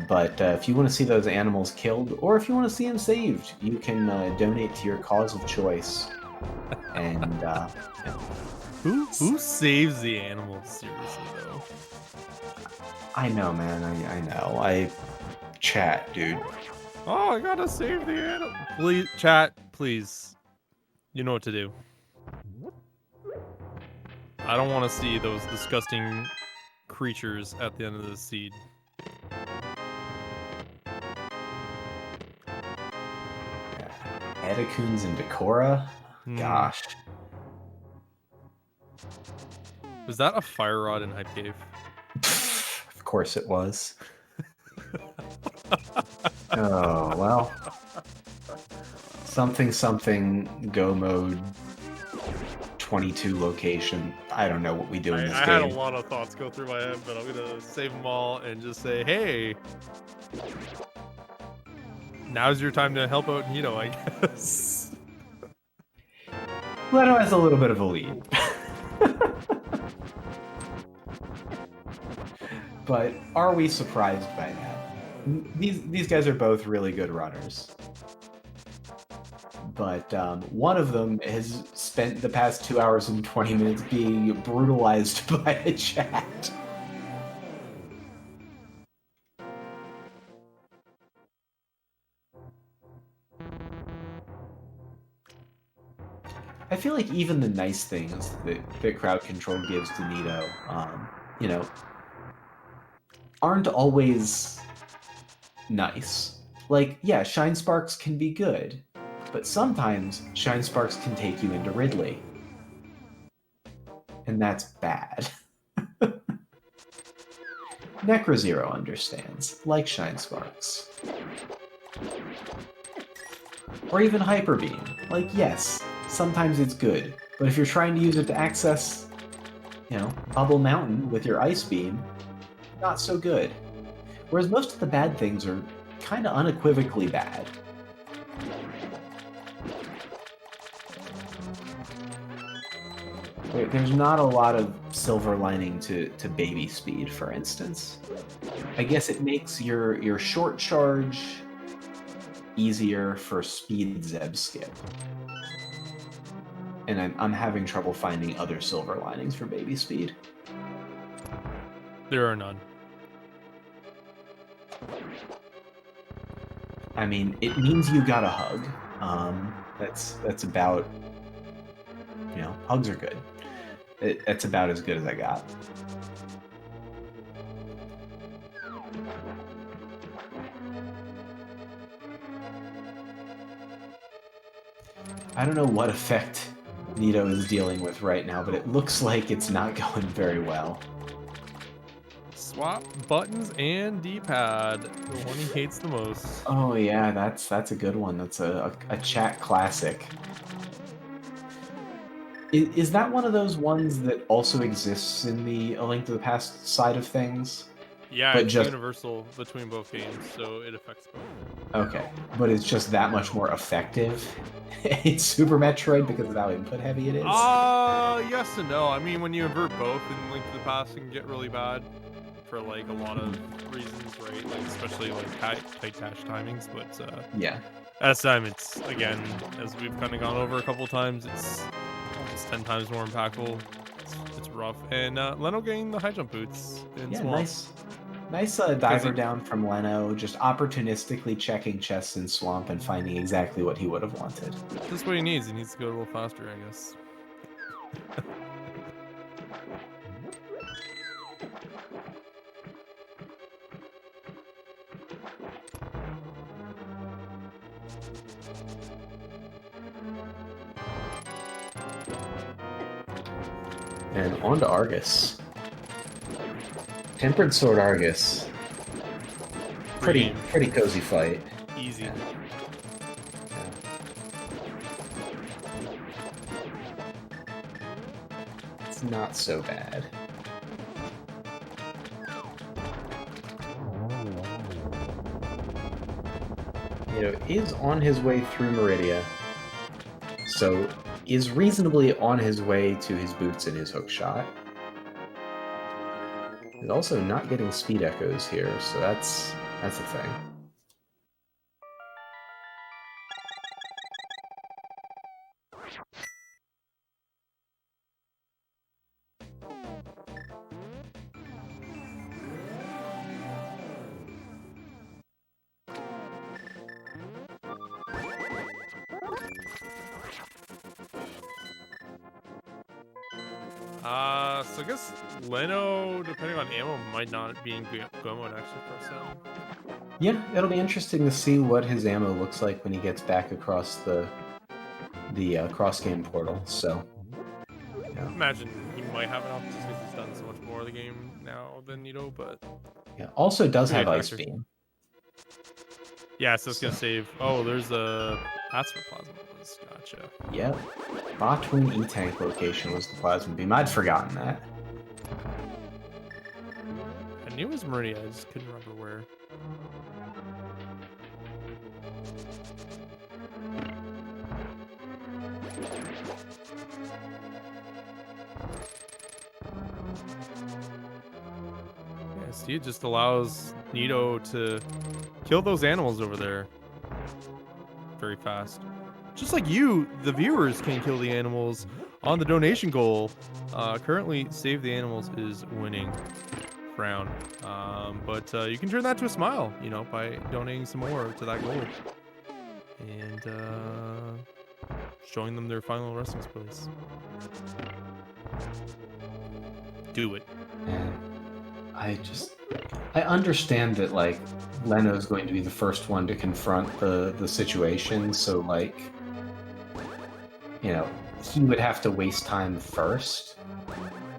But if you want to see those animals killed, or if you want to see them saved, you can donate to your cause of choice. And yeah. Who saves the animals? Seriously though. I know, man. I know. I chat, dude. Oh, I gotta save the animal. Please, chat, please. You know what to do. I don't want to see those disgusting creatures at the end of the seed. Edacoons and Decora? Gosh. Was that a fire rod in Hype Cave? Of course it was. Oh, well. Something go mode 22 location. I don't know what we do in this game. I had a lot of thoughts go through my head, but I'm gonna save them all and just say, hey, now's your time to help out Neato, I guess. Leno has a little bit of a lead. But are we surprised by that? These guys are both really good runners. But one of them has spent the past 2 hours and 20 minutes being brutalized by a chat. I feel like even the nice things that crowd control gives to Neato, you know, aren't always nice. Like, yeah, Shine Sparks can be good, but sometimes Shine Sparks can take you into Ridley. And that's bad. Necrozero understands, like Shine Sparks. Or even Hyper Beam. Like, yes, sometimes it's good, but if you're trying to use it to access, you know, Bubble Mountain with your Ice Beam, not so good. Whereas most of the bad things are kind of unequivocally bad. There's not a lot of silver lining to baby speed, for instance. I guess it makes your short charge easier for speed Zeb skip. And I'm having trouble finding other silver linings for baby speed. There are none. I mean, it means you got a hug. That's about, you know, hugs are good. That's about as good as I got. I don't know what effect Neato is dealing with right now, but it looks like it's not going very well. Swap buttons and D-pad. The one he hates the most. Oh yeah, that's a good one. That's a chat classic. Is that one of those ones that also exists in the A Link to the Past side of things? Yeah, but it's just universal between both games, so it affects both. Okay, but it's just that much more effective in Super Metroid because of how input heavy it is? Yes and no. I mean, when you invert both in Link to the Past, it can get really bad for like a lot of reasons, right? Like especially like tight cache timings, but yeah. This time it's, again, as we've kind of gone over a couple times, it's almost 10 times more impactful. It's rough. And Leno getting the high jump boots in Swamp. Nice diver down from Leno, just opportunistically checking chests in Swamp and finding exactly what he would have wanted. This is what he needs. He needs to go a little faster, I guess. And on to Argus. Tempered Sword Argus. pretty cozy fight. Easy. Yeah. It's not so bad. Is on his way through Meridia, so is reasonably on his way to his boots and his hook shot. He's also not getting speed echoes here, so that's a thing. So I guess Leno, depending on ammo, might not be in go mode actually for a second. Yeah, it'll be interesting to see what his ammo looks like when he gets back across the cross-game portal. So, yeah. Imagine he might have enough just because he's done so much more of the game now than Neato, but Yeah, also does have Ice factor. Beam. Yeah, so it's gonna save. Oh, there's a that's where plasma was. Gotcha. Yep. Botwin E-Tank location was the plasma beam. I'd forgotten that. I knew it was Meridia, I just couldn't remember where. Yeah, see, it just allows Neato to kill those animals over there very fast. Just like you, the viewers can kill the animals on the donation goal. Currently, Save the Animals is winning round. But you can turn that to a smile, by donating some more to that goal. And showing them their final resting place. Do it. And I understand that, like, Leno's going to be the first one to confront the situation, so, like, he would have to waste time first.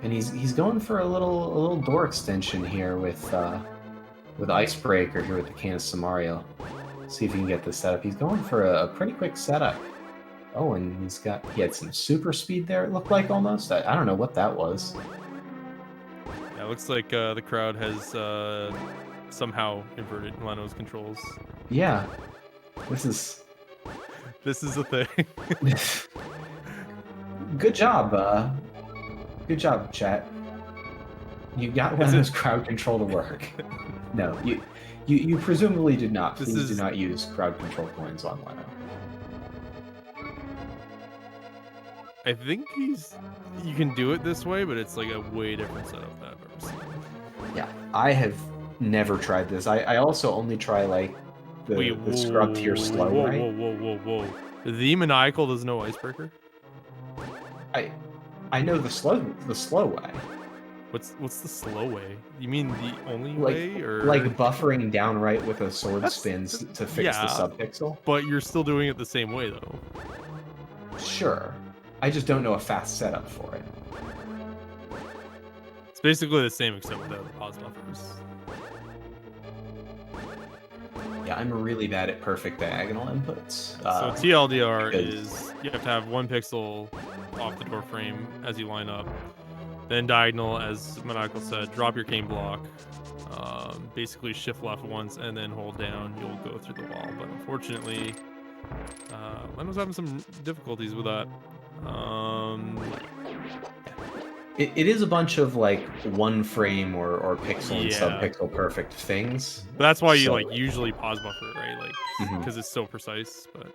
And he's going for a little door extension here with Icebreaker here with the can of Samario. See if he can get this set up. He's going for a pretty quick setup. Oh, and he had some super speed there, it looked like, almost. I don't know what that was. Yeah, it looks like the crowd has somehow inverted Leno's controls. Yeah. This is a thing. Good job, chat. You got Leno's crowd control to work. No, you presumably did not. Please do not use crowd control coins on Leno. I think you can do it this way, but it's like a way different setup than I've ever seen. Yeah, I have never tried this. I also only try like the scrub tier slow way. Whoa. The Maniacal does no Icebreaker? I know the slow way. What's the slow way? You mean the only way, or like buffering downright with a sword spins to fix the subpixel? But you're still doing it the same way though. Sure. I just don't know a fast setup for it. It's basically the same except without the pause buffers. Yeah, I'm really bad at perfect diagonal inputs. So TLDR is you have to have one pixel off the door frame as you line up. Then diagonal, as Maniacal said, drop your cane block. Basically shift left once and then hold down. You'll go through the wall. But unfortunately, Leno's having some difficulties with that. It is a bunch of like one frame or pixel and subpixel perfect things. But that's why you usually pause buffer, right? Like because it's so precise. But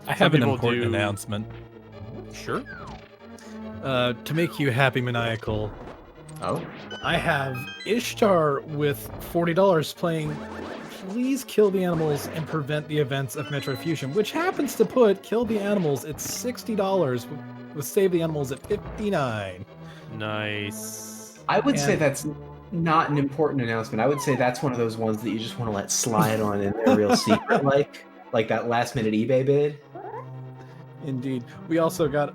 I have an important announcement. Sure. To make you happy, Maniacal. Oh. I have Ishtar with $40 playing Please Kill the Animals and Prevent the Events of Metroid Fusion, which happens to put Kill the Animals at $60 with Save the Animals at $59. Nice. I would say that's not an important announcement. I would say that's one of those ones that you just want to let slide on in there real secret, like that last minute eBay bid. Indeed. We also got,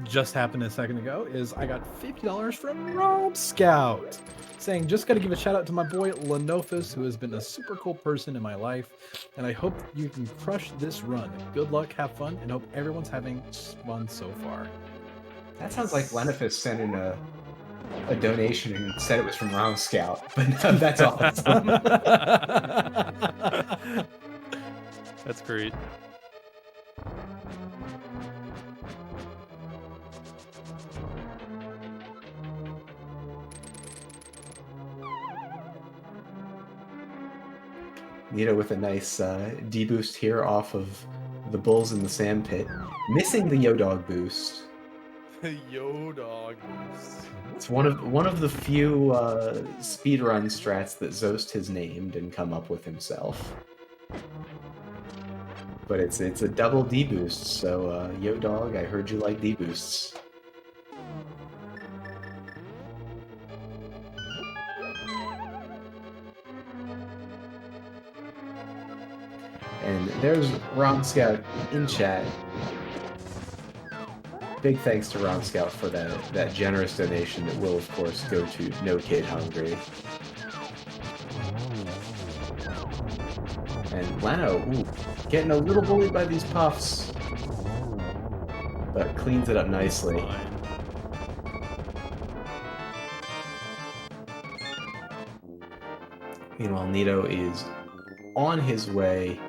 just happened a second ago, is I got $50 from Rob Scout saying, just got to give a shout out to my boy Lenophis, who has been a super cool person in my life. And I hope you can crush this run. Good luck, have fun, and hope everyone's having fun so far. That sounds like Lenophis sent in a donation and said it was from Round Scout, but no, that's awesome. That's great. Neato with a nice D-boost here off of the Bulls in the Sand Pit. Missing the Yo-Dog boost. Yo-Dog boost. It's one of the few speedrun strats that Zost has named and come up with himself. But it's a double D-boost, so Yo-Dog, I heard you like D-boosts. And there's Ron Scout in chat. Big thanks to Ron Scout for that generous donation that will, of course, go to No Kid Hungry. And Leno, ooh, getting a little bullied by these puffs, but cleans it up nicely. Meanwhile, Neato is on his way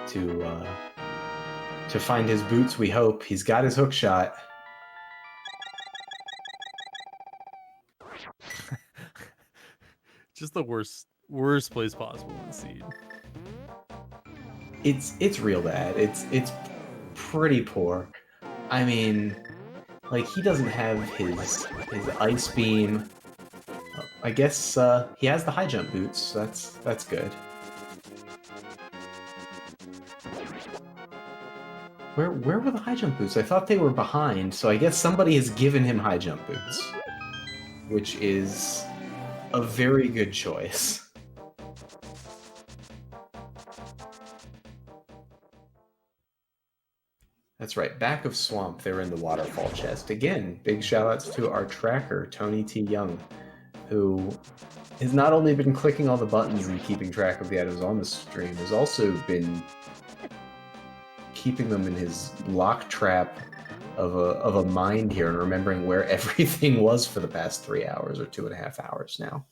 to find his boots, we hope. He's got his hook shot. Just the worst place possible in Seed. It's real bad. It's pretty poor. I mean, like, he doesn't have his ice beam. I guess he has the high jump boots, so that's good. Where were the high jump boots? I thought they were behind, so I guess somebody has given him high jump boots, which is a very good choice. That's right, back of Swamp, they're in the waterfall chest. Again, big shout-outs to our tracker, Tony T. Young, who has not only been clicking all the buttons and keeping track of the items on the stream, has also been keeping them in his lock trap of a mind here and remembering where everything was for the past 3 hours or 2.5 hours now.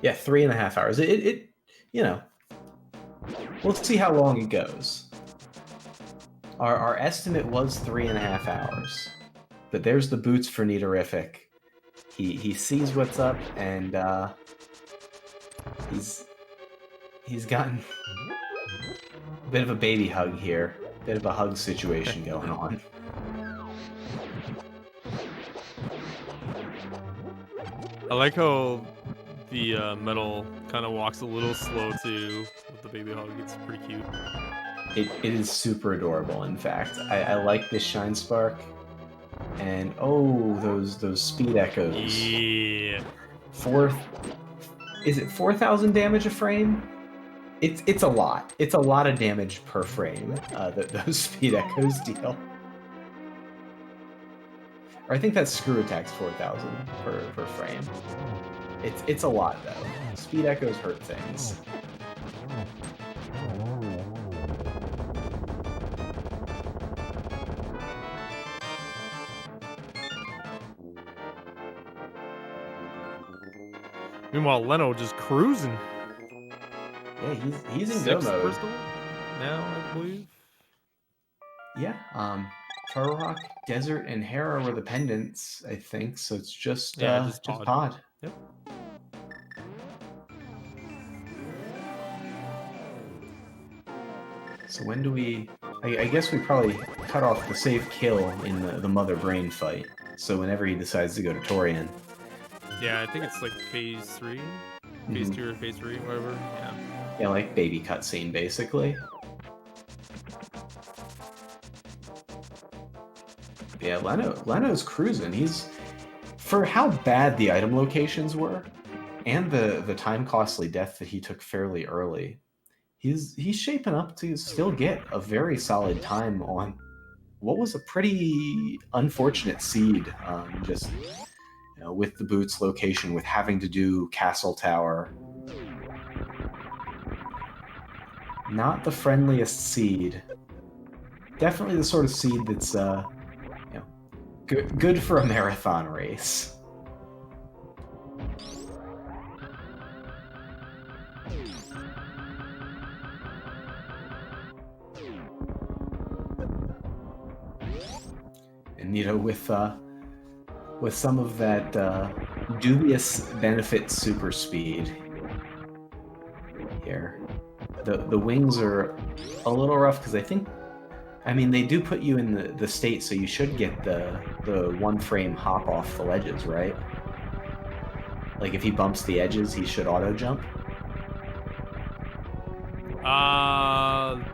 Yeah, 3.5 hours. It you know, we'll see how long it goes. Our estimate was 3.5 hours, but there's the boots for Neatorific. He sees what's up, and he's gotten a bit of a baby hug here, bit of a hug situation going on. I like how the metal kind of walks a little slow too with the baby hug. It's pretty cute. It is super adorable, in fact. I like this Shine Spark. And oh, those speed echoes. Yeah. Is it 4,000 damage a frame? It's a lot. It's a lot of damage per frame that those speed echoes deal. Or I think that screw attack's 4,000 per frame. It's a lot though. Speed echoes hurt things. Meanwhile, Leno just cruising. Yeah, he's in go mode. Crystal now, I believe. Yeah, Turtle Rock, Desert, and Hera were the pendants, I think. So it's just just Pod. Yep. So when do we? I guess we probably cut off the save kill in the Mother Brain fight. So whenever he decides to go to Torian. Yeah, I think it's like phase 3, phase 2 or phase 3, whatever. Yeah. Yeah, like baby cutscene, basically. Yeah, Leno's cruising. He's, for how bad the item locations were, and the time costly death that he took fairly early, he's shaping up to still get a very solid time on what was a pretty unfortunate seed. Just with the boots location, with having to do Castle Tower. Not the friendliest seed. Definitely the sort of seed that's good for a marathon race. And with some of that dubious benefit super speed here. The wings are a little rough because I mean, they do put you in the state, so you should get the one frame hop off the ledges, right? Like if he bumps the edges, he should auto jump.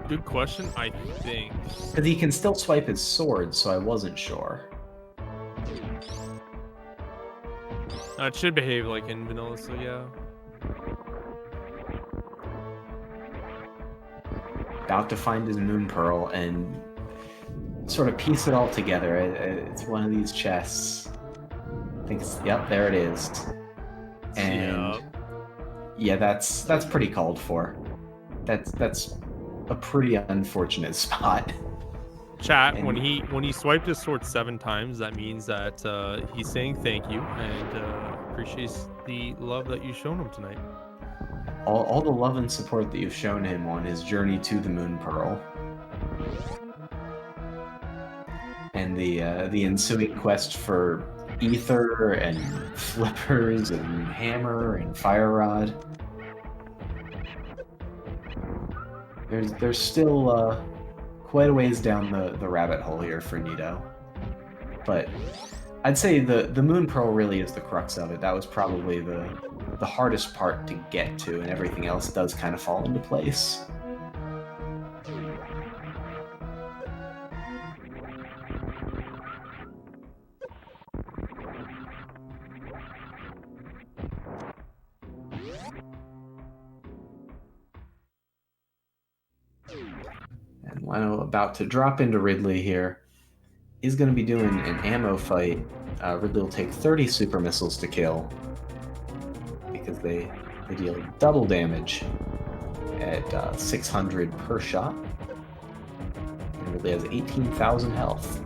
Good question. I think Because he can still swipe his sword, so I wasn't sure. it should behave like in vanilla, so yeah. About to find his moon pearl and sort of piece it all together. It's one of these chests. I think it's, yep, there it is. And yeah, that's pretty called for. That's a pretty unfortunate spot. Chat, And when he swiped his sword 7 times, that means that he's saying thank you and appreciates the love that you've shown him tonight. all the love and support that you've shown him on his journey to the moon pearl. And the ensuing quest for ether and flippers and hammer and fire rod. There's still quite a ways down the rabbit hole here for Neato. But I'd say the moon pearl really is the crux of it. That was probably the hardest part to get to, and everything else does kind of fall into place. And Leno about to drop into Ridley here. He's going to be doing an ammo fight. Ridley will take 30 super missiles to kill because they deal double damage at 600 per shot. And Ridley has 18,000 health.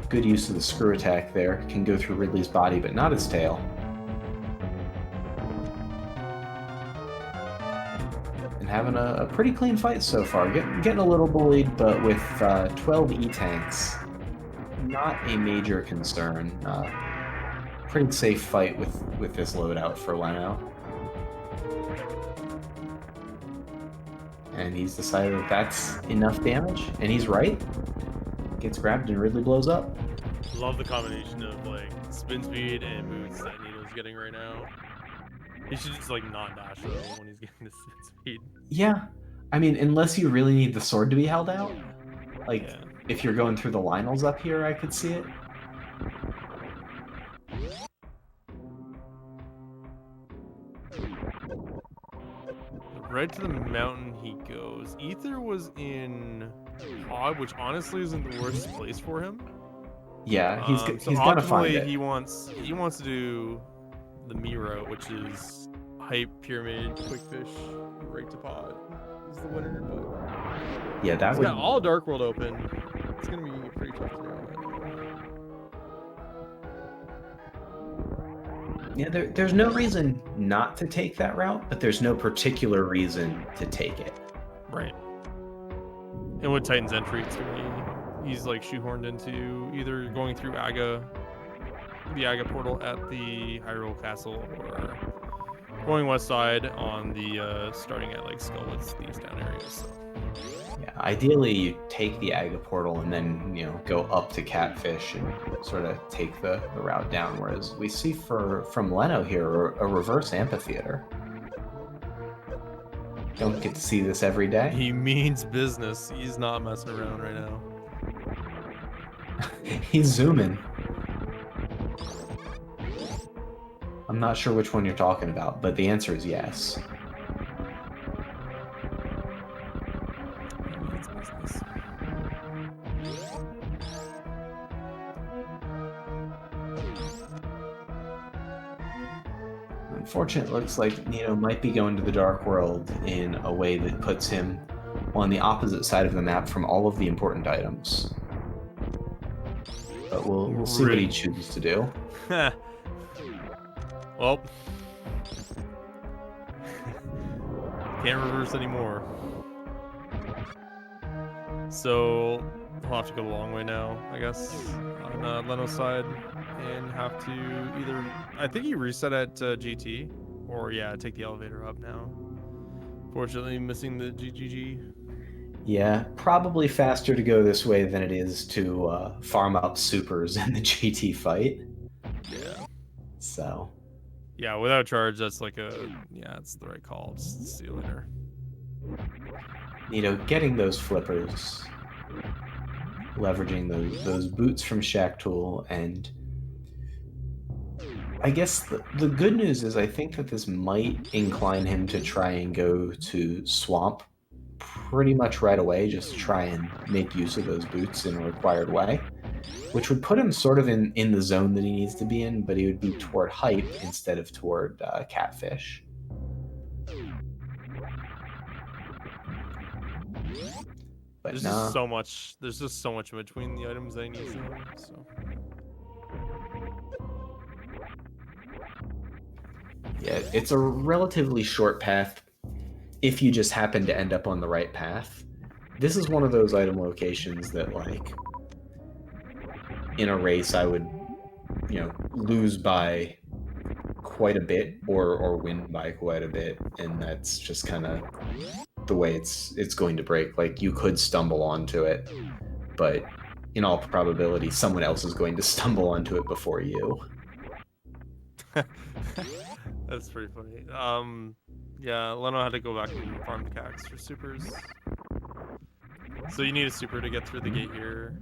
Good use of the screw attack there. Can go through Ridley's body, but not his tail. Having a pretty clean fight so far. Getting a little bullied, but with 12 E-tanks, not a major concern. Pretty safe fight with this loadout for Leno. And he's decided that that's enough damage, and he's right. Gets grabbed and Ridley blows up. Love the combination of like spin speed and moves that Neato's getting right now. He should just like not dash though when he's getting the spin speed. Yeah, I mean, unless you really need the sword to be held out. Like, yeah. If you're going through the Lionels up here, I could see it. Right to the mountain he goes. Ether was in Pod, which honestly isn't the worst place for him. Yeah, he's gonna find it. He wants to do the Miro, which is hype, pyramid, quick fish, right to Pod. Is the winner, but yeah, that would. Got all Dark World open. It's gonna be pretty tough to do. Yeah, there's no reason not to take that route, but there's no particular reason to take it. Right. And with Titan's entry, it's gonna be, he's like shoehorned into either going through the Aga portal at the Hyrule Castle, or going west side on the starting at like Skullwood's Thieves Down area. So. Yeah, ideally you take the Aga portal and then go up to Catfish and sort of take the route down. Whereas we see from Leno here a reverse amphitheater. Don't get to see this every day. He means business. He's not messing around right now. He's zooming. I'm not sure which one you're talking about, but the answer is yes. He means business. Unfortunately, it looks like Neato might be going to the Dark World in a way that puts him on the opposite side of the map from all of the important items. But we'll see what he chooses to do. Well, can't reverse anymore. So I'll have to go the long way now, I guess, on Leno's side, and have to either, I think he reset at GT, or yeah, take the elevator up now. Fortunately, missing the GGG. Yeah, probably faster to go this way than it is to farm up supers in the GT fight. Yeah. So. Yeah, without charge, that's like it's the right call. Just see you later. Neato getting those flippers, leveraging those boots from Shack Tool, and I guess the good news is I think that this might incline him to try and go to Swamp pretty much right away, just to try and make use of those boots in a required way, which would put him sort of in the zone that he needs to be in, but he would be toward Hype instead of toward Catfish. But there's just so much. There's just so much in between the items that he needs. So. Yeah, it's a relatively short path if you just happen to end up on the right path. This is one of those item locations that, like, in a race I would, lose by quite a bit or win by quite a bit, and that's just kind of the way it's going to break. Like, you could stumble onto it, but in all probability someone else is going to stumble onto it before you. That's pretty funny. Yeah, Leno had to go back and farm the cax for supers. So you need a super to get through the gate here.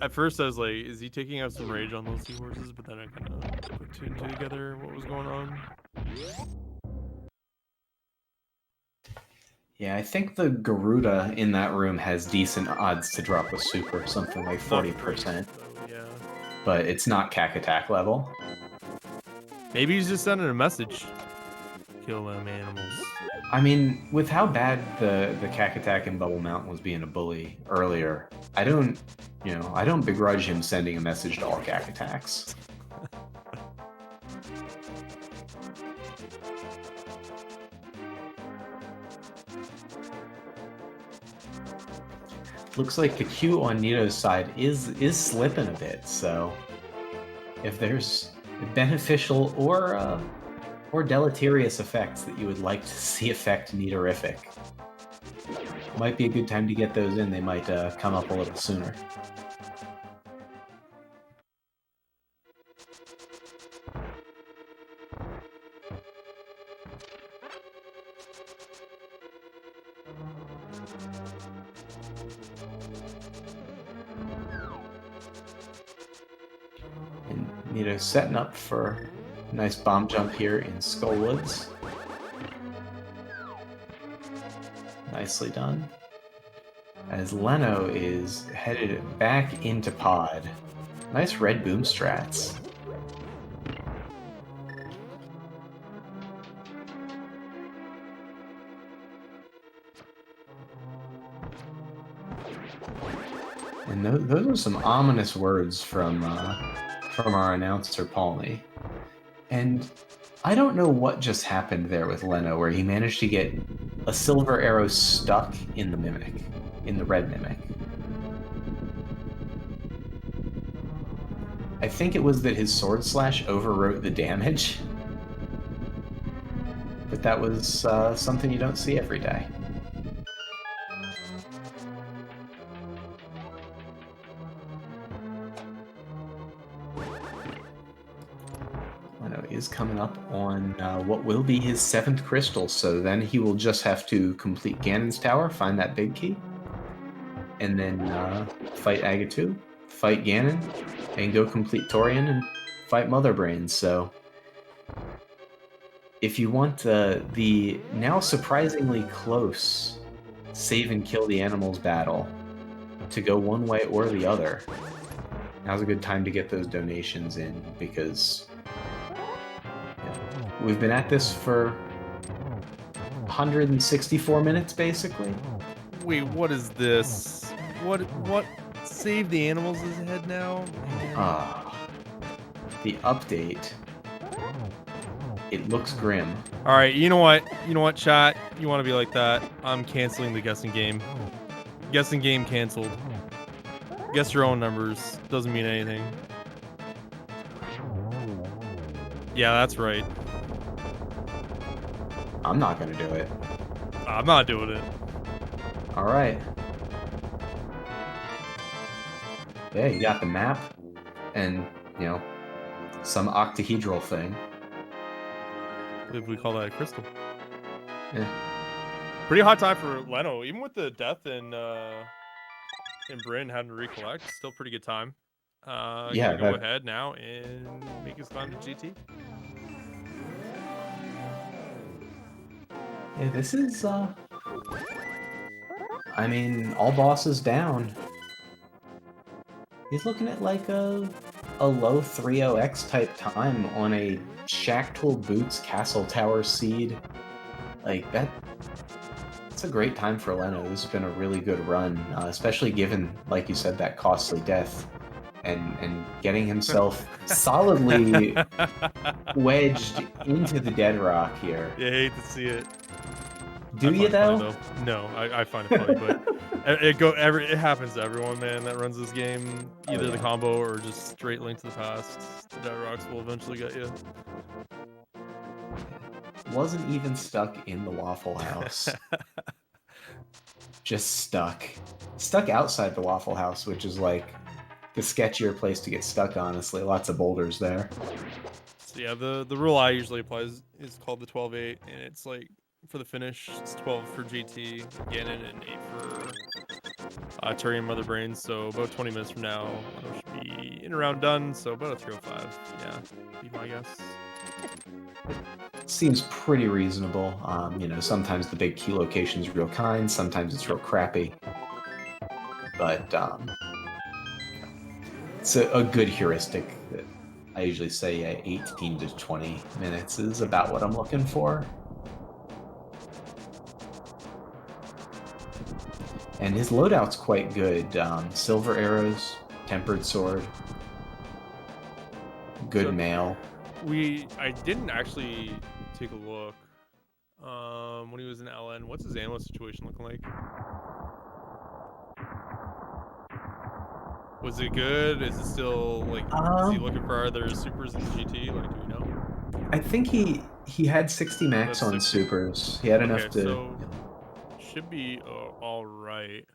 At first I was like, is he taking out some rage on those seahorses? But then I kind of put two and two together what was going on. Yeah, I think the Garuda in that room has decent odds to drop a super, something like 40%. Yeah. But it's not cack attack level. Maybe he's just sending a message. Kill them animals. I mean, with how bad the cack attack in Bubble Mountain was being a bully earlier, I don't begrudge him sending a message to all cack attacks. Looks like the Q on Neato's side is slipping a bit, so if there's beneficial or deleterious effects that you would like to see affect Neatorific, might be a good time to get those in. They might come up a little sooner. And Neato setting up for a nice bomb jump here in Skullwoods. Nicely done. As Leno is headed back into pod. Nice red boom strats. And those are some ominous words from our announcer, Paulney. And I don't know what just happened there with Leno, where he managed to get a silver arrow stuck in the Mimic, in the red Mimic. I think it was that his sword slash overwrote the damage. But that was something you don't see every day. is coming up on what will be his 7th crystal, so then he will just have to complete Ganon's tower, find that big key, and then fight Agatu, fight Ganon, and go complete Torian and fight Mother Brains. So if you want the now surprisingly close save and kill the animals battle to go one way or the other, now's a good time to get those donations in, because we've been at this for 164 minutes, basically. Wait, what is this? What? Save the animals is ahead now? The update. It looks grim. All right, you know what? You know what, chat? You want to be like that? I'm canceling the guessing game. Guessing game canceled. Guess your own numbers. Doesn't mean anything. Yeah, that's right. I'm not gonna do it. I'm not doing it. All right. Yeah, you got the map, and some octahedral thing. If we call that a crystal. Yeah. Pretty hot time for Leno, even with the death in Bryn having to recollect. Still pretty good time. Yeah. Go ahead now and make his climb to GT. Yeah, this is I mean, all bosses down. He's looking at like a low 3.0x type time on a Shacktool Boots Castle Tower Seed. Like that. It's a great time for Leno. This has been a really good run, especially given, like you said, that costly death, and getting himself solidly wedged into the dead rock here. You hate to see it. Do you though? Funny, no, I find it funny, but it happens to everyone, man, that runs this game. Either the combo or just straight Link to the Past. The dead rocks will eventually get you. Wasn't even stuck in the Waffle House. Just stuck outside the Waffle House, which is like the sketchier place to get stuck, honestly. Lots of boulders there. So yeah, the rule I usually apply is called the 12-8, and it's like for the finish, it's 12 for GT, Ganon, and 8 for Turian Mother Brains. So about 20 minutes from now, I should be in and around done. So about a 305. Yeah, be my guess. Seems pretty reasonable. Sometimes the big key location's real kind, sometimes it's real crappy. But it's a good heuristic. That I usually say 18 to 20 minutes is about what I'm looking for. And his loadout's quite good. Silver arrows, tempered sword, good mail. I didn't actually take a look when he was in LN. What's his ammo situation looking like? Was it good? Is it still like? Is he looking for other supers in GT? Like, do we know? I think he had 60 max on supers. He had enough to. So should be all right.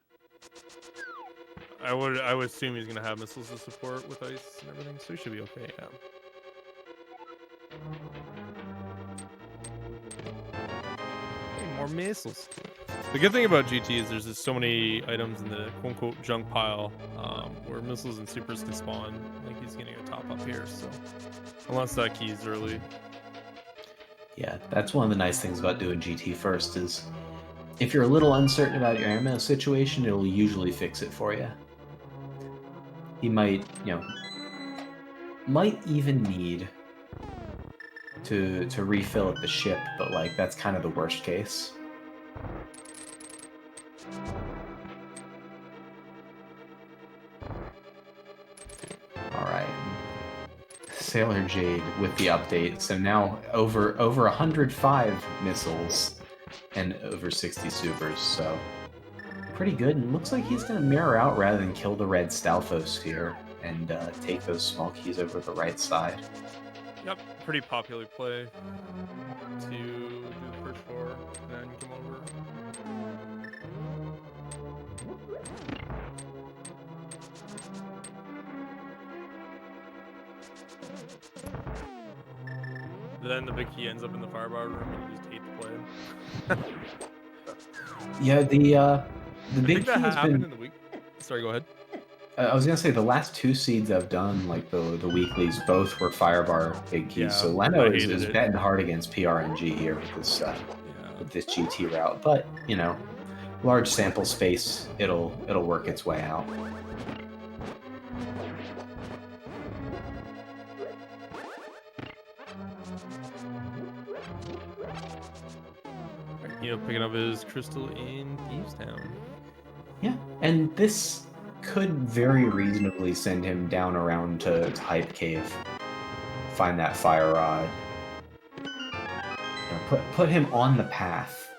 I would assume he's gonna have missiles to support with ice and everything, so he should be okay. Yeah. More missiles. The good thing about GT is there's just so many items in the quote-unquote junk pile where missiles and supers can spawn. Like he's getting a top up here, so unless that key's early. Yeah, that's one of the nice things about doing GT first is if you're a little uncertain about your ammo situation, it'll usually fix it for you. He might even need to refill at the ship, but like that's kind of the worst case. Alright. Sailor Jade with the update. So now over 105 missiles and over 60 supers, so pretty good. And looks like he's going to mirror out rather than kill the red Stalfos here and take those small keys over the right side. Yep, pretty popular play to do the first four and then come over. But then the big key ends up in the firebar room, and you just hate to play him. Yeah, the I big think that key has happened been. in the week. Sorry, go ahead. I was gonna say the last 2 seeds I've done, like the weeklies, both were firebar big keys. Yeah, So I Leno hated is it. betting hard against PRNG here with this GT route, but you know, large sample space, it'll work its way out. You know, picking up his crystal in Evestown. Yeah, and this could very reasonably send him down around to Hype Cave, find that fire rod, you know, put him on the path.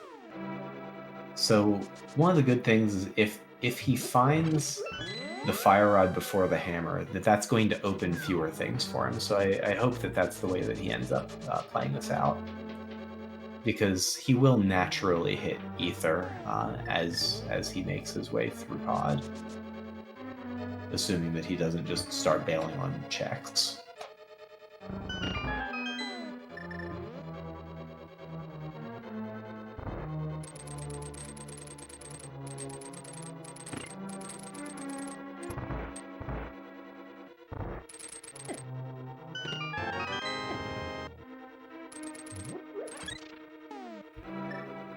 So one of the good things is if he finds the fire rod before the hammer, that's going to open fewer things for him. So I hope that that's the way that he ends up playing this out, because he will naturally hit Ether as he makes his way through Pod, assuming that he doesn't just start bailing on checks.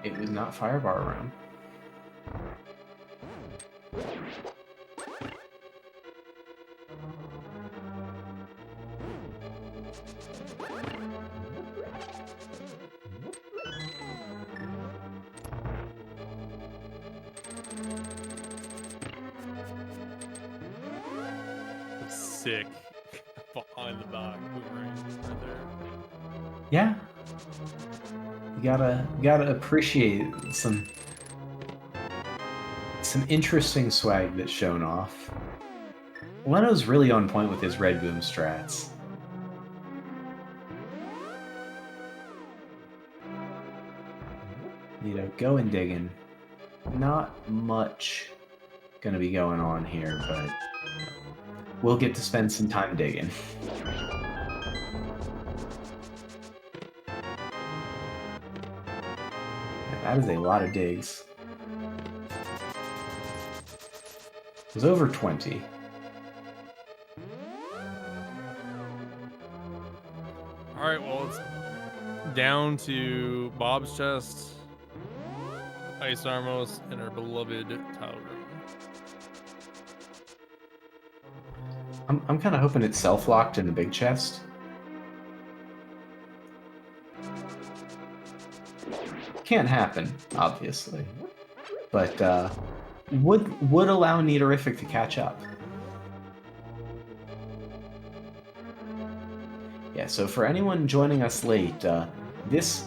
It was not firebar room. Sick. Behind the back, boomerang right there. Yeah. You gotta appreciate some interesting swag that's shown off. Leno's really on point with his red boom strats. You know, going digging. Not much gonna be going on here, but we'll get to spend some time digging. That is a lot of digs. It was over 20. Alright, well, it's down to Bob's chest, Ice Armos, and our beloved tile room. I'm kind of hoping it's self-locked in the big chest. Can't happen, obviously, but would allow Neatorific to catch up. Yeah, so for anyone joining us late, this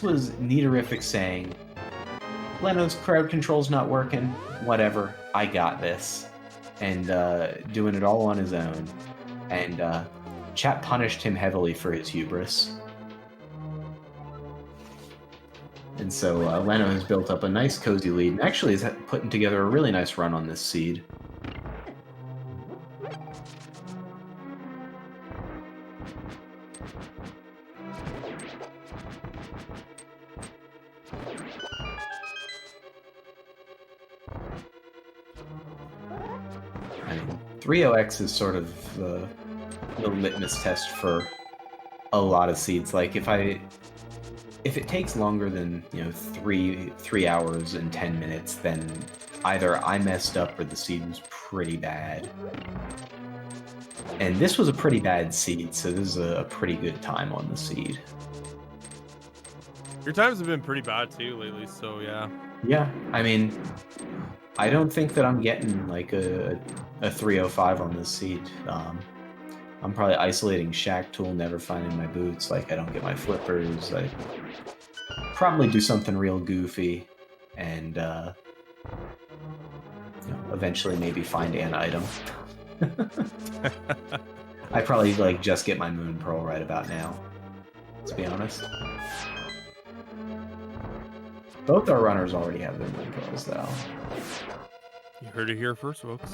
was Neatorific saying, Leno's crowd control's not working, whatever, I got this, and doing it all on his own, and chat punished him heavily for his hubris. And so Leno has built up a nice cozy lead, and actually is putting together a really nice run on this seed. I mean, 3OX is sort of the litmus test for a lot of seeds. Like if it takes longer than, you know, 3 hours and 10 minutes, then either I messed up or the seed was pretty bad. And this was a pretty bad seed, so this is a pretty good time on the seed. Your times have been pretty bad too lately, so yeah. Yeah, I mean, I don't think that I'm getting like a 305 on this seed. I'm probably isolating Shack Tool, never finding my boots. Like, I don't get my flippers. I probably do something real goofy, and you know, eventually maybe find an item. I probably like just get my Moon Pearl right about now, to be honest. Both our runners already have their Moon Pearls, though. You heard it here first, folks.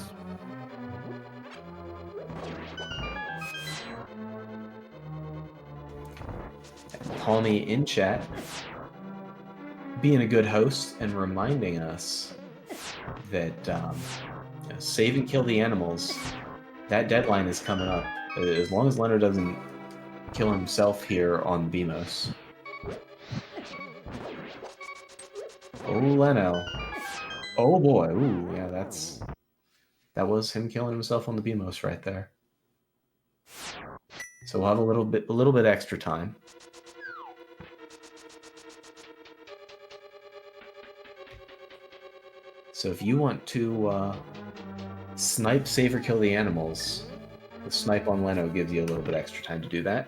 Palmy in chat, being a good host and reminding us that save and kill the animals. That deadline is coming up. As long as Leno doesn't kill himself here on Beamos. Oh, Leno. Oh boy. Ooh, yeah, that was him killing himself on the Beamos right there. So we'll have a little bit extra time. So if you want to snipe, save, or kill the animals, the snipe on Leno gives you a little bit extra time to do that.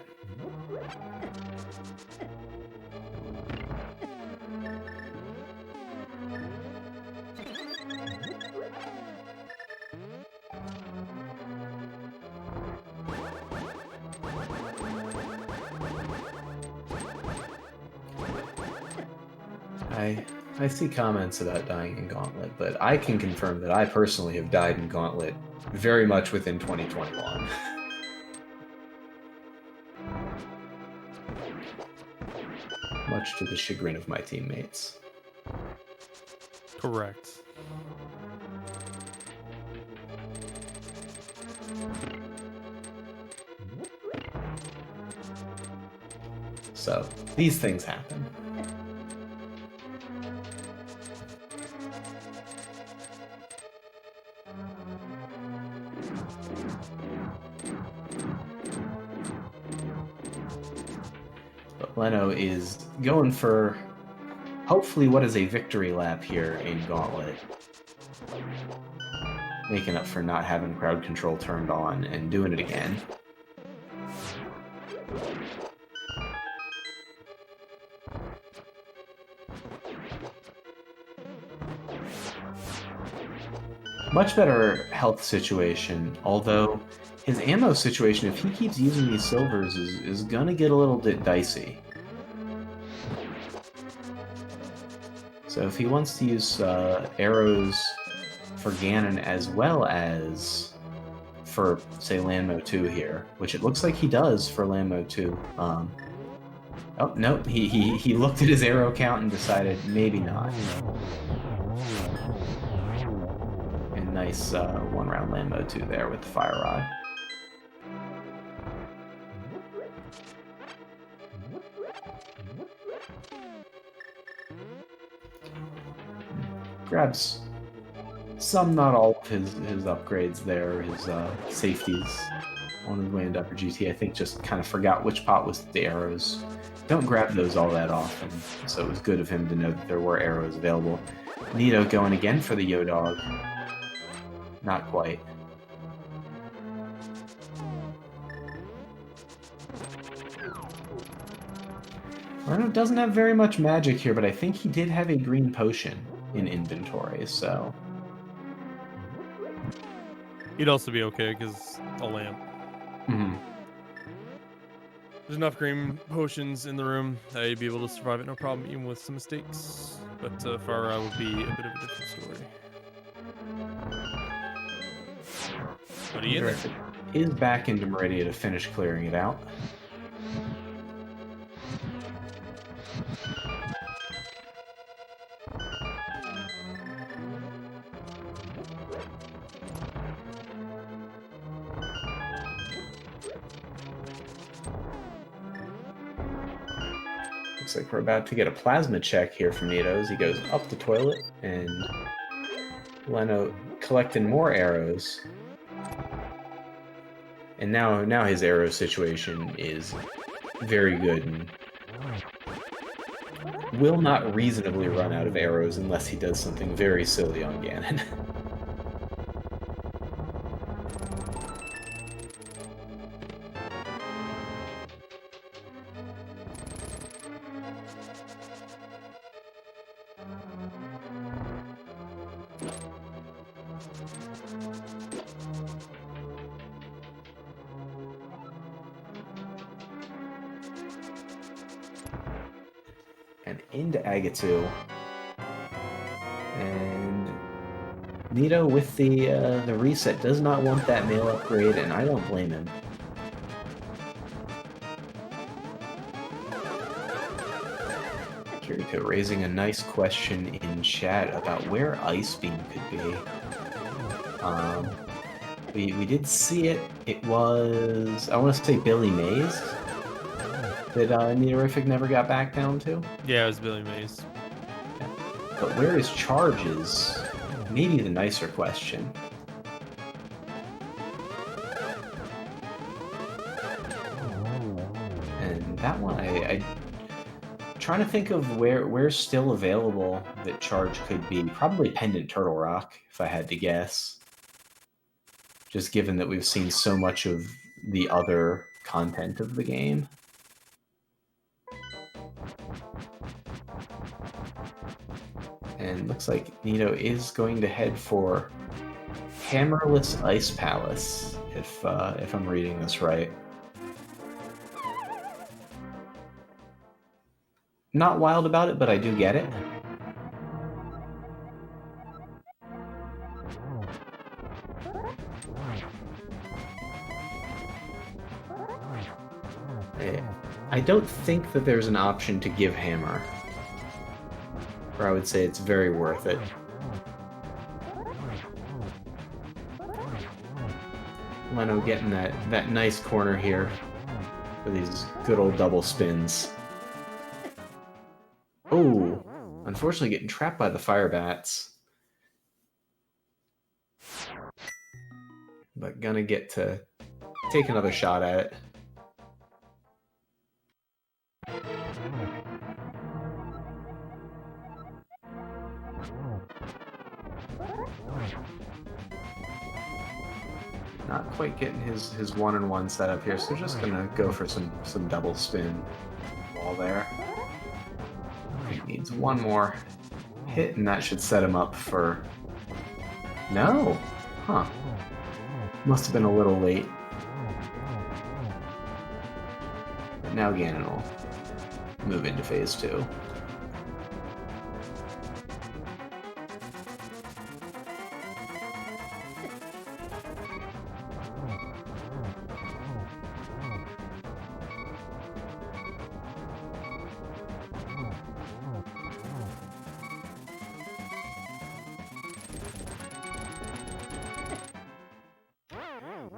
I see comments about dying in Gauntlet, but I can confirm that I personally have died in Gauntlet very much within 2021. Much to the chagrin of my teammates. Correct. So, these things happen. Leno is going for, hopefully, what is a victory lap here in Gauntlet. Making up for not having crowd control turned on and doing it again. Much better health situation, although his ammo situation, if he keeps using these silvers, is gonna get a little bit dicey. So if he wants to use arrows for Ganon as well as for, say, Landmo 2 here, which it looks like he does for Landmo 2. Oh, nope, he looked at his arrow count and decided maybe not. And nice one-round Landmo 2 there with the Fire Rod. Grabs some, not all of his upgrades there, his safeties on his way into Upper GT. I think just kind of forgot which pot was the arrows. Don't grab those all that often, so it was good of him to know that there were arrows available. Neato going again for the Yo-Dog. Not quite. Leno doesn't have very much magic here, but I think he did have a green potion in inventory, so... He'd also be okay, because a lamp. Mm-hmm. There's enough green potions in the room that you'd be able to survive it no problem, even with some mistakes. But Farah would be a bit of a different story. But he is back into Meridia to finish clearing it out. Looks like we're about to get a plasma check here from Neato as he goes up the toilet, and Leno collecting more arrows. And now his arrow situation is very good and will not reasonably run out of arrows unless he does something very silly on Ganon. And into Agatu. And Neato with the reset does not want that mail upgrade, and I don't blame him. Kirito raising a nice question in chat about where Ice Beam could be. We did see it. It was, I want to say, Billy Mays that Neatorific never got back down to. Yeah, it was Billy Mays. Yeah. But where his charge is maybe the nicer question. And that one, I trying to think of where's still available that charge could be. Probably Pendant Turtle Rock, if I had to guess. Just given that we've seen so much of the other content of the game. And looks like Neato is going to head for Hammerless Ice Palace, if I'm reading this right. Not wild about it, but I do get it. I don't think that there's an option to give Hammer. Or I would say it's very worth it. Leno getting that nice corner here for these good old double spins. Oh, unfortunately getting trapped by the fire bats. But gonna get to take another shot at it. Not quite getting his 1-on-1 setup here, so just gonna go for some double spin ball there. He needs one more hit, and that should set him up for... No! Huh. Must have been a little late. But now Ganon will move into phase 2.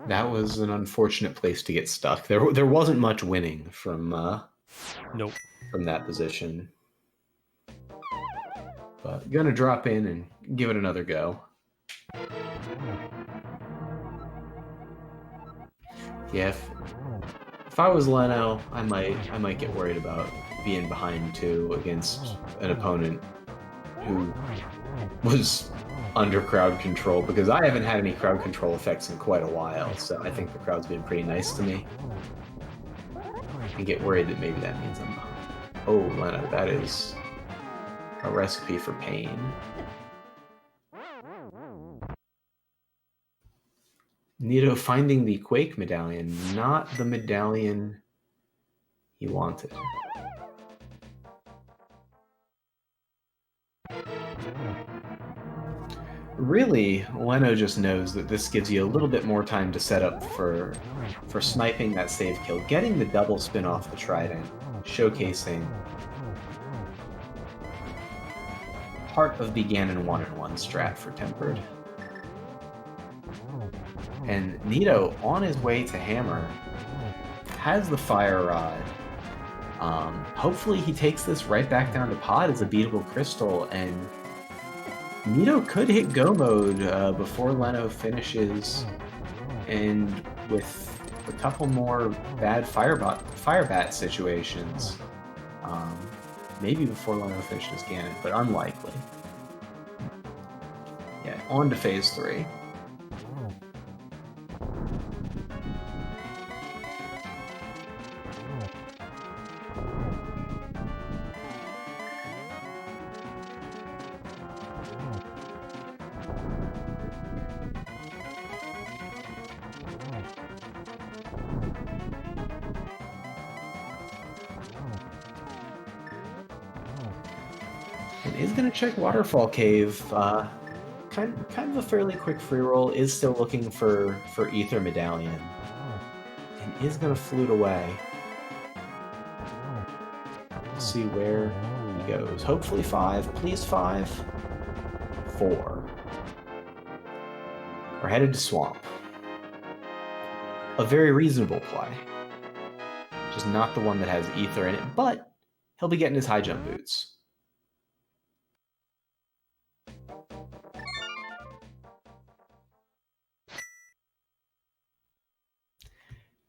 That was an unfortunate place to get stuck. There wasn't much winning from Nope. From that position. But gonna drop in and give it another go. Yeah, if I was Leno, I might get worried about being behind 2 against an opponent who was under crowd control, because I haven't had any crowd control effects in quite a while, so I think the crowd's been pretty nice to me. I get worried that maybe that means I'm behind. Oh, Leno, that is a recipe for pain. Neato finding the Quake medallion, not the medallion he wanted. Really, Leno just knows that this gives you a little bit more time to set up for sniping that save kill, getting the double spin off the trident, showcasing part of the Ganon 1-on-1 strat for Tempered. And Neato, on his way to Hammer, has the Fire Rod. Hopefully he takes this right back down to Pod as a beatable crystal, and Neato could hit go mode before Leno finishes, and with a couple more bad fire bat situations, maybe before Leno finishes Ganon, but unlikely. Yeah, on to phase 3. Is going to check Waterfall Cave. Kind of a fairly quick free roll. Is still looking for Ether Medallion. And is going to flute away. See where goes. Hopefully 5. Please 5. 4. We're headed to Swamp. A very reasonable play. Just not the one that has Ether in it, but he'll be getting his high jump boots.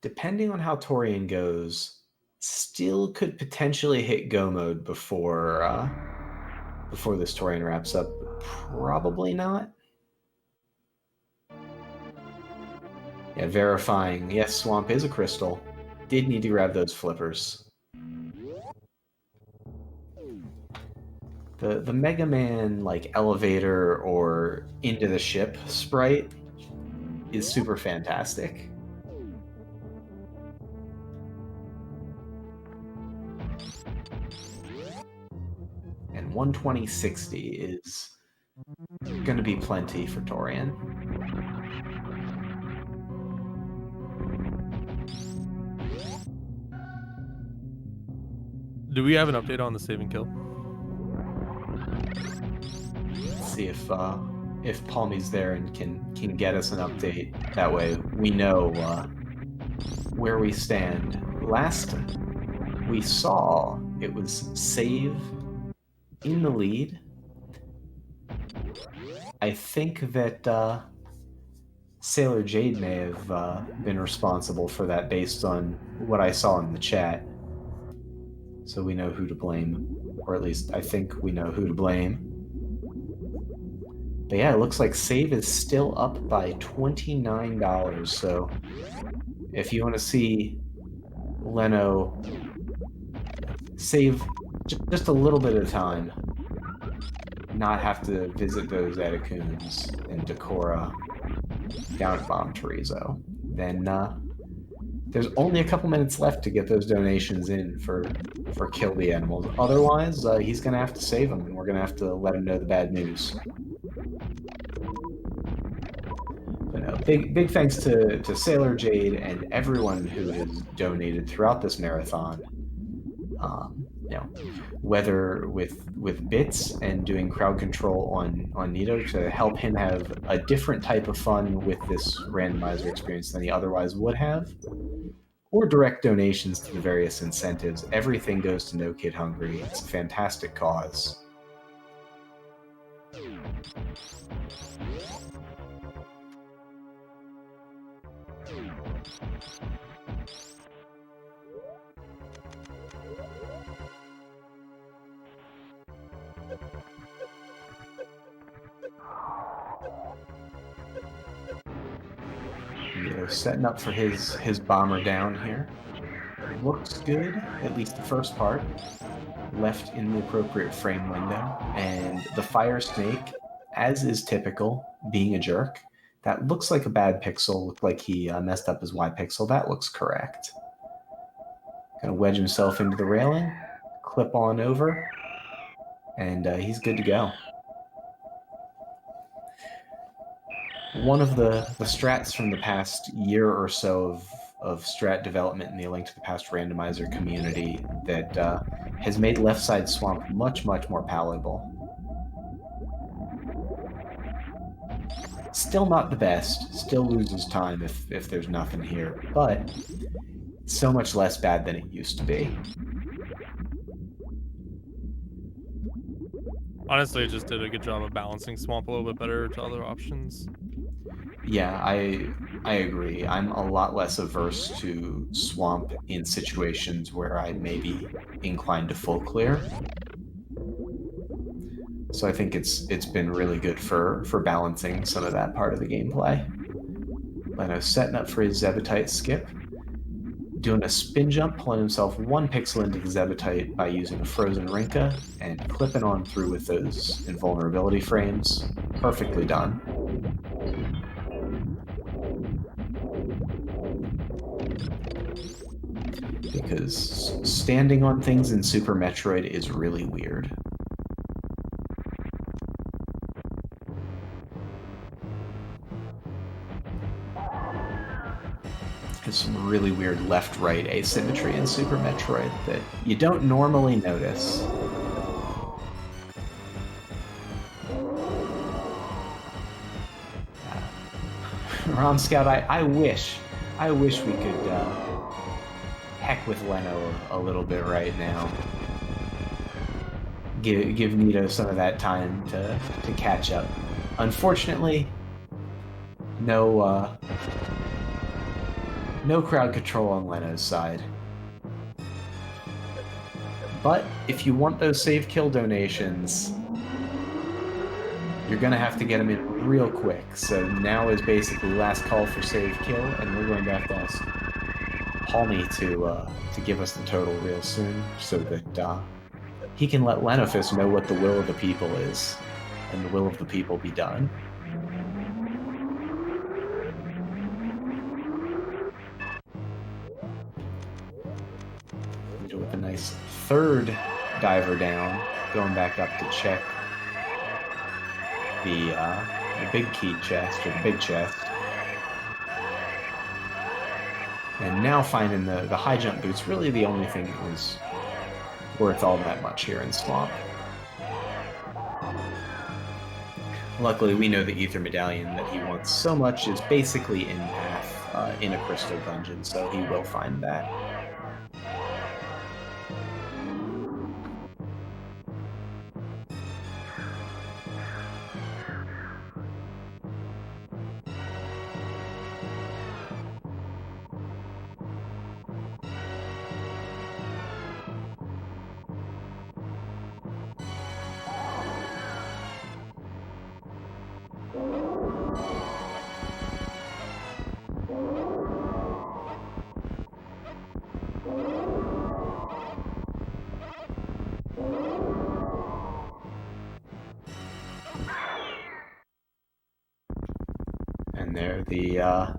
Depending on how Torian goes, still could potentially hit go mode before this Torian wraps up. Probably not. Yeah, verifying. Yes, Swamp is a crystal. Did need to grab those flippers. The Mega Man like elevator or into the ship sprite is super fantastic. And 120-60 is going to be plenty for Torian. Do we have an update on the save and kill? Let's see if Palmy's there and can get us an update. That way we know where we stand. Last we saw, it was save in the lead. I think that Sailor Jade may have been responsible for that based on what I saw in the chat. So we know who to blame, or at least I think we know who to blame. But yeah, it looks like save is still up by $29, so if you want to see Leno save just a little bit of time, not have to visit those Etacoons and Decora down at Bomb Chorizo, then there's only a couple minutes left to get those donations in for Kill the Animals. Otherwise, he's going to have to save them, and we're going to have to let him know the bad news. But no, big thanks to Sailor Jade and everyone who has donated throughout this marathon. You know, whether with bits and doing crowd control on Neato to help him have a different type of fun with this randomizer experience than he otherwise would have, or direct donations to the various incentives. Everything goes to No Kid Hungry. It's a fantastic cause. Setting up for his bomber down here. Looks good, at least the first part. Left in the appropriate frame window. And the Fire Snake, as is typical, being a jerk. That looks like a bad pixel. Looked like he messed up his Y pixel. That looks correct. Gonna wedge himself into the railing. Clip on over. And he's good to go. One of the strats from the past year or so of strat development in the Link to the Past randomizer community that has made Left Side Swamp much, much more palatable. Still not the best, still loses time if there's nothing here, but so much less bad than it used to be. Honestly, it just did a good job of balancing Swamp a little bit better to other options. Yeah, I agree. I'm a lot less averse to Swamp in situations where I may be inclined to full clear. So I think it's been really good for balancing some of that part of the gameplay. Leno setting up for his Zebutite skip. Doing a spin jump, pulling himself 1 pixel into the Zebutite by using a frozen Rinka, and clipping on through with those invulnerability frames. Perfectly done. Because standing on things in Super Metroid is really weird. There's some really weird left-right asymmetry in Super Metroid that you don't normally notice. Rom Scout, I wish we could heck with Leno a little bit right now. Give Neato some of that time to catch up. Unfortunately, no crowd control on Leno's side. But if you want those save kill donations, you're gonna have to get them in real quick. So now is basically last call for save kill, and we're going to have to ask Palmy to give us the total real soon, so that he can let Lenophis know what the will of the people is, and the will of the people be done. With a nice third diver down, going back up to check the big key chest, or the big chest. And now finding the high jump boots, really the only thing that was worth all that much here in Swamp. Luckily, we know the Ether Medallion that he wants so much is basically in path in a crystal dungeon, so he will find that. And there, the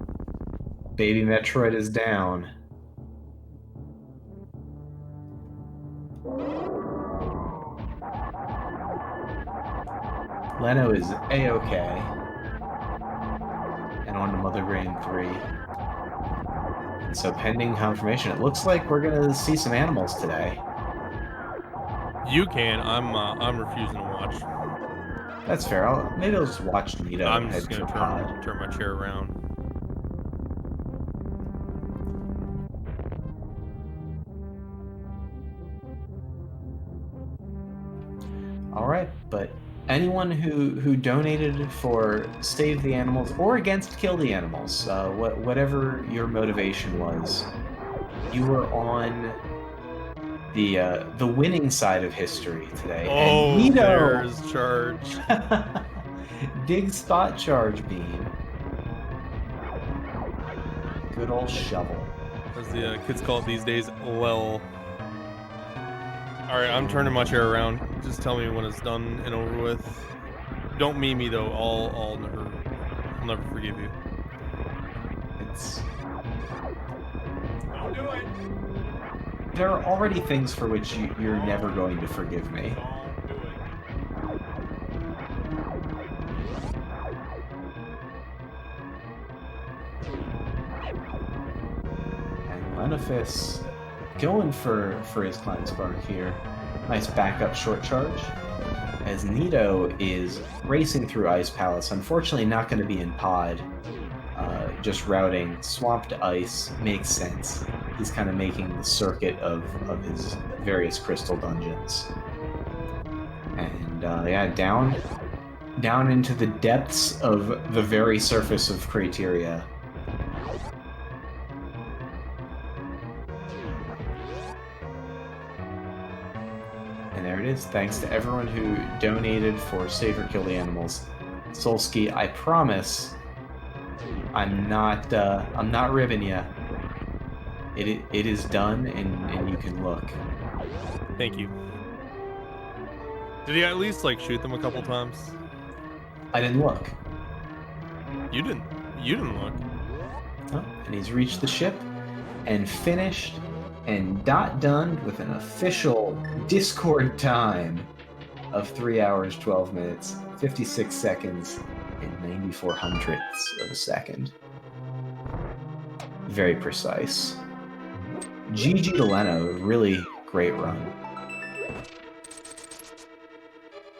baby Metroid is down. Leno is A-OK. And on to Mother Brain 3. And so pending confirmation, it looks like we're gonna see some animals today. You can. I'm refusing to watch. That's fair. Maybe I'll just watch Neato. I'm just gonna turn my chair around. All right, but anyone who donated for Save the Animals or against Kill the Animals, whatever your motivation was, you were on the winning side of history today. Oh, and there's charge. Dig spot charge beam. Good old shovel. As the kids call it these days, lol. Alright, I'm turning my chair around. Just tell me when it's done and over with. Don't meme me though. I'll never forgive you. Don't do it. There are already things for which you're never going to forgive me. Don't do it. And Lenophis going for his Klein Spark here. Nice backup short charge. As Neato is racing through Ice Palace, unfortunately not going to be in pod. Just routing Swamp to Ice makes sense. He's kind of making the circuit of his various crystal dungeons. And yeah, down into the depths of the very surface of Crateria. And there it is. Thanks to everyone who donated for Save or Kill the Animals. Solski, I promise I'm not ribbing you. It is done, and you can look. Thank you. Did he at least like shoot them a couple times? I didn't look. You didn't look. Oh, and he's reached the ship and finished and done with an official Discord time of 3 hours, 12 minutes, 56 seconds, and 94 hundredths of a second. Very precise. GG to Leno, really great run.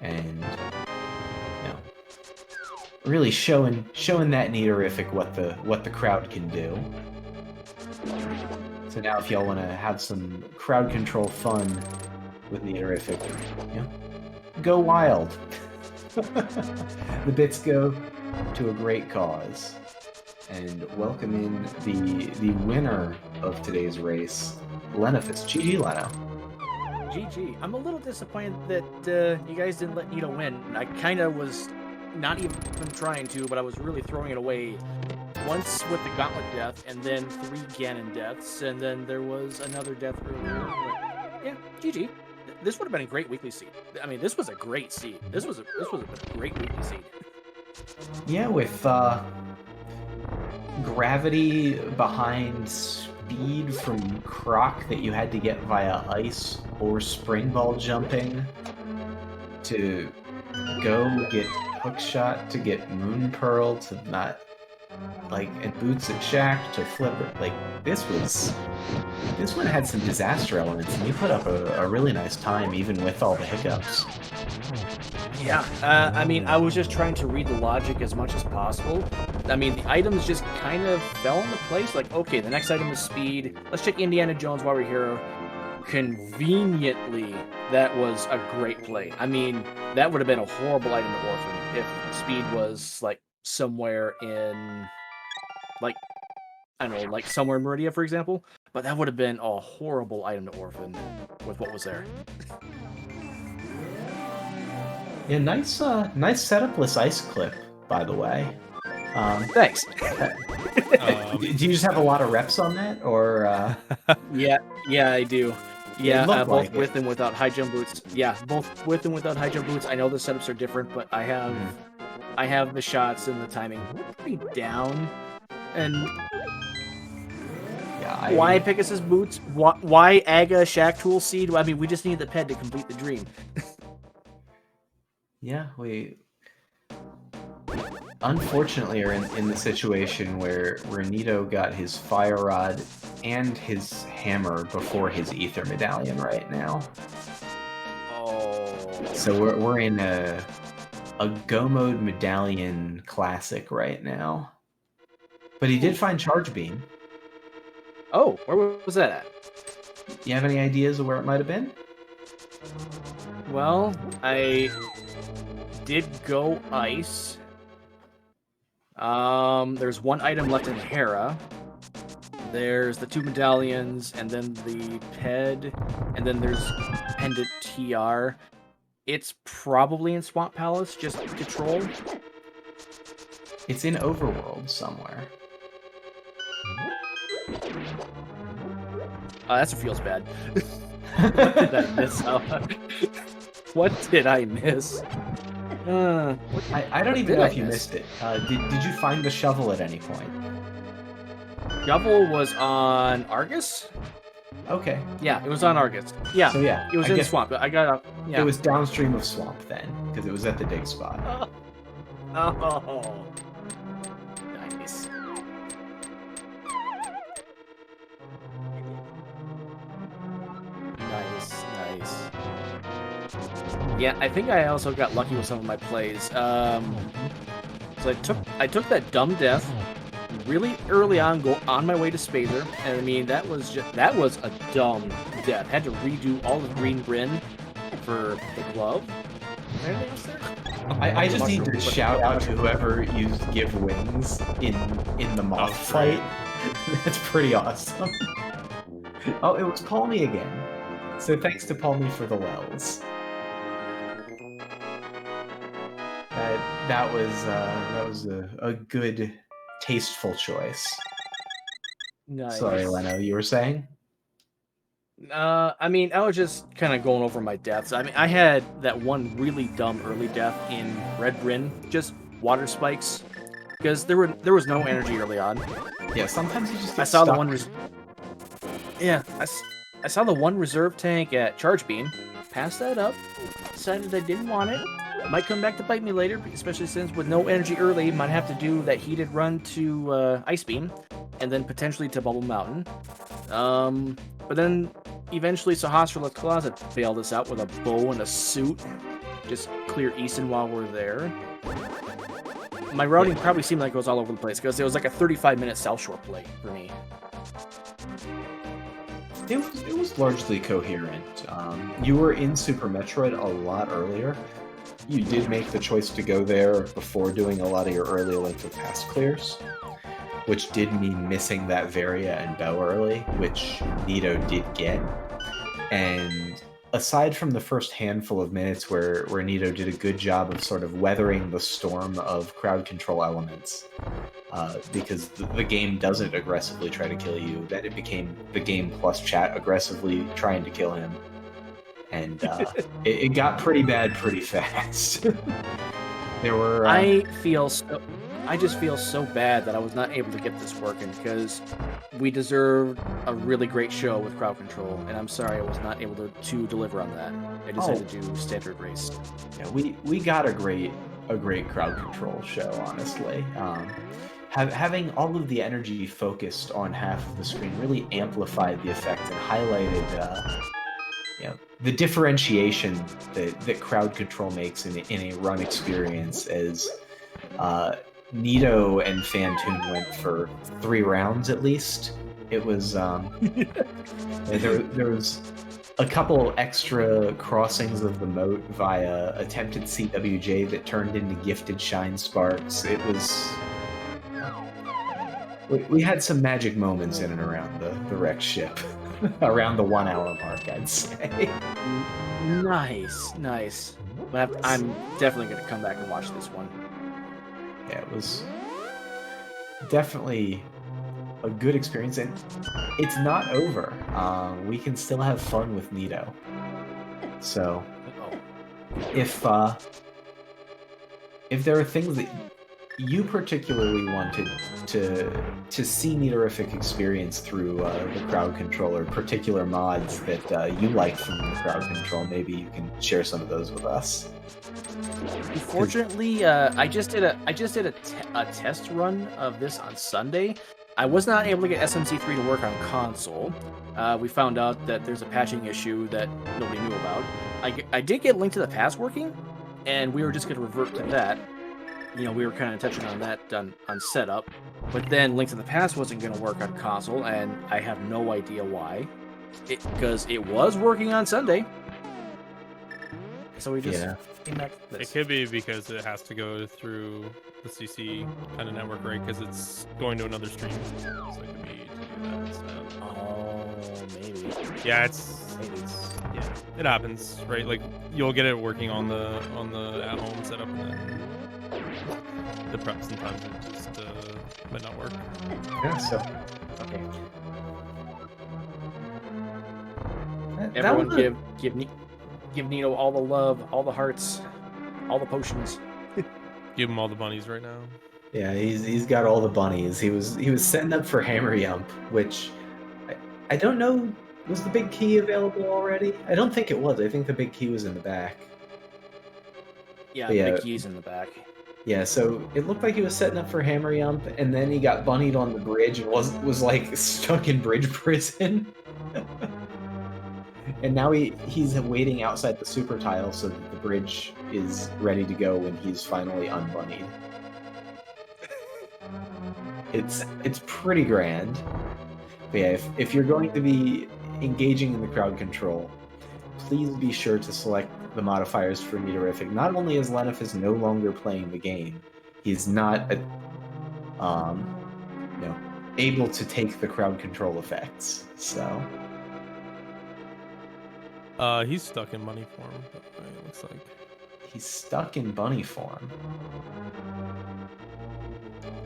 And, really showing that Neatorific what the crowd can do. So now, if y'all want to have some crowd control fun with Neatorific, go wild. The bits go to a great cause. And welcome in the winner of today's race, Lenophis. GG, Leno. GG. I'm a little disappointed that you guys didn't let Neato win. I kind of was not even trying to, but I was really throwing it away. Once with the Gauntlet death, and then 3 Ganon deaths, and then there was another death earlier. But yeah, GG. This would have been a great weekly seed. I mean, this was a great seed. This was a great weekly seed. Yeah, with gravity behind speed from Croc that you had to get via ice or spring ball jumping to go get hookshot to get Moon Pearl to not and boots at Shack to flip it. Like this one had some disaster elements, and you put up a really nice time even with all the hiccups. Yeah, I mean, I was just trying to read the logic as much as possible. I mean, the items just kind of fell into place. Like, okay, the next item is speed. Let's check Indiana Jones while we're here. Conveniently, that was a great play. I mean, that would have been a horrible item to orphan if speed was, like, somewhere in, like, I don't know, like somewhere in Meridia, for example. But that would have been a horrible item to orphan with what was there. Yeah, nice setupless ice clip, by the way. Thanks. Do you just have a lot of reps on that, or? Yeah, I do. Yeah, both like with and without high jump boots. Yeah, both with and without high jump boots. I know the setups are different, but I have the shots and the timing pretty down. And yeah, why Pegasus boots? Why Aga Shack Tool Seed? I mean, we just need the ped to complete the dream. Yeah, we unfortunately are in the situation where Neato got his fire rod and his hammer before his ether medallion right now. Oh. So we're in a go mode medallion classic right now. But he did find charge beam. Oh, where was that at? You have any ideas of where it might have been? Well, I did go ice. There's one item left in Hera. There's the 2 medallions, and then the ped, and then there's pendant TR. It's probably in Swamp Palace, just control. It's in Overworld somewhere. That feels bad. What did I miss? What did I miss? I don't even know if you missed it. Did you find the shovel at any point? Shovel was on Argus? Okay. Yeah, it was on Argus. Yeah, so yeah, it was in Swamp. I got up. Yeah. It was downstream of Swamp then, because it was at the dig spot. Oh. Nice. Nice. Yeah, I think I also got lucky with some of my plays. So I took that dumb death really early on, go on my way to Spazer, and I mean that was a dumb death. Had to redo all the green Bryn for the glove. Anything else there? I just need to shout out to whoever used Give Wings in the moth fight. That's pretty awesome. Oh, it was Palmy again. So thanks to Palmy for the wells. That was a good, tasteful choice. Nice. Sorry, Leno, you were saying? I mean, I was just kind of going over my deaths. I mean, I had that one really dumb early death in Red Bryn, just water spikes, because there was no energy early on. Yeah, sometimes you just get I saw stuck. the one. I saw the one reserve tank at Charge Beam. Passed that up. Decided I didn't want it. Might come back to bite me later, especially since with no energy early, might have to do that heated run to Ice Beam, and then potentially to Bubble Mountain. But then eventually Sahasrarla's Closet bailed us out with a bow and a suit. Just clear Easton while we're there. my routing probably seemed like it was all over the place because it was like a 35-minute South Shore play for me. It was largely coherent. You were in Super Metroid a lot earlier. You did make the choice to go there before doing a lot of your early Link to the Past clears, which did mean missing that Varia and Bell early, which Neato did get. And aside from the first handful of minutes where Neato did a good job of sort of weathering the storm of crowd control elements, because the game doesn't aggressively try to kill you, then it became the game plus chat aggressively trying to kill him. And it got pretty bad pretty fast. There were... I just feel so bad that I was not able to get this working because we deserved a really great show with crowd control, and I'm sorry I was not able to deliver on that. I just had to do standard race. Yeah, we got a great crowd control show, honestly. Having all of the energy focused on half of the screen really amplified the effect and highlighted the differentiation that crowd control makes in a run experience, as Neato and Fantoon went for 3 rounds at least. It was there was a couple extra crossings of the moat via attempted CWJ that turned into gifted shine sparks. It was... We had some magic moments in and around the wrecked ship. Around the 1 hour mark, I'd say. Nice. But I'm definitely going to come back and watch this one. Yeah, it was definitely a good experience, and it's not over. We can still have fun with Neato. So, if there are things that you particularly wanted to see Neatorific experience through the crowd control, or particular mods that you like from the crowd control, maybe you can share some of those with us. Unfortunately, I just did a test run of this on Sunday. I was not able to get SMZ3 to work on console. We found out that there's a patching issue that nobody knew about. I did get Link to the Past working, and we were just going to revert to that. We were kind of touching on that on setup, but then Link to the Past wasn't going to work on console, and I have no idea why. Because it was working on Sunday. So we just came back to this. It could be because it has to go through the CC kind of network, right? Because it's going to another stream. So it could be to do that. So. Oh, maybe. Yeah, it happens, right? Like you'll get it working on the at-home setup, and then the prep sometimes it just might not work. Yeah, so okay. That Everyone was give Neato all the love, all the hearts, all the potions. Give him all the bunnies right now. Yeah, he's got all the bunnies. He was setting up for Hammer Yump, which I don't know, was the big key available already? I don't think it was. I think the big key was in the back. Yeah, the big key's in the back. Yeah, so it looked like he was setting up for Hammer Yump, and then he got bunnied on the bridge and was like stuck in bridge prison. And now he's waiting outside the super tile so that the bridge is ready to go when he's finally unbunnied. It's pretty grand. But yeah, if you're going to be engaging in the crowd control, please be sure to select the modifiers for Neatorific. Not only is Lenophis no longer playing the game, he's not able to take the crowd control effects. So he's stuck in bunny form, it looks like. He's stuck in bunny form.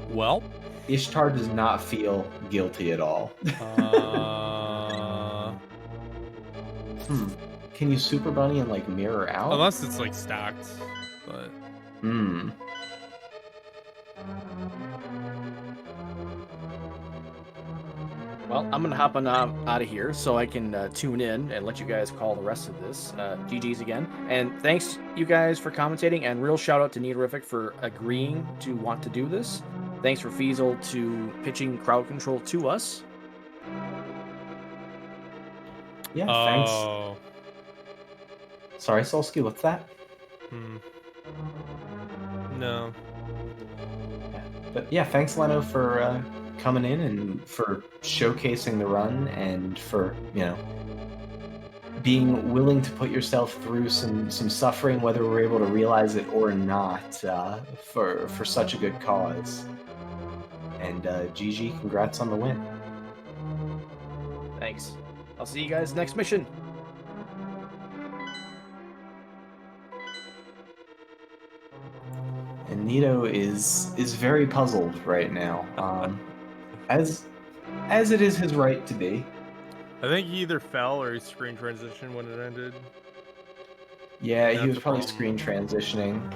Well, Ishtar does not feel guilty at all. Can you super bunny and like mirror out? Unless it's like stacked, but. Well, I'm gonna hop on out of here so I can tune in and let you guys call the rest of this. GG's again, and thanks you guys for commentating, and real shout out to Neatorific for agreeing to want to do this. Thanks for Feasel to pitching crowd control to us. Yeah, thanks. Sorry, Solsky, what's that? No. But yeah, thanks Leno for coming in and for showcasing the run and for being willing to put yourself through some suffering, whether we're able to realize it or not, for such a good cause. And GG, congrats on the win. Thanks. I'll see you guys next mission. And Neato is very puzzled right now, as it is his right to be. I think he either fell or he screen transitioned when it ended. Yeah, That's he was the probably problem. screen transitioning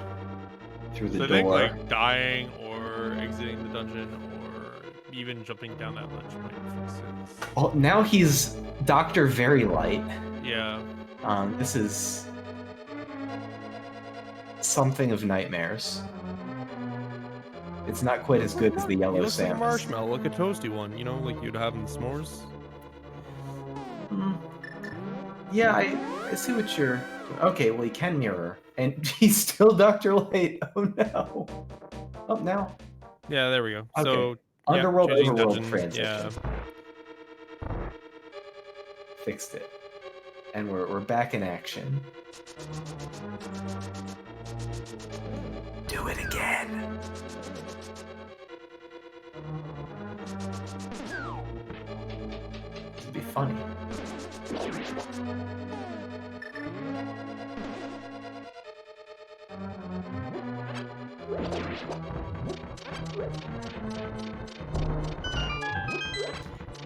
through the So I door. think like dying or exiting the dungeon or even jumping down that ledge might fix it. Well, now he's Dr. Very Light. Yeah. This is something of nightmares. It's not quite as good as the He yellow looks like a Samus. marshmallow, like a toasty one, you know, like you'd have in s'mores. Yeah, I see what you're... Okay, well, he can mirror. And he's still Dr. Light. Oh, no. Oh, now. Yeah, there we go. Okay. So, Underworld, yeah, changing overworld dungeon, transition. yeah. Fixed it. And we're back in action. Do it again. It'd be funny.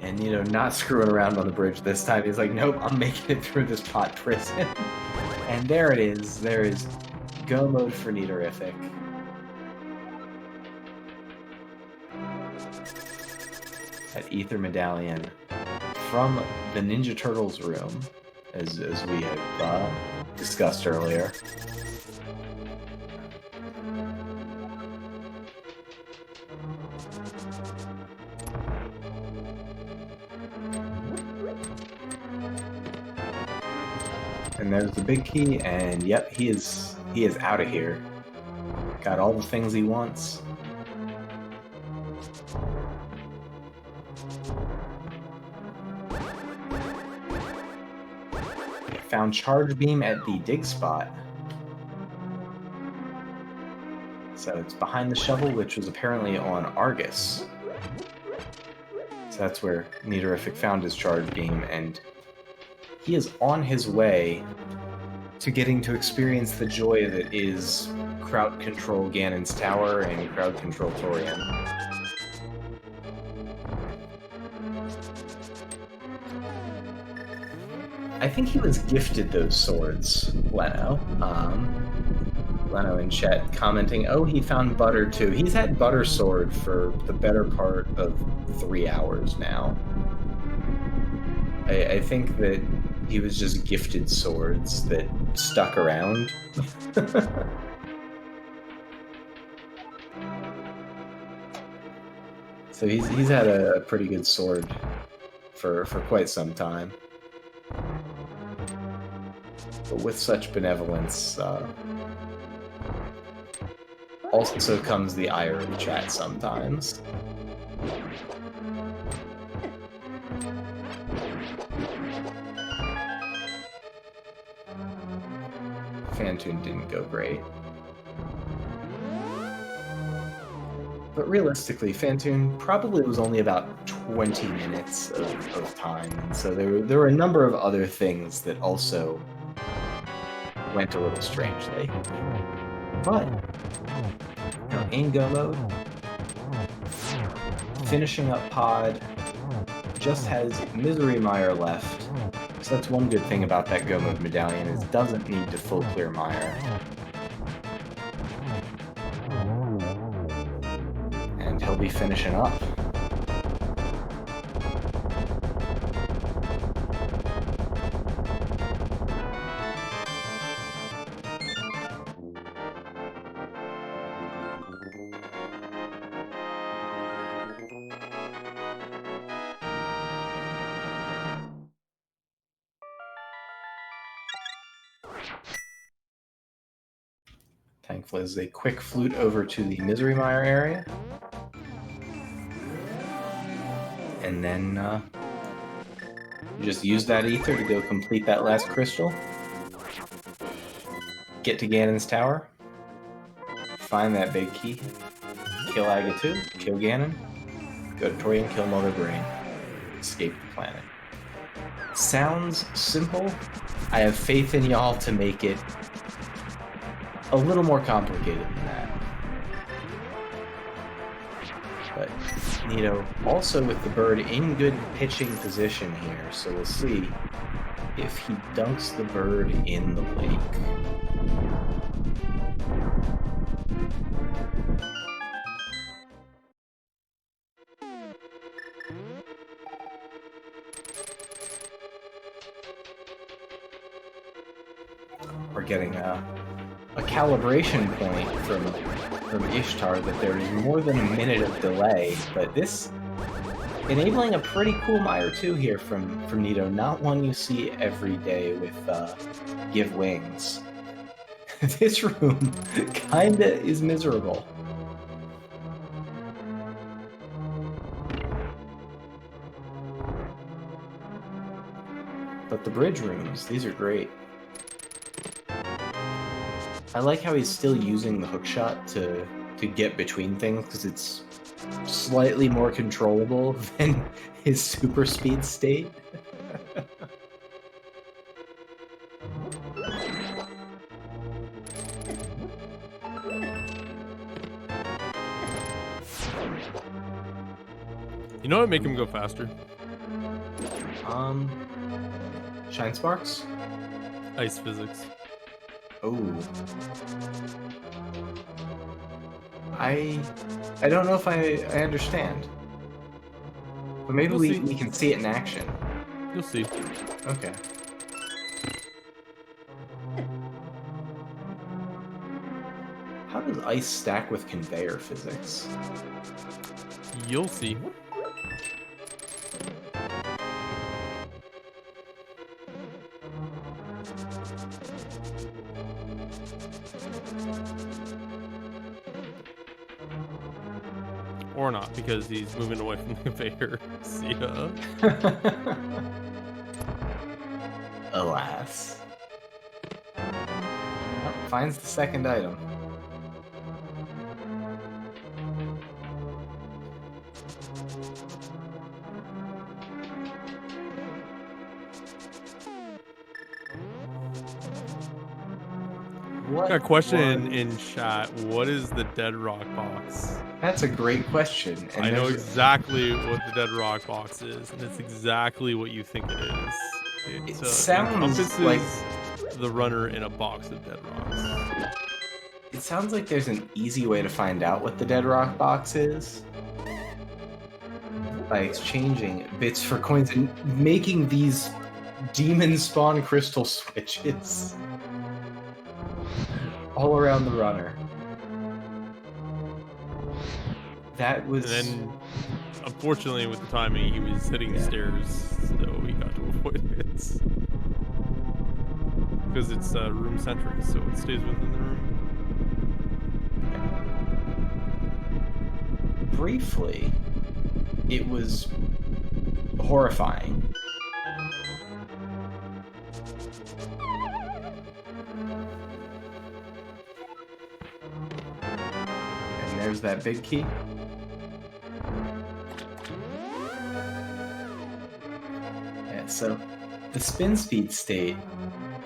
And not screwing around on the bridge this time. He's like, nope, I'm making it through this pot prison. And there it is. There is go mode for Neatorific. That Ether Medallion from the Ninja Turtles room, as we have discussed earlier. And there's the big key, and yep, he is out of here. Got all the things he wants. Found charge beam at the dig spot. So it's behind the shovel, which was apparently on Argus. So that's where Neatorific found his charge beam, and he is on his way to getting to experience the joy that is crowd control Ganon's Tower and crowd control Torian. I think he was gifted those swords, Leno. Leno in chat commenting, oh, he found Butter too. He's had Butter Sword for the better part of 3 hours now. I think that he was just gifted swords that stuck around. So he's had a pretty good sword for quite some time. But with such benevolence, also comes the ire of the chat sometimes. Fantoon didn't go great. But realistically, Fantoon probably was only about 20 minutes of time, and so there were a number of other things that also went a little strangely. But, in go mode, finishing up Pod, just has Misery Mire left. So that's one good thing about that go mode medallion, is it doesn't need to full clear Mire. And he'll be finishing up. Thankfully, as a quick flute over to the Misery Mire area. And then you just use that ether to go complete that last crystal. Get to Ganon's tower. Find that big key. Kill Agatu. Kill Ganon. Go to Torian, kill Mother Brain. Escape the planet. Sounds simple. I have faith in y'all to make it a little more complicated than that. But Neato also with the bird in good pitching position here, so we'll see if he dunks the bird in the lake. We're getting a calibration point from Ishtar that there is more than a minute of delay, but this enabling a pretty cool Mire 2 here from Neato, not one you see every day with Give Wings. This room kinda is miserable. But the bridge rooms, these are great. I like how he's still using the hookshot to get between things, because it's slightly more controllable than his super speed state. You know what would make him go faster? Shine Sparks? Ice physics. Oh. I don't know if I understand. But maybe we can see it in action. You'll see. Okay. How does ice stack with conveyor physics? You'll see. Or not, because he's moving away from the conveyor. See ya. Alas. Oh, finds the second item. Got a question in chat. What is the dead rock box? That's a great question. And I know exactly what the dead rock box is, and it's exactly what you think it is. It sounds encompasses like the runner in a box of dead rocks. It sounds like there's an easy way to find out what the dead rock box is by exchanging bits for coins and making these demon spawn crystal switches all around the runner. That was... And then, unfortunately, with the timing, he was hitting the stairs, so he got to avoid it. Because it's room-centric, so it stays within the room. Briefly, it was horrifying. And there's that big key. Yeah, so the spin speed state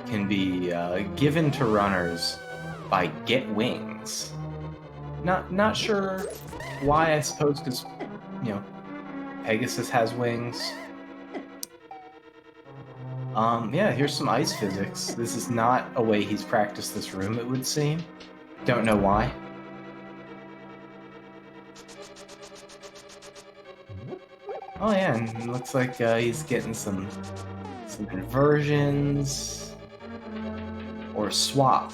can be given to runners by get wings. Not sure why, I suppose, because, you know, Pegasus has wings. Yeah, here's some ice physics. This is not a way he's practiced this room, it would seem. Don't know why. Oh yeah, and it looks like he's getting some inversions or swap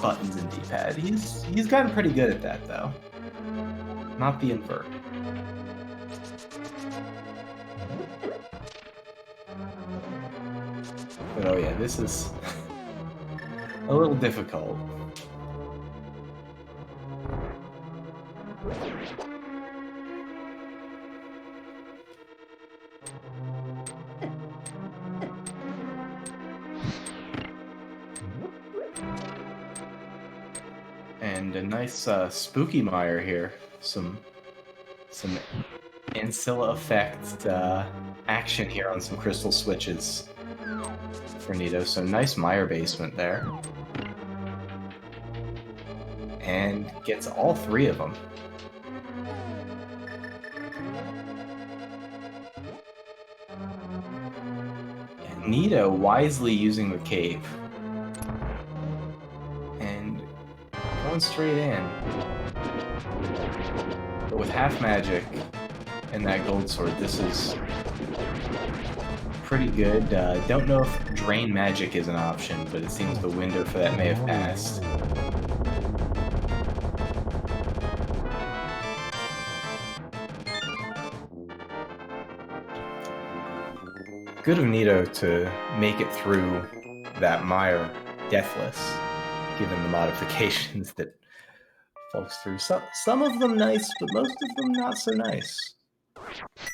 buttons in D-pad. He's gotten pretty good at that though. Not the invert. But oh yeah, this is a little difficult. And a nice spooky mire here. Some Ancilla effect action here on some crystal switches for Neato. So nice mire basement there. And gets all 3 of them. And Neato wisely using the cape. And going straight in. But with half magic and that gold sword, this is pretty good. Don't know if drain magic is an option, but it seems the window for that may have passed. Good of Neato to make it through that mire deathless, given the modifications that falls through. Some of them nice, but most of them not so nice.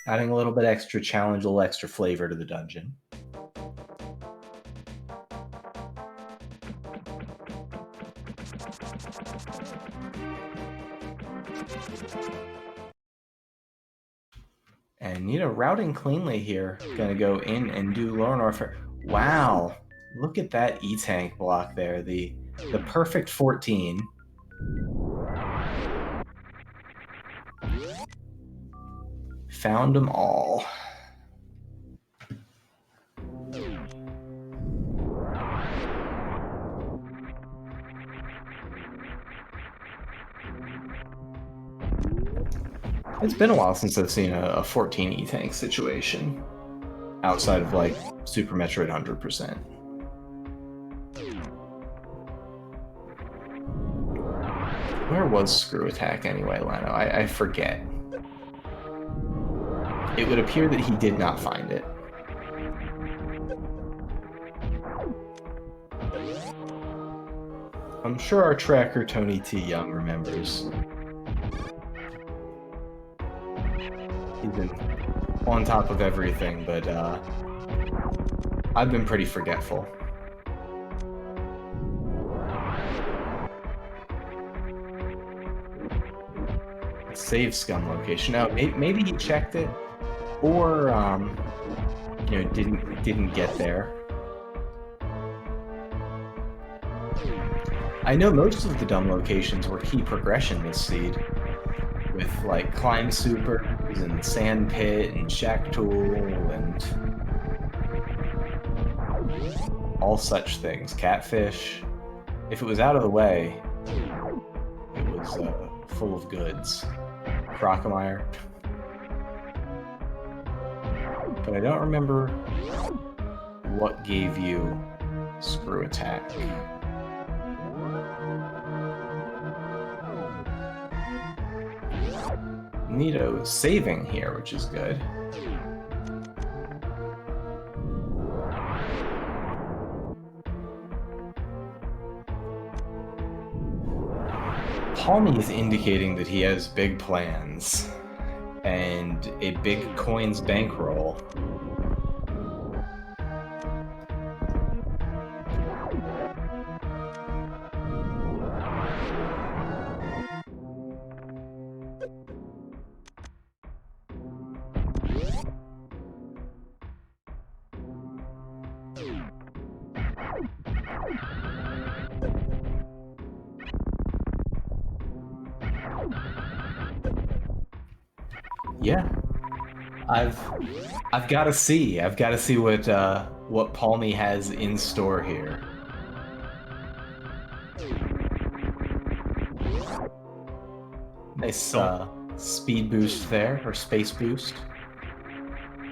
Adding a little bit extra challenge, a little extra flavor to the dungeon. And Neato routing cleanly here. Gonna go in and do Lenophis. Wow, look at that E-tank block there. The perfect 14. Found them all. It's been a while since I've seen a 14 E-tank situation outside of like Super Metroid 100%. Where was Screw Attack anyway, Leno? I forget. It would appear that he did not find it. I'm sure our tracker Tony T. Young remembers. He's been on top of everything, but I've been pretty forgetful. Save scum location. Oh, maybe he checked it, or you know, didn't get there. I know most of the dumb locations were key progression this seed, with like climb supers and sand pit and shack tool and all such things. Catfish. If it was out of the way, it was full of goods. Crocomire. But I don't remember what gave you Screw Attack. Neato saving here, which is good. Palmy is indicating that he has big plans and a big coins bankroll. Yeah, I've got to see. I've got to see what Palmy has in store here. Nice speed boost there, or space boost.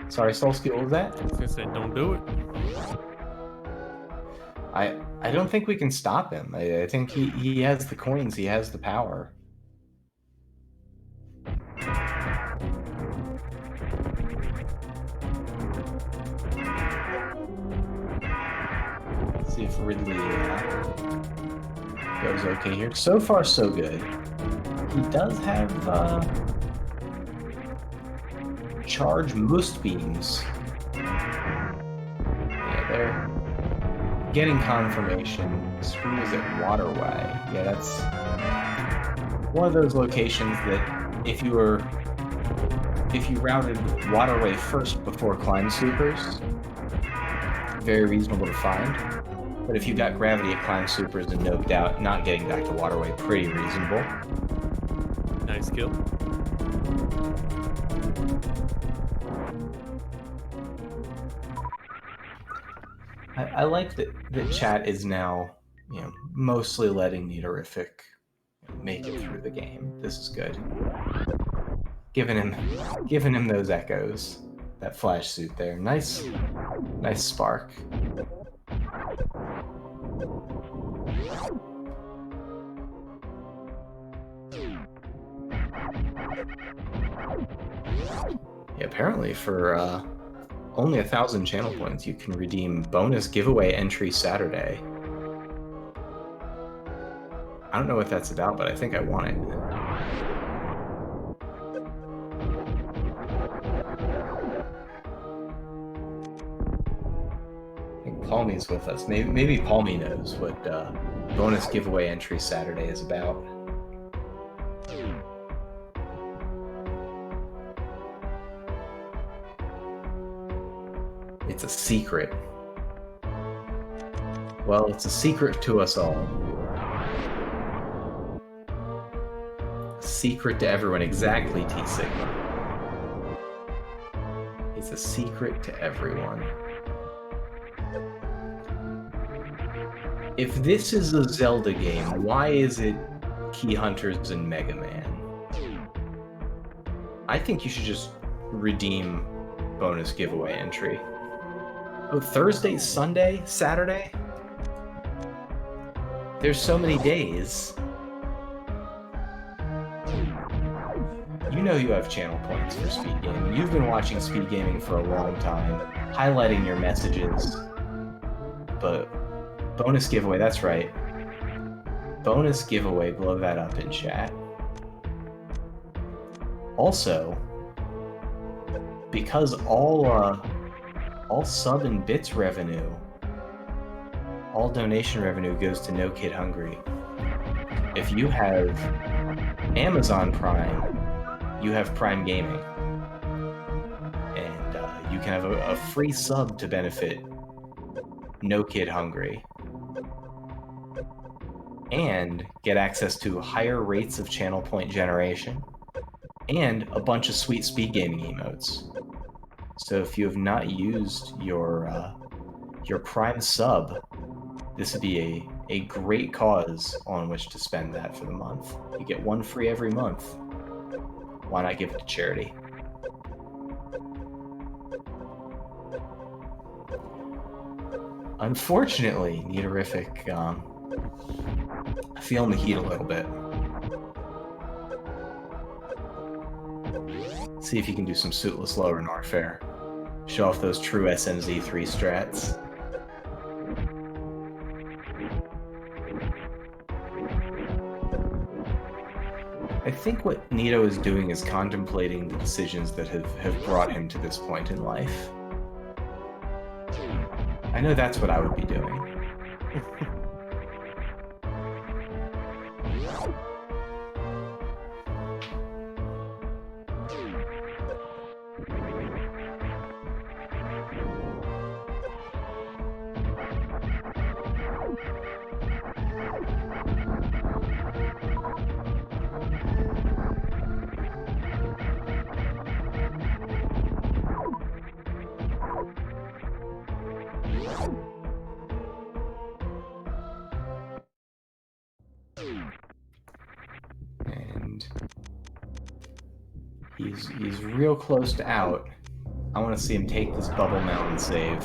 Sorry, Solsky, what was that? I was gonna say, don't do it. I don't think we can stop him. I think he has the coins. He has the power. See if Ridley goes okay here. So far, so good. He does have charge most beams. Yeah, they're getting confirmation. Screw is at Waterway. Yeah, that's one of those locations that if you routed Waterway first before Climb Supers, very reasonable to find. But if you got Gravity at Climb Supers and no doubt not getting back to Waterway, pretty reasonable. Nice kill. I like that chat is now, mostly letting Neatorific make it through the game. This is good. Giving him those echoes. That flash suit there. Nice spark. Yeah, apparently for only 1,000 channel points, you can redeem bonus giveaway entry Saturday. I don't know what that's about, but I think I want it. I think Palmy's with us. Maybe Palmy knows what bonus giveaway entry Saturday is about. It's a secret. Well, it's a secret to us all. A secret to everyone. Exactly, T Sigma. It's a secret to everyone. If this is a Zelda game, why is it Key Hunters and Mega Man? I think you should just redeem bonus giveaway entry. Oh, Thursday, Sunday, Saturday? There's so many days. You know you have channel points for SpeedGaming. You've been watching SpeedGaming for a long time, highlighting your messages. But bonus giveaway, that's right. Bonus giveaway, blow that up in chat. Also, because all sub and bits revenue, all donation revenue goes to No Kid Hungry. If you have Amazon Prime, you have Prime Gaming. And you can have a free sub to benefit No Kid Hungry. And get access to higher rates of channel point generation. And a bunch of sweet SpeedGaming emotes. So if you have not used your Prime sub, this would be a great cause on which to spend that for the month. You get one free every month. Why not give it to charity? Unfortunately, Neatorific, feeling the heat a little bit. See if you can do some suitless lower in Warfare. Show off those true SMZ3 strats. I think what Neato is doing is contemplating the decisions that have brought him to this point in life. I know that's what I would be doing. And he's real close to out. I want to see him take this Bubble Mountain save.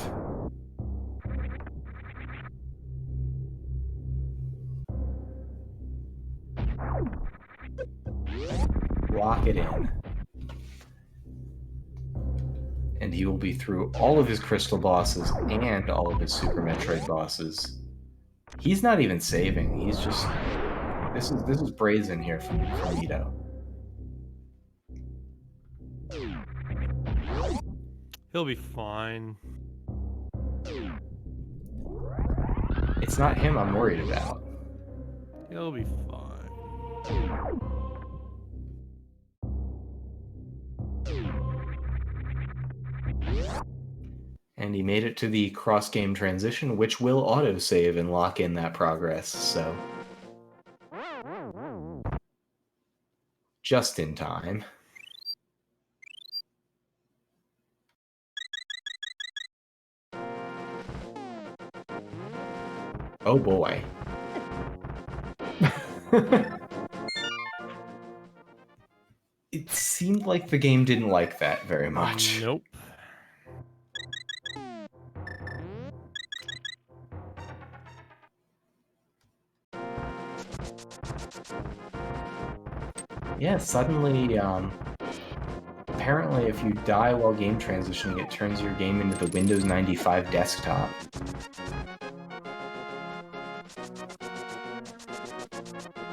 Lock it in. And he will be through all of his Crystal bosses and all of his Super Metroid bosses. He's not even saving, he's just This is brazen here from Neato. He'll be fine. It's not him I'm worried about. He'll be fine. And he made it to the cross-game transition, which will autosave and lock in that progress, so... just in time. Oh boy. It seemed like the game didn't like that very much. Nope. Yeah, suddenly, apparently if you die while game transitioning, it turns your game into the Windows 95 desktop.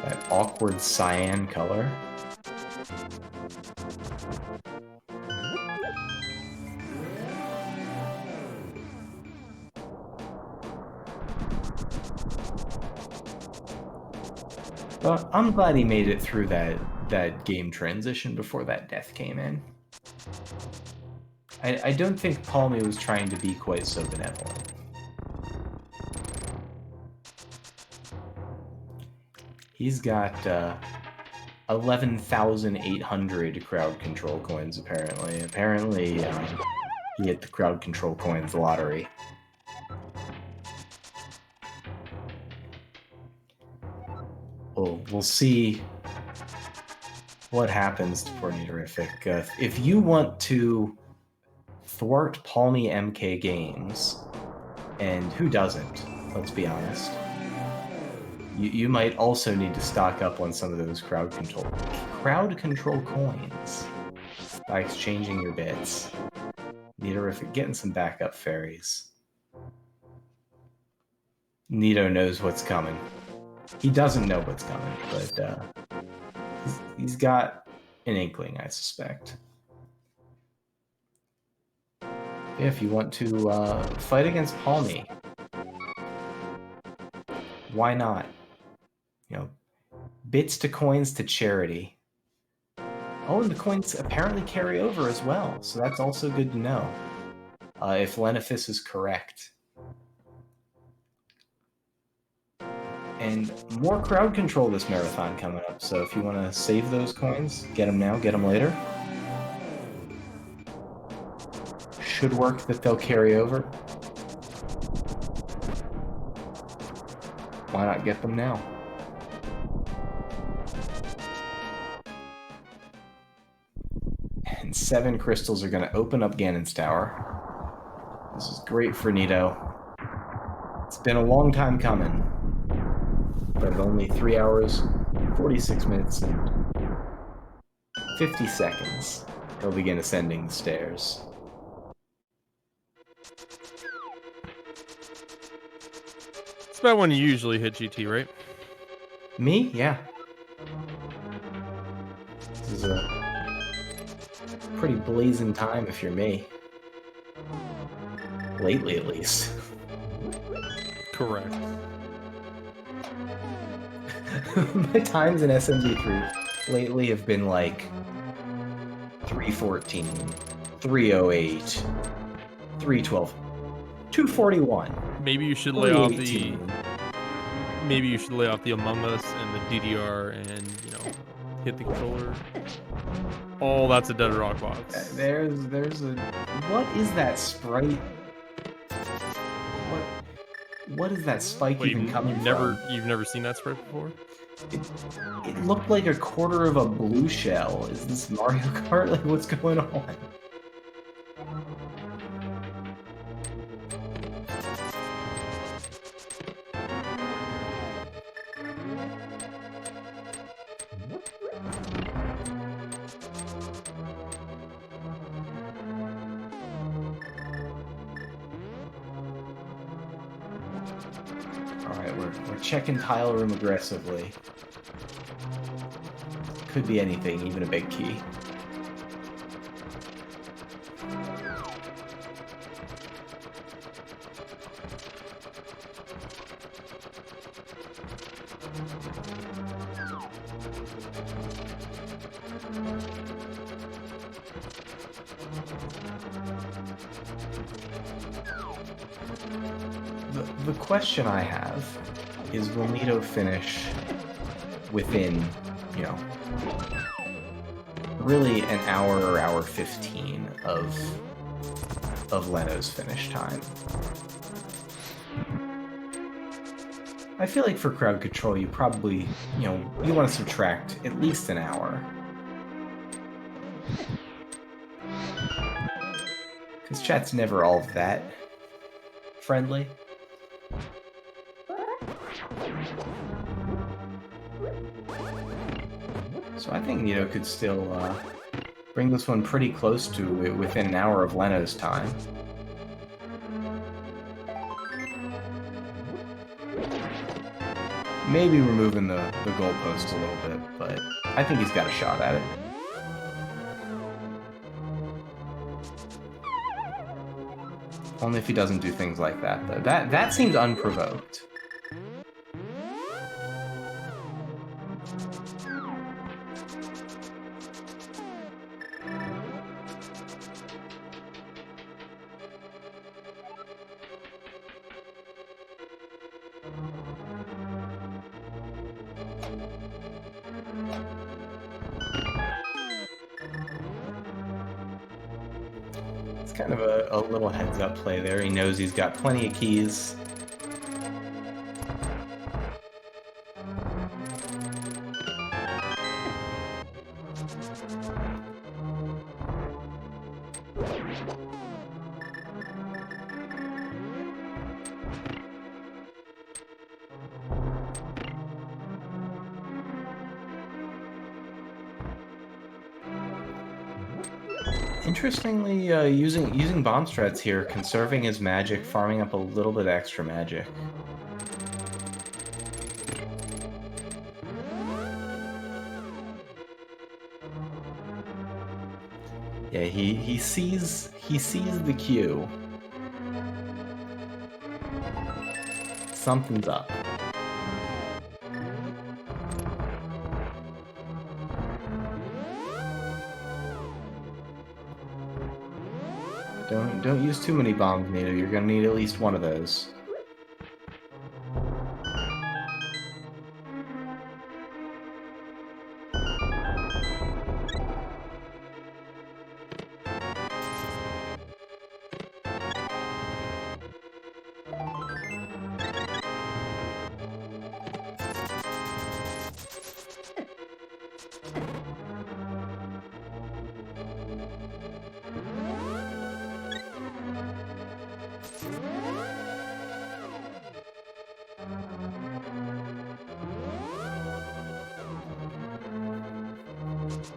That awkward cyan color. But I'm glad he made it through that game transition before that death came in. I don't think Palmy was trying to be quite so benevolent. He's got 11,800 crowd control coins, apparently. Apparently, he hit the crowd control coins lottery. We'll see what happens to poor Neatorific. If you want to thwart Palmy MK games, and who doesn't, let's be honest, you might also need to stock up on some of those crowd control coins by exchanging your bits. Neatorific, getting some backup fairies. Neato knows what's coming. He doesn't know what's coming, but he's got an inkling, I suspect. If you want to fight against Palmy, why not? You know, bits to coins to charity. Oh, and the coins apparently carry over as well, so that's also good to know. If Lenophis is correct. And more crowd control this marathon coming up, so if you want to save those coins, get them now, get them later. Should work that they'll carry over. Why not get them now? And 7 crystals are going to open up Ganon's Tower. This is great for Neato. It's been a long time coming. But only 3 hours, 46 minutes, and 50 seconds, he'll begin ascending the stairs. It's about when you usually hit GT, right? Me? Yeah. This is a pretty blazing time if you're me. Lately, at least. Correct. My times in SMZ3 lately have been like 314, 308, 312, 241. Maybe you should lay off the 318. maybe you should lay off the Among Us and the DDR and, you know, hit the controller. Oh, that's a dead rock box. There's a... What is that sprite? What is that spike Wait, even coming from? You've never seen that spread before? It looked like a quarter of a blue shell. Is this Mario Kart? Like, what's going on? We're checking tile room aggressively. Could be anything, even a big key. The question I have is, will Neato finish within, you know, really an hour or hour 15 of Leno's finish time? I feel like for crowd control, you probably, you know, you want to subtract at least an hour. Because chat's never all that friendly. So I think Neato could still bring this one pretty close to it within an hour of Leno's time. Maybe removing the goalpost a little bit, but I think he's got a shot at it. Only if he doesn't do things like that, though. That seems unprovoked. It's kind of a little heads-up play there. He knows he's got plenty of keys. Interestingly, using bomb strats here, conserving his magic, farming up a little bit of extra magic. Yeah, he sees the cue. Something's up. Don't use too many bombs, Neato. You're gonna need at least one of those.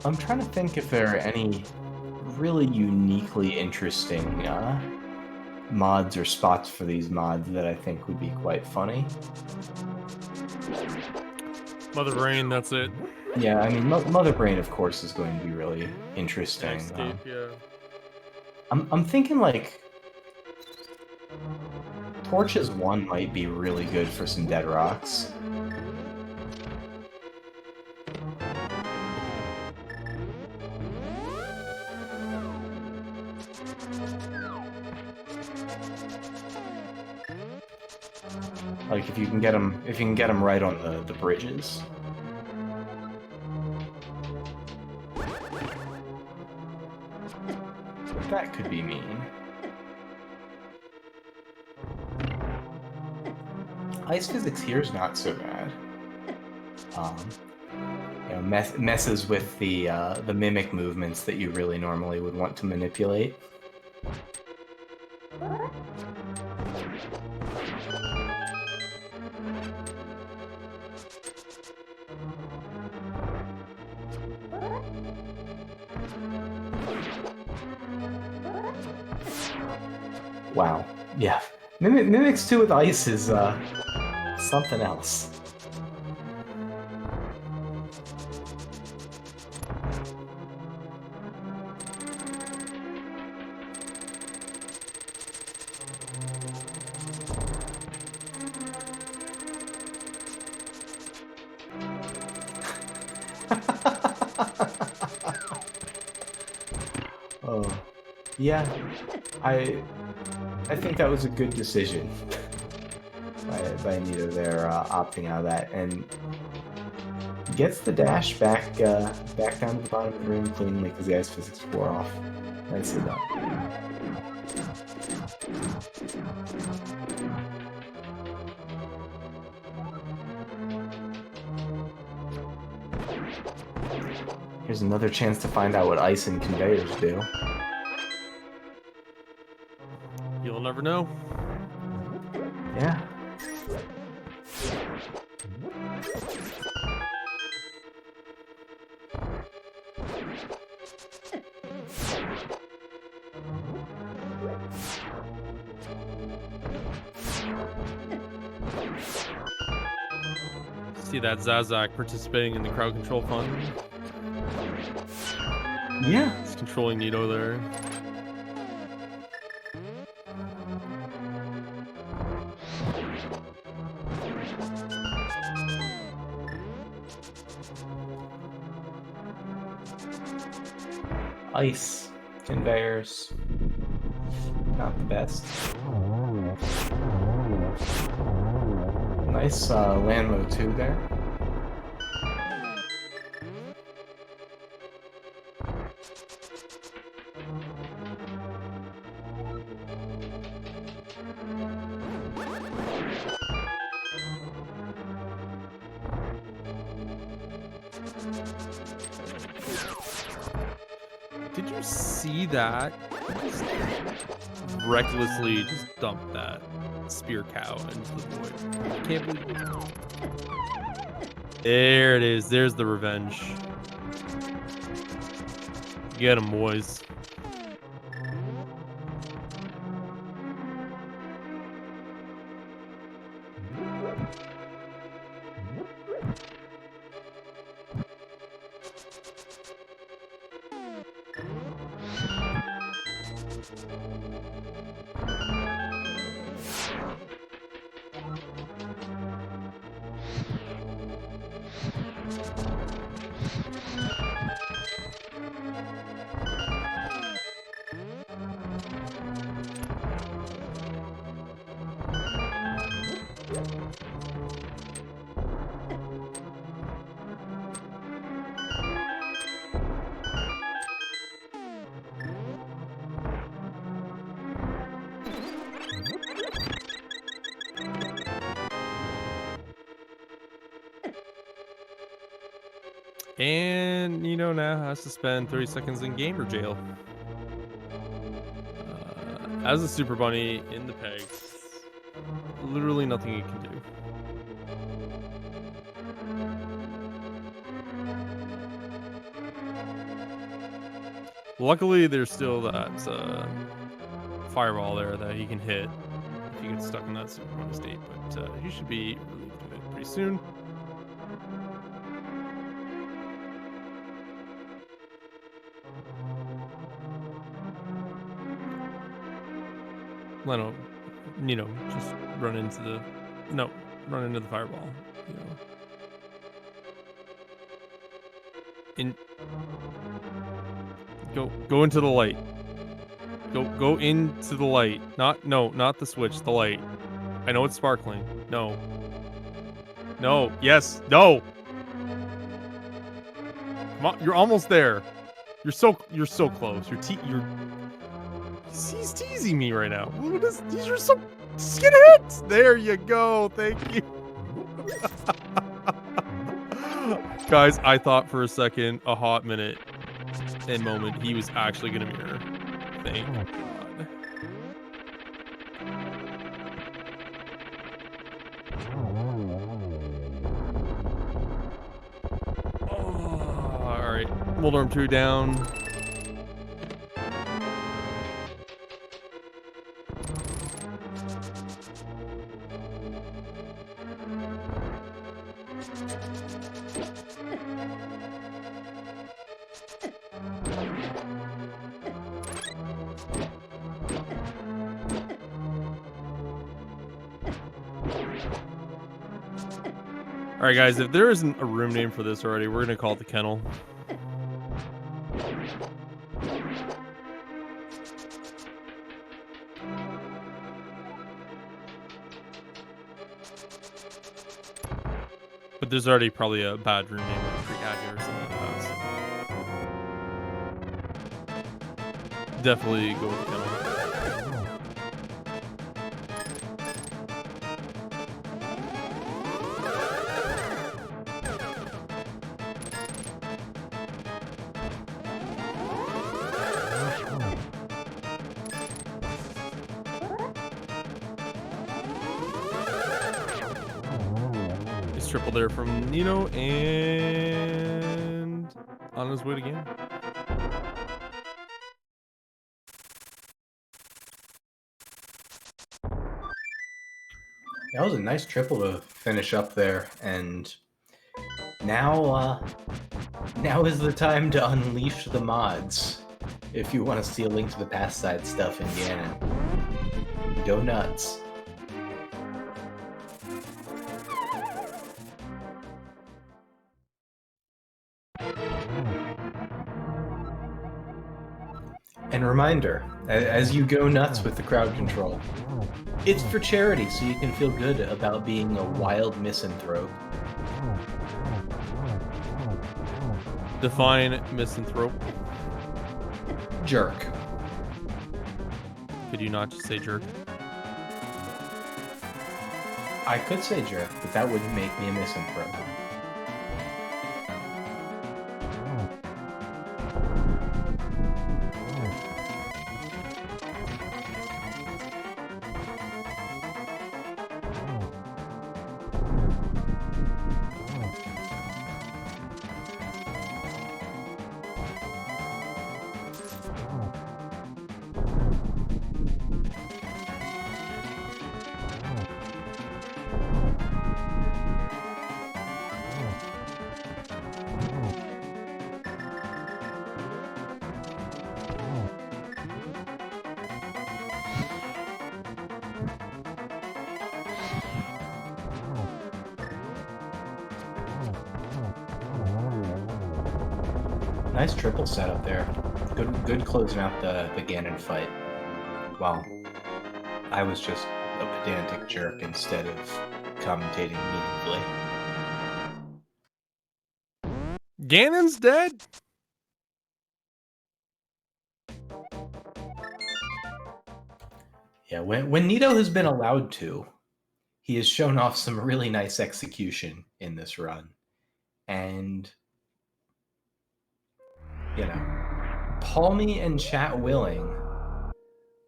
I'm trying to think if there are any really uniquely interesting mods or spots for these mods that I think would be quite funny. Mother Brain, that's it. Yeah, I mean, Mother Brain, of course, is going to be really interesting. Yeah. I'm thinking, like, Torches 1 might be really good for some Dead Rocks. Like if you can get them right on the bridges. That could be mean. Ice physics here is not so bad. You know, messes with the mimic movements that you really normally would want to manipulate. Wow. Yeah. Mimics 2 with ice is something else. Oh, yeah. I think that was a good decision by Neato there, opting out of that, and gets the dash back back down to the bottom of the room cleanly because the ice physics wore off. Nicely done. Here's another chance to find out what ice and conveyors do. You'll never know. Yeah. See that Zazak participating in the crowd control fund? Yeah. He's controlling Neato there. Ice conveyors. Not the best. Nice land mode 2 there. Did you see that? Just recklessly just dump that spear cow into the void. I can't believe it. There it is. There's the revenge. Get him, boys. And Neato now has to spend 30 seconds in gamer jail. As a Super Bunny in the pegs, literally nothing he can do. Luckily, there's still that fireball there that he can hit if he gets stuck in that Super Bunny state, but he should be relieved of it pretty soon. Neato, just run into the fireball. Go into the light. Go into the light. Not the switch, the light. I know it's sparkling. No. Yes. No. Come on, you're almost there. You're so close. He's teasing me right now. Look at this. These are some skin hits. There you go. Thank you. Guys, I thought for a second, a hot minute and moment, he was actually going to mirror. Thank God. Oh, all right. Moldarm 2 down. right, guys, if there isn't a room name for this already, we're gonna call it the kennel. But there's already probably a bad room name like Freak Agate or something like that. So. Definitely go with the kennel. Triple there from Neato and on his way to game. That was a nice triple to finish up there, and now is the time to unleash the mods. If you want to see a link to the past side stuff in Ganon, go nuts. And reminder, as you go nuts with the crowd control, it's for charity, so you can feel good about being a wild misanthrope. Define misanthrope. Jerk. Could you not just say jerk? I could say jerk, but that wouldn't make me a misanthrope. Nice triple setup there. Good closing out the Ganon fight. Well, I was just a pedantic jerk instead of commentating meaningfully. Ganon's dead? Yeah, when Neato has been allowed to, he has shown off some really nice execution in this run. And, you know, Palmy and chat willing,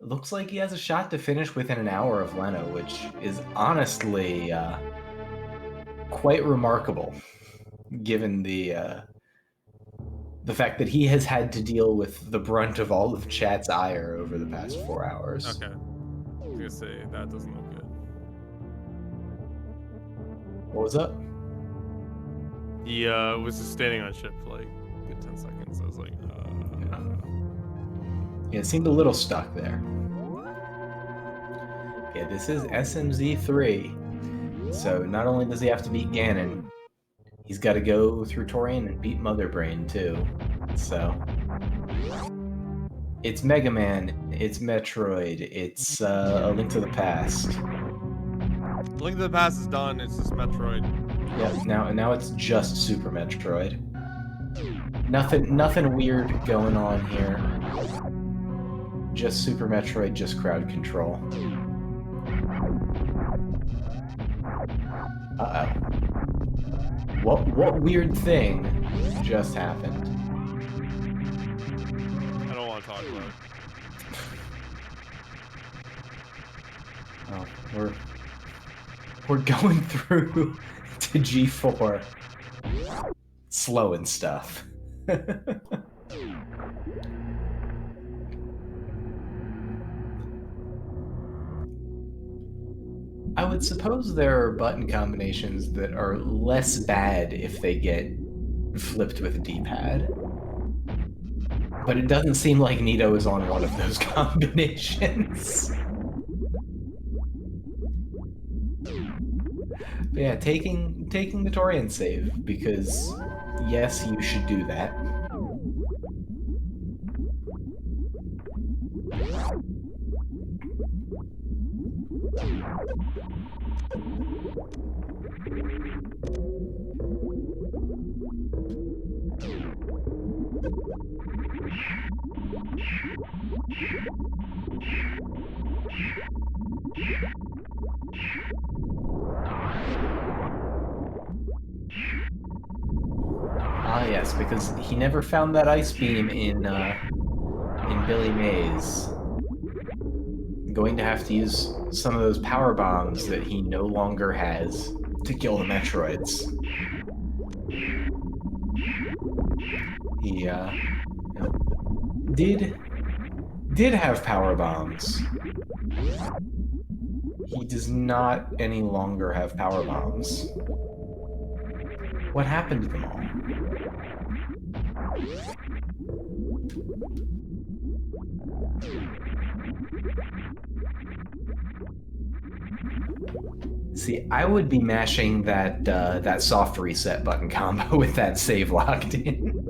looks like he has a shot to finish within an hour of Leno, which is honestly quite remarkable, given the fact that he has had to deal with the brunt of all of chat's ire over the past 4 hours. Okay. I was gonna say, that doesn't look good. What was up? He was just standing on ship for like a good 10 seconds. I was like, Yeah, it seemed a little stuck there. Yeah, this is SMZ3. So not only does he have to beat Ganon, he's got to go through Torian and beat Mother Brain too. So it's Mega Man, it's Metroid, it's A Link to the Past. Link to the Past is done. It's just Metroid. Yeah, now it's just Super Metroid. Nothing weird going on here. Just Super Metroid, just crowd control. Uh-oh. What weird thing just happened? I don't want to talk about it. Oh, we're going through to G4. Slow and stuff. I would suppose there are button combinations that are less bad if they get flipped with a D-pad. But it doesn't seem like Neato is on one of those combinations. But yeah, taking taking the Torian save, because yes, you should do that. Ah, yes, because he never found that ice beam in Billy Mays. Going to have to use some of those power bombs that he no longer has to kill the Metroids. He did have power bombs. He does not any longer have power bombs. What happened to them all? See, I would be mashing that soft reset button combo with that save locked in.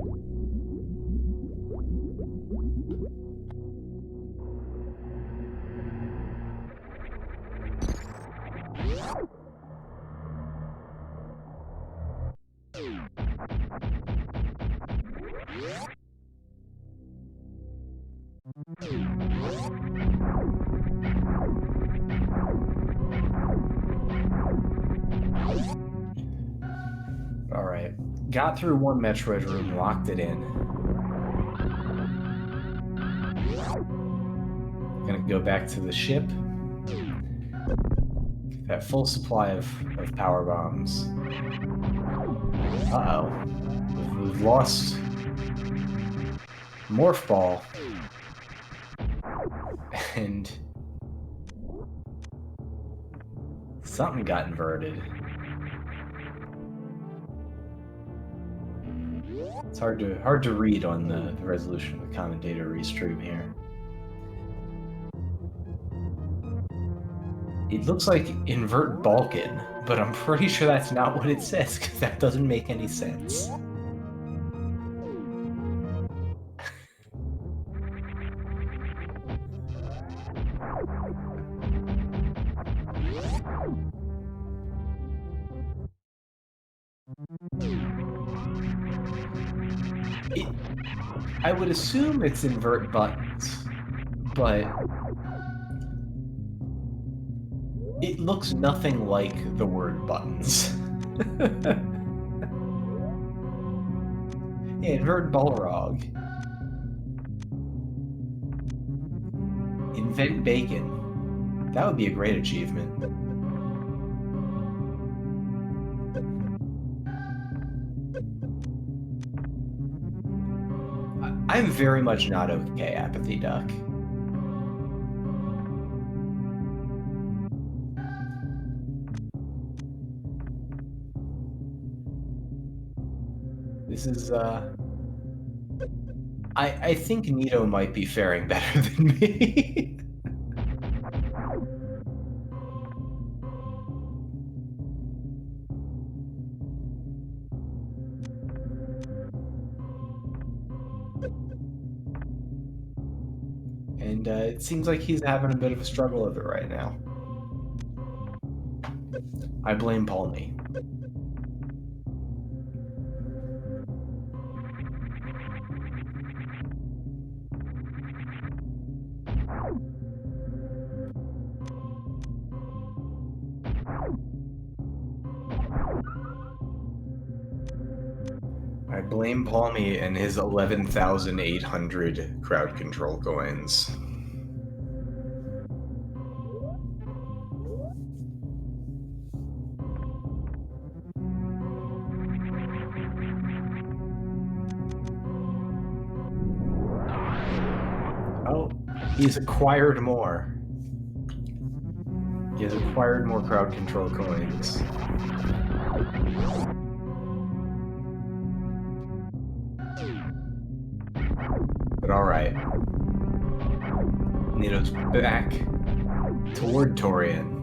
Alright. Got through one Metroid room, locked it in. Gonna go back to the ship. Get that full supply of power bombs. Uh-oh. We've lost Morph Ball. And something got inverted. It's hard to read on the resolution of the commentator restream here. It looks like invert Balkan, but I'm pretty sure that's not what it says, because that doesn't make any sense. I would assume it's invert buttons, but it looks nothing like the word buttons. Yeah, invert Balrog. Invent bacon. That would be a great achievement. I'm very much not okay, Apathy Duck. This is, I think Neato might be faring better than me. And it seems like he's having a bit of a struggle with it right now. I blame Palmy. I blame Palmy and his 11,800 crowd control coins. Oh, he's acquired more. He has acquired more crowd control coins. But alright. Neato's back toward Torian.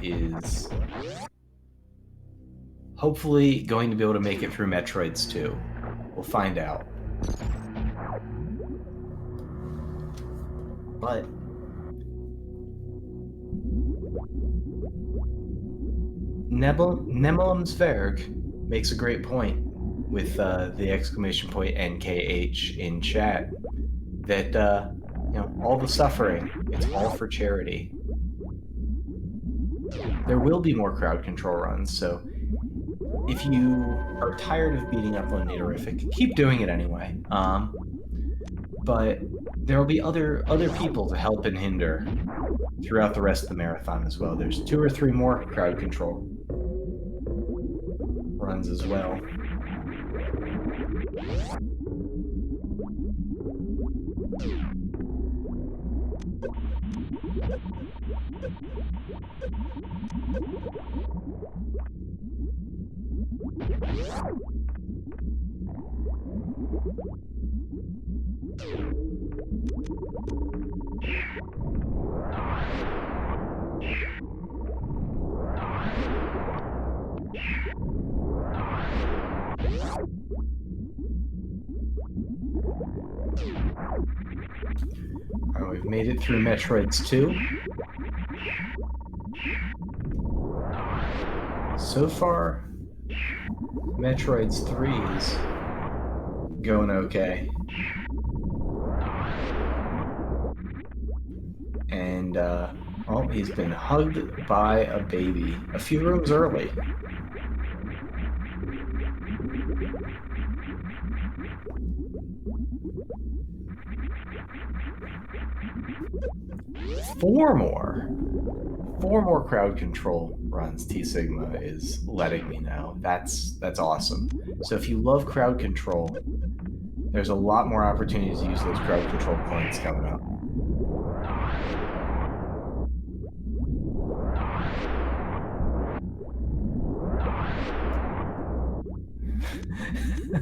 is hopefully going to be able to make it through Metroids 2. We'll find out. But Nemelemsverg makes a great point with the exclamation point NKH in chat that all the suffering, it's all for charity. There will be more crowd control runs, so if you are tired of beating up on Neatorific, keep doing it anyway. But there will be other people to help and hinder throughout the rest of the marathon as well. There's 2 or 3 more crowd control runs as well. All right, we've made it through Metroids 2. So far, Metroids 3 is going okay. And, oh, he's been hugged by a baby a few rooms early. Four more crowd control runs T Sigma is letting me know. That's awesome. So if you love crowd control, there's a lot more opportunities to use those crowd control points coming up.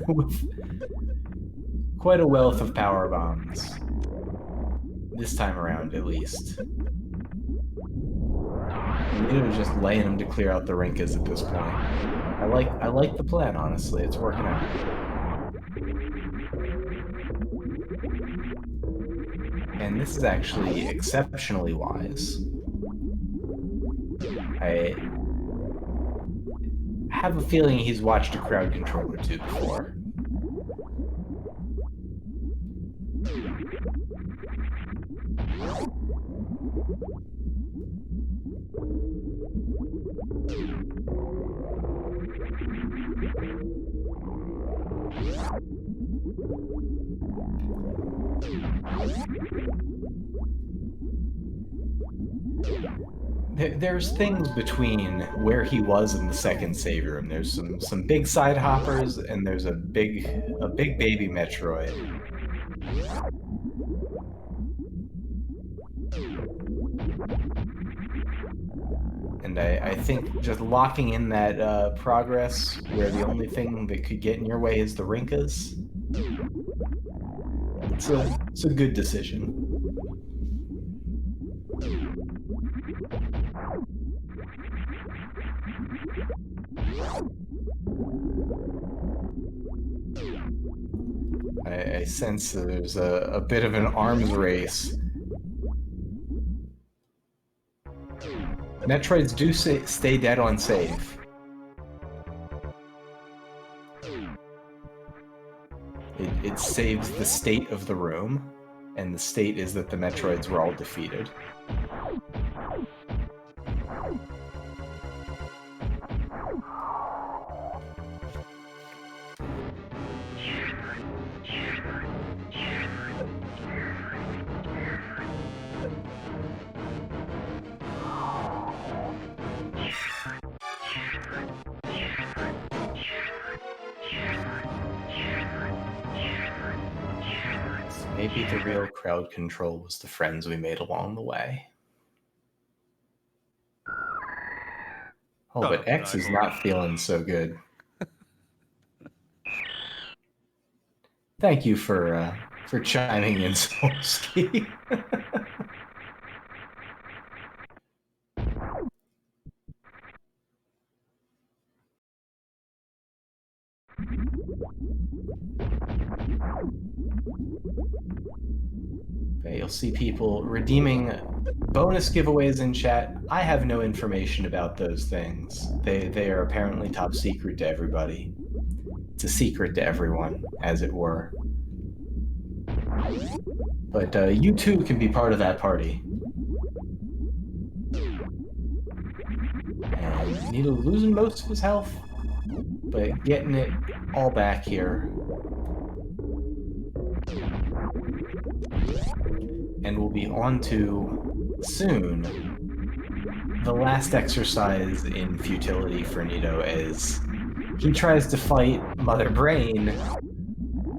With quite a wealth of power bombs. This time around, at least. Neato just laying them to clear out the Rinkas at this point. I like the plan, honestly. It's working out. And this is actually exceptionally wise. I have a feeling he's watched a crowd controller too before. There's things between where he was in the second save room. There's some big side hoppers, and there's a big baby Metroid. And I think just locking in that progress, where the only thing that could get in your way is the Rinkas, it's a good decision. I sense that there's a bit of an arms race. Metroids do stay dead on save. It saves the state of the room, and the state is that the Metroids were all defeated. Maybe the real crowd control was the friends we made along the way. Oh, but X is not feeling so good. Thank you for chiming in, Solsky. Okay, you'll see people redeeming bonus giveaways in chat. I have no information about those things. They are apparently top secret to everybody. It's a secret to everyone, as it were. But you too can be part of that party. And Neato losing most of his health, but getting it all back here. And we'll be on to, soon, the last exercise in futility for Neato as he tries to fight Mother Brain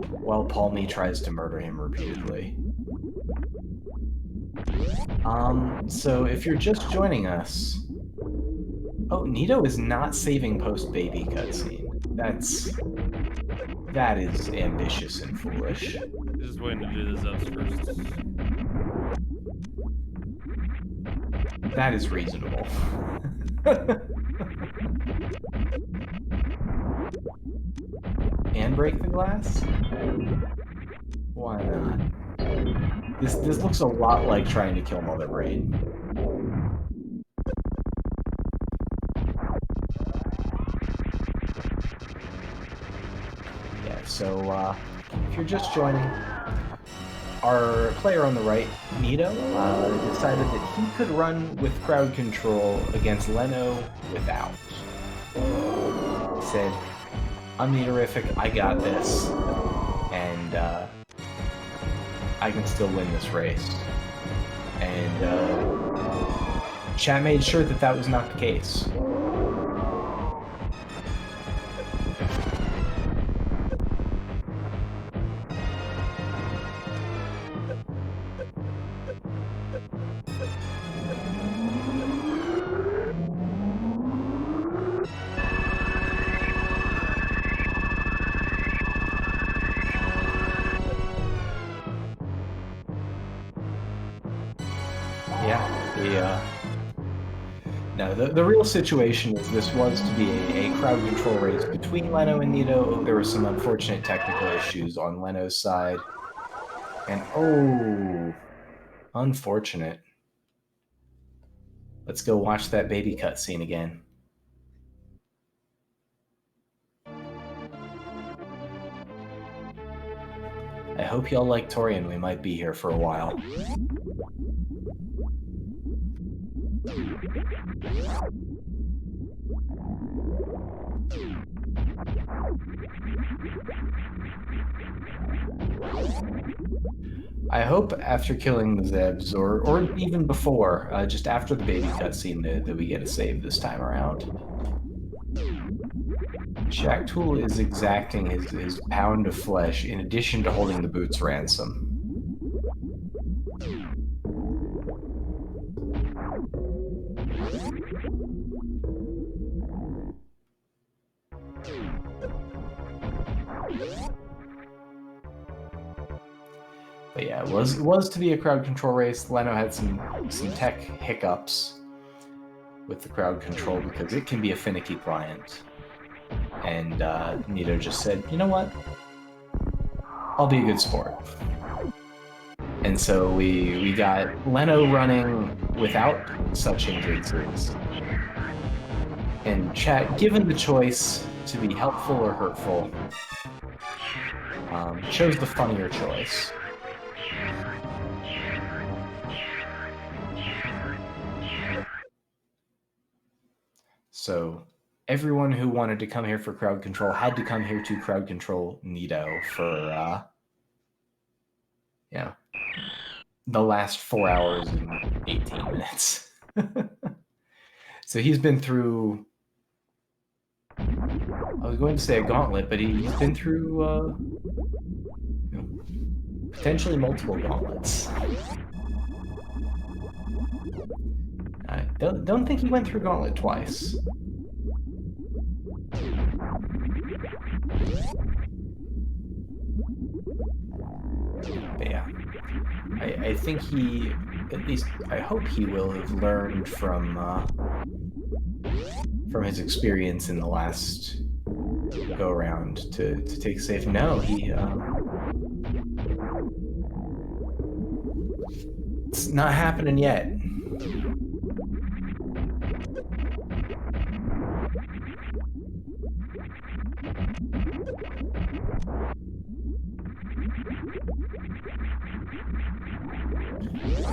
while Palmy tries to murder him repeatedly. So if you're just joining us... Oh, Neato is not saving post-baby cutscene. That is ambitious and foolish. Just waiting to do the Zebs first. That is reasonable. And break the glass? Why not? This looks a lot like trying to kill Mother Brain. Yeah, so if you're just joining, our player on the right, Neato, decided that he could run with crowd control against Leno without. He said, I'm Neatorific, I got this, and I can still win this race. And chat made sure that that was not the case. No, the real situation is this was to be a crowd control race between Leno and Neato. There were some unfortunate technical issues on Leno's side. And oh, unfortunate. Let's go watch that baby cutscene again. I hope y'all like Torian. We might be here for a while. I hope after killing the Zebs, or even before, just after the baby cutscene, that we get a save this time around. Shacktool is exacting his pound of flesh in addition to holding the boots ransom. But yeah, it was to be a crowd control race. Leno had some tech hiccups with the crowd control because it can be a finicky client. And Neato just said, you know what? I'll be a good sport. And so we got Leno running without such hindrances. And chat, given the choice to be helpful or hurtful, chose the funnier choice. So everyone who wanted to come here for crowd control had to come here to crowd control Neato for, the last 4 hours and 18 minutes. So he's been through, I was going to say a gauntlet, but he's been through, potentially multiple gauntlets. I don't think he went through gauntlet twice. But yeah, I think he, at least I hope he will have learned from his experience in the last go around to take safe. No, he it's not happening yet.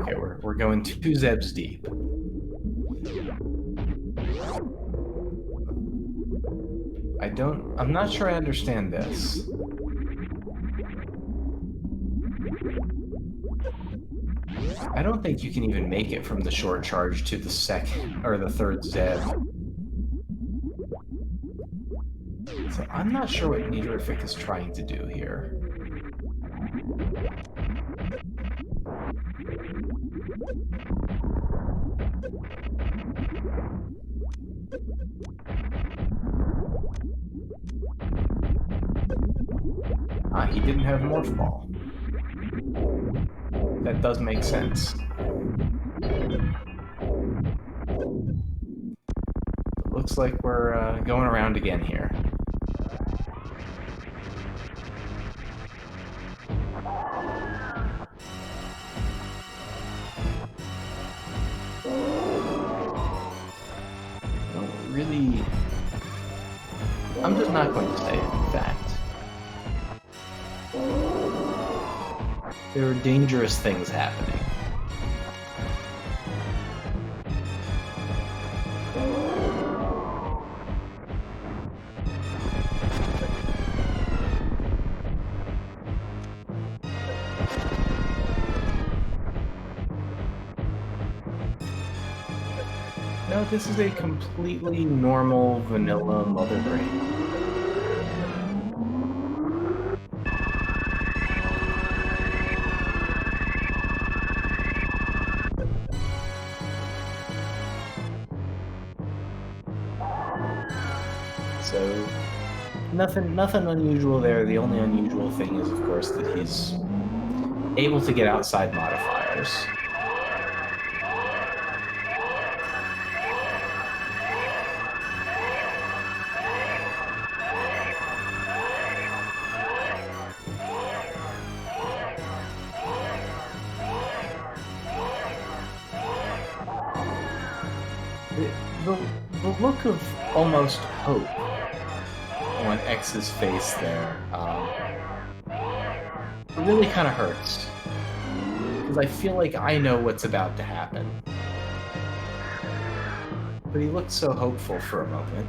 Okay, we're going 2 Zebs deep. I'm not sure I understand this. I don't think you can even make it from the short charge to the second or the third Zeb. So I'm not sure what Neato is trying to do here. He didn't have Morph Ball. That does make sense. It looks like we're going around again here. Really, I'm just not going to say it, in fact. There are dangerous things happening. No, this is a completely normal vanilla Mother Brain. So, nothing unusual there. The only unusual thing is, of course, that he's able to get outside modifiers. The look of almost hope on X's face there really kind of hurts. Because I feel like I know what's about to happen. But he looked so hopeful for a moment.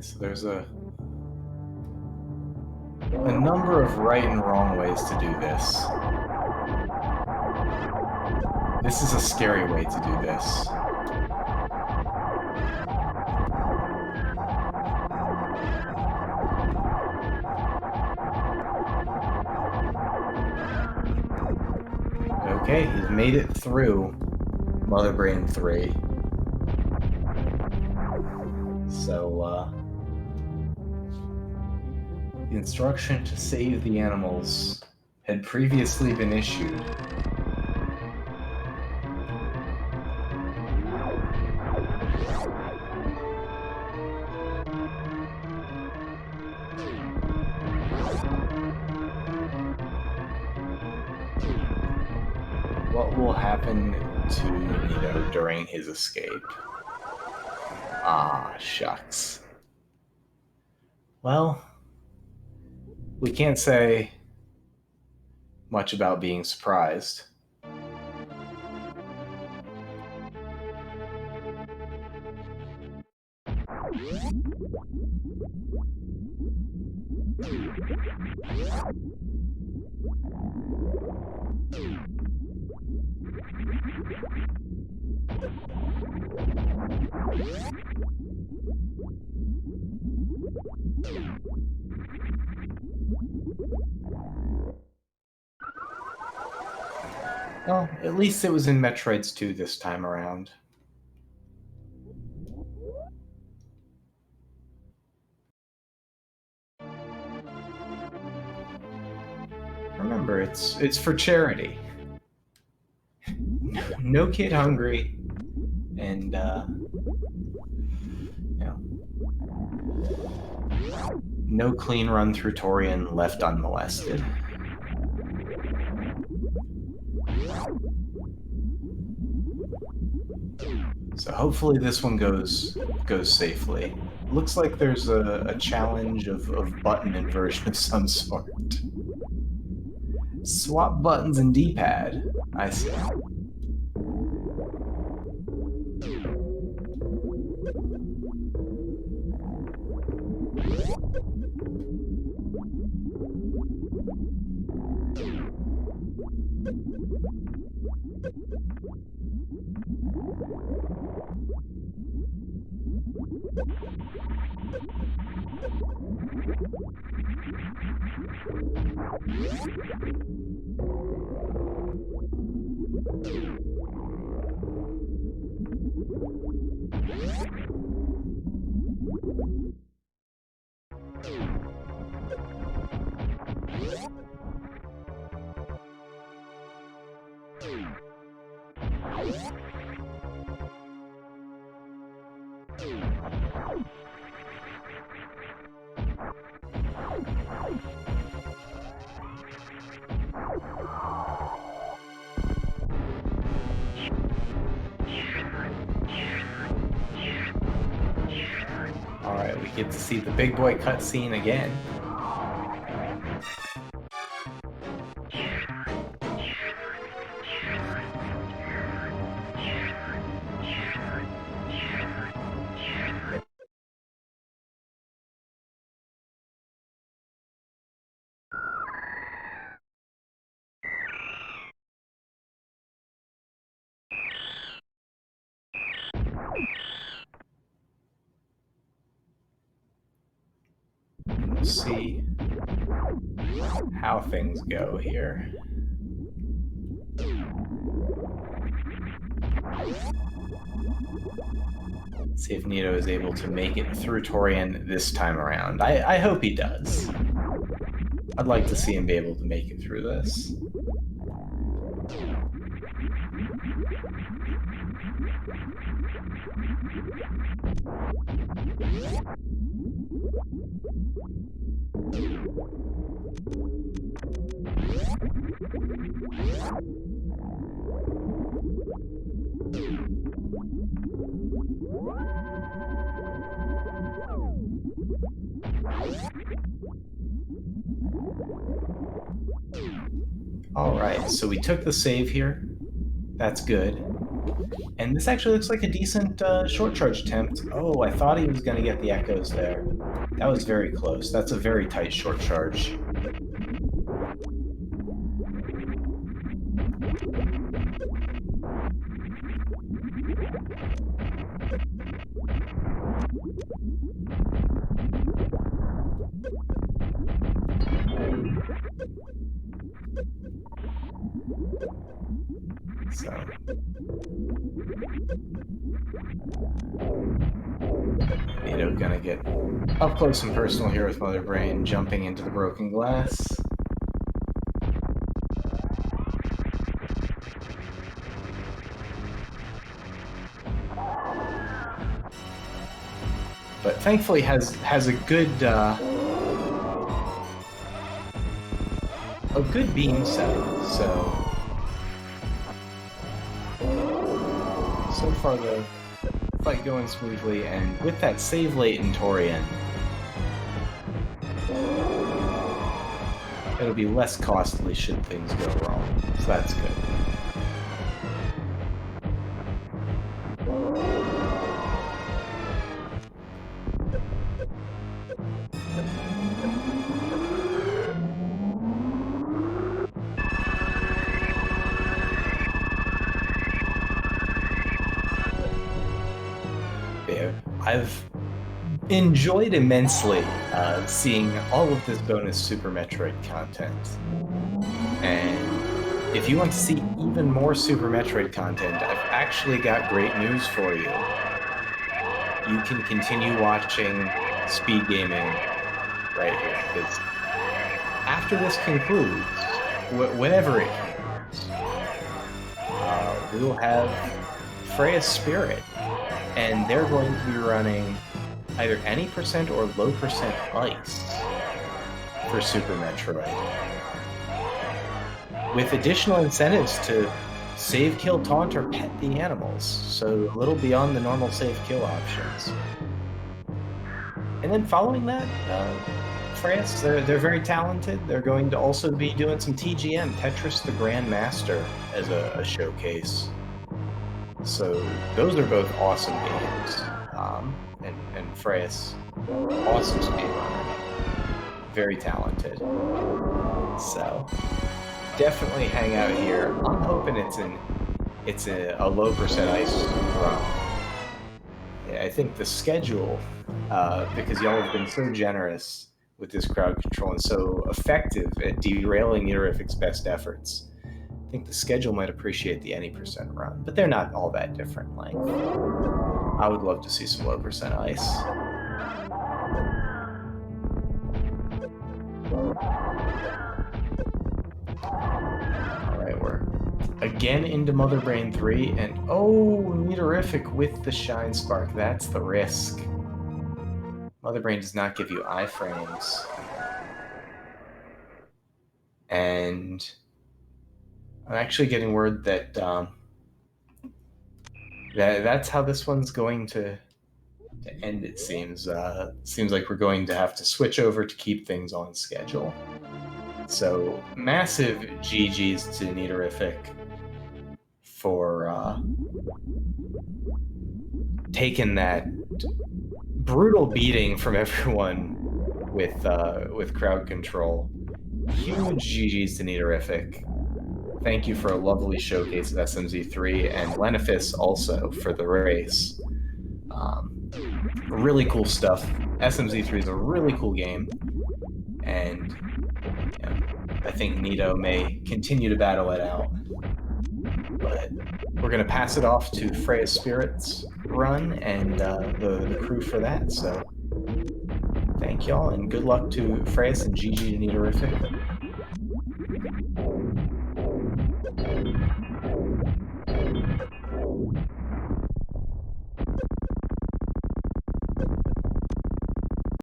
So there's a number of right and wrong ways to do this. This is a scary way to do this. Okay, he's made it through Mother Brain 3. So, the instruction to save the animals had previously been issued. What will happen to Neato during his escape? Ah, shucks. Well, we can't say much about being surprised. Well, at least it was in Metroids 2 this time around. Remember, it's for charity. No kid hungry, and no clean run through Torian left unmolested. So hopefully this one goes safely. Looks like there's a challenge of button inversion of some sort. Swap buttons and D-pad. I see. Alright, we get to see the big boy cutscene again. We'll see how things go here. See if Neato is able to make it through Torian this time around. I hope he does. I'd like to see him be able to make it through this. Alright, so we took the save here. That's good. And this actually looks like a decent short charge attempt. Oh, I thought he was going to get the echoes there. That was very close. That's a very tight short charge. So Neato gonna get up close and personal here with Mother Brain, jumping into the broken glass. But thankfully has a good beam setup, so far the fight going smoothly, and with that save late in Torian, it'll be less costly should things go wrong, so that's good. I've enjoyed immensely seeing all of this bonus Super Metroid content. And if you want to see even more Super Metroid content, I've actually got great news for you. You can continue watching SpeedGaming right here, because after this concludes, whenever it concludes, we will have Freya's Spirit, and they're going to be running either any percent or low percent ice for Super Metroid, with additional incentives to save, kill, taunt, or pet the animals, so a little beyond the normal save, kill options. And then following that, France, they're very talented. They're going to also be doing some TGM, Tetris the Grandmaster, as a showcase. So those are both awesome games. And Freya's awesome speedrunner. Very talented. So definitely hang out here. I'm hoping it's a low percent ice run. Yeah, I think the schedule, because y'all have been so generous with this crowd control and so effective at derailing Neatorific's best efforts, I think the schedule might appreciate the any percent run, but they're not all that different. Like, I would love to see some low percent ice. Alright, we're again into Mother Brain 3, and oh, Neatorific with the Shine Spark. That's the risk. Mother Brain does not give you iframes. And I'm actually getting word that that's how this one's going to end, it seems. Seems like we're going to have to switch over to keep things on schedule. So, massive GGs to Neatorific for taking that brutal beating from everyone with crowd control. Huge GGs to Neatorific. Thank you for a lovely showcase of SMZ3, and Lenophis also for the race. Really cool stuff. SMZ3 is a really cool game, and I think Neato may continue to battle it out. But we're going to pass it off to Freya's Spirits run and the crew for that. So thank y'all, and good luck to Freya's, and GG to Neatorific.